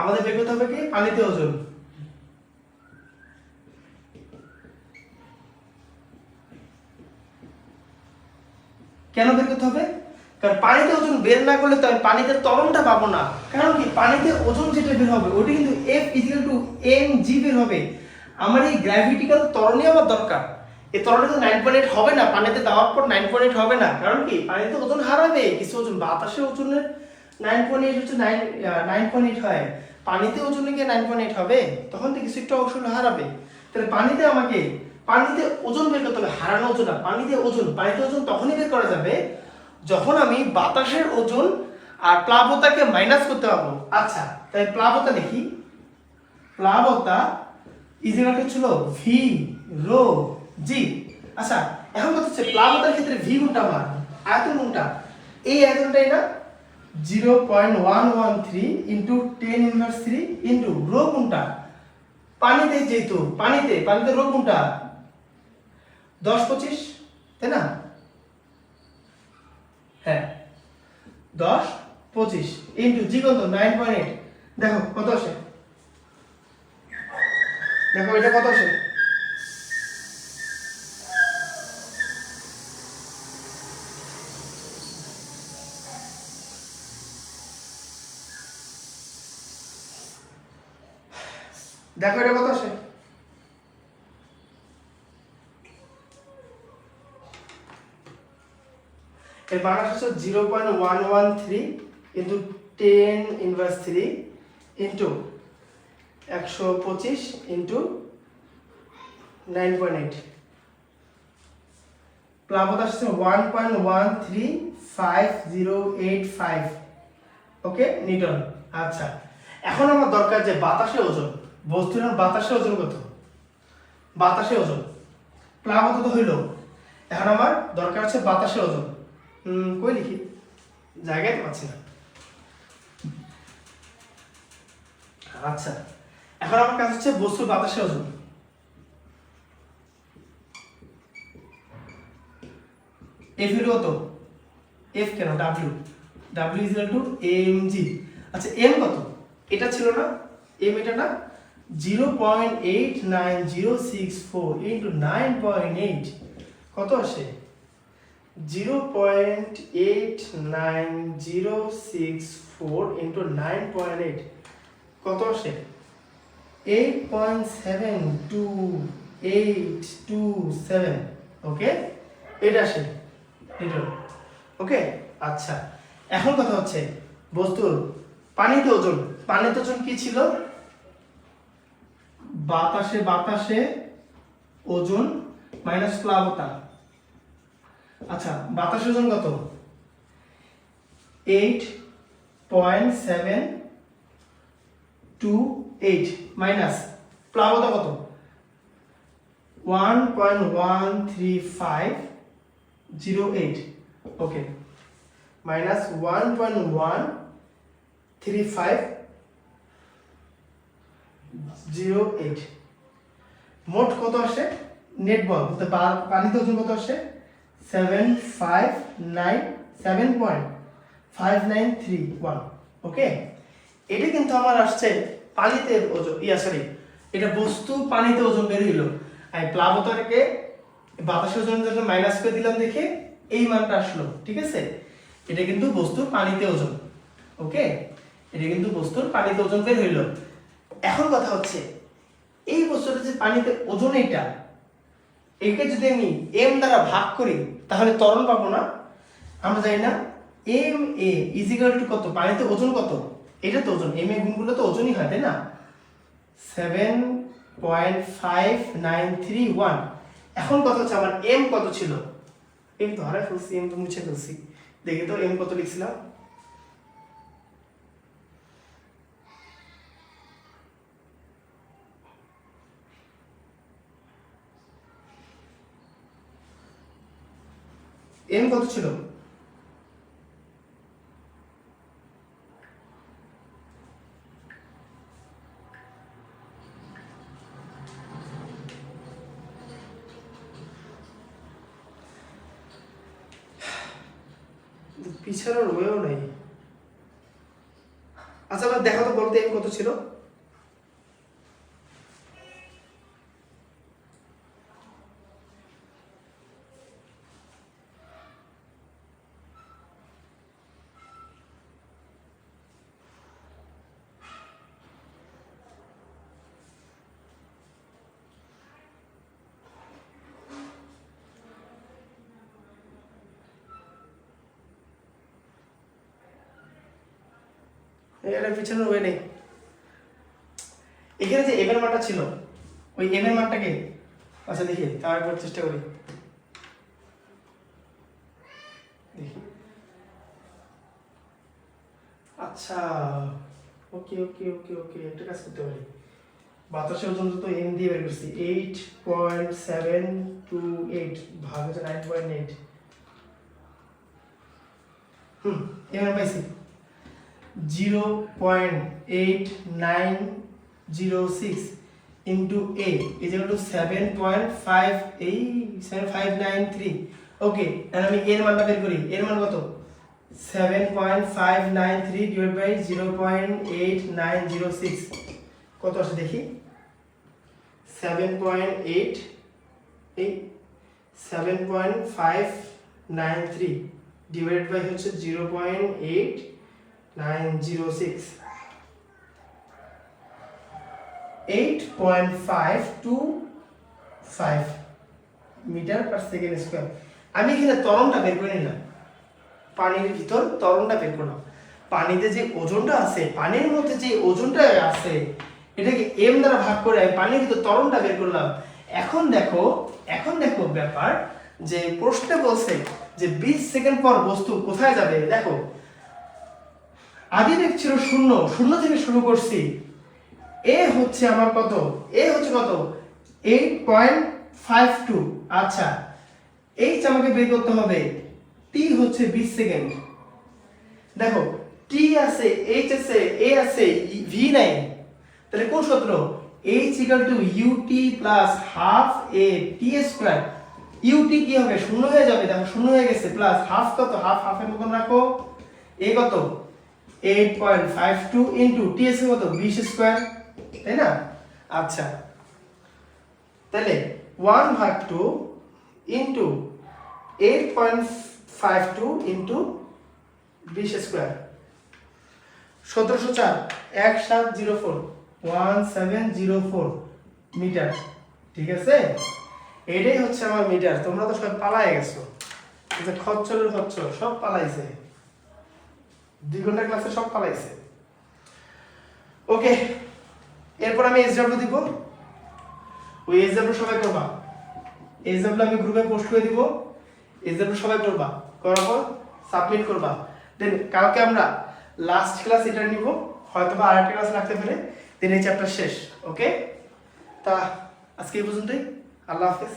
আমাদের বের করতে হবে কি? পানিতে ওজন। কেন বের করতে হবে? কারণ পানিতে ওজন বের না করলে তো আমি পানিতে ত্বরণটা পাবো না। কারণ কি, পানিতে ওজন যেটা বের হবে ওটা কিন্তু F = mg বের হবে। আমার এই গ্র্যাভিটিক্যাল ত্বরণই আমার দরকার। এই ত্বরণে তো 9.8 হবে না, পানিতে দেওয়ার পর 9.8 হবে না। কারণ কি, পানিতে ওজন হারাবে কিছু ওজন, বাতাসে ওজনের 9.8 হচ্ছে 9.8 হয়, পানিতে ওজনে গিয়ে 9.8 হবে, তখন তো কিছু একটা অংশ হারাবে। তাহলে পানিতে আমাকে পানিতে ওজন বের করতে হবে, হারানো ওজন না, পানিতে ওজন। পানিতে ওজন তখনই বের করা যাবে যখন আমি বাতাসের ওজন আর প্লাবতাকে মাইনাস করতে পারবো। আচ্ছা, তাই প্লাবতা দেখি, প্লাবতা ইজিকাল ছিল ভি রো জি। আচ্ছা, এখন কথা হচ্ছে প্লাবতার ক্ষেত্রে ভি গুণটা আমার আয়তন গুণটা, এই আয়তনটাই না 0.113 ইন্টু 10⁻³ ইন্টু রো গুণটা পানিতে যেহেতু পানিতে রো কোনটা 10-25, তাই না? হ্যাঁ 10-25 ইন্টু জি কত 9.8, দেখো কত আসে, দেখো এটা কত আসে, দেখো এটা কত আসে, এর মান আসছে 0.113 ইন্টু 10⁻³ ইন্টু 125 ইন্টু 9.8, প্লাবত আসছে 1.13585, ওকে নিউটন। আচ্ছা এখন আমার দরকার যে বাতাসে ওজন, বস্তুর বাতাসে ওজন কত, বাতাসে ওজন, প্লাবত তো হইল, এখন আমার দরকার হচ্ছে বাতাসে ওজন। কই লিখি, জায়গায় পাচ্ছি না। আচ্ছা এখন আমার কাছে হচ্ছে বস্তুর বাতাসে ওজন, এফ হলো কত, এফ কেন W, W is equal two mg। আচ্ছা এম কত, এটা ছিল না, এম এটা না, 0.89064 ইন্টু 9.8 কত আসে, 0.89064 ইন্টু 9.8 কত আসে, 8.72827, ওকে এটা আসে লিটার, ওকে। আচ্ছা এখন কথা হচ্ছে বস্তুর পানিতে ওজন, পানিতে ওজন কি ছিল, বাতাসে ওজন মাইনাস প্লাবতা। আচ্ছা বাতাসে ওজন কত, 8.728 মাইনাস প্লাবতা কত, 1.13508, ওকে মাইনাস 1.13508, মোট কত আসে, নেট বল বলতে পানিতে ওজন কত আসে, 7.5931, ওকে। এটা কিন্তু আমার আসছে পানিতে ওজন, সরি এটা বস্তু পানিতে ওজন বের হইল, আমি প্লাবতাকে বাতাসের ওজনের জন্য মাইনাস করে দিলাম দেখে এই মানটা আসলো, ঠিক আছে। এটা কিন্তু বস্তুর পানিতে ওজন, ওকে এটা কিন্তু বস্তুর পানিতে ওজন বের হইল। এখন কথা হচ্ছে এই বস্তুটা যে পানিতে ওজন, একে যদি আমি এম দ্বারা ভাগ করি তাহলে ত্বরণ পাবো না, আমরা জানি না M A is equal to কত, পানিতে ওজন কত, এটা তো ওজন, এম এ গুণগুলো তো ওজনই হয় তাই না, 7.5931। এখন কথা হচ্ছে আমার এম কত ছিল, এম তো হারাই ফেলছি, এম তো মুছে ফেলছি, দেখি তো এম কত লিখছিলাম, এম কত ছিল, পিছানোর ওয়েও নাই। আচ্ছা এবার দেখো তো বলতে এম কত ছিল, এটা পিছানোর ওয়ে নেই। এখানে যে এম এর মানটা ছিল, ওই এম এর মানটাকে, আচ্ছা দেখি তাও একবার চেষ্টা করি, দেখি আচ্ছা ওকে ওকে ওকে ওকে একটা কাজ করতে পারি, বাতাসের ওজন তো এম দিয়ে বের করছি, 8.728 ভাগ হচ্ছে 9.8, এম এর পাইছি 0.8906 into A is equal two 7.593। ওকে, তাহলে আমি এর মানটা বের করি। এর মান কত? 7.593 ডিভাইড বাই 0.8906 কত আসে দেখি। 7.593 ডিভাইড বাই হচ্ছে 0.8906, 8.525 মিটার পার সেকেন্ড স্কয়ার। আমি এখানে ত্বরণটা বের করে নিলাম, পানির ভিতর ত্বরণটা বের করলাম। পানিতে যে ওজনটা আছে, পানির মধ্যে যে ওজনটা আছে, এটাকে m দ্বারা ভাগ করে আমি পানির ভিতর ত্বরণটা বের করলাম। এখন দেখো ব্যাপার যে প্রশ্নে বলছে যে 20 সেকেন্ড পর বস্তু কোথায় যাবে। দেখো আদি বেগ ছিল 0 থেকে শুরু করছি। এ হচ্ছে আমার কত? এ হচ্ছে কত? 8.52। আচ্ছা, এইচ আমাকে বের করতে হবে। টি হচ্ছে 20 সেকেন্ড। দেখো টি আছে, এইচ আছে, এ আছে, ভি নাই। তাহলে কোন সূত্র? h ut plus half a t square. ut কি হবে? 0 হয়ে যাবে। দেখো 0 হয়ে গেছে, প্লাস হাফ কত? হাফের মতন রাখো। a কত? 8.52 ইনটু t এর কত? 20 স্কয়ার, তাই না? আচ্ছা, তাহলে 1/2 ইনটু 8.52 ইনটু 20 স্কয়ার, 1704 1704 মিটার। ঠিক আছে, এটাই হচ্ছে আমার মিটার। তোমরা তো সব পালায় গেছো, খচ্চরের খচ্চর সব পালাইছে, 2 ঘন্টা ক্লাসে সব পালাইছে। ওকে, এরপর আমি এসডব্লিউ দিব। ওই এসডব্লিউ সবাই করবা। এসডব্লিউ আমি গ্রুপে পোস্ট করে দিব। এসডব্লিউ সবাই করবা, করার পর সাবমিট করবা। দেন কালকে আমরা লাস্ট ক্লাস এটা নিব, হয়তো বা আরেকটা ক্লাস রাখতে পারে, দেন এই চ্যাপ্টার শেষ। ওকে, তা আজকে এই পর্যন্তই। আল্লাহ হাফেজ।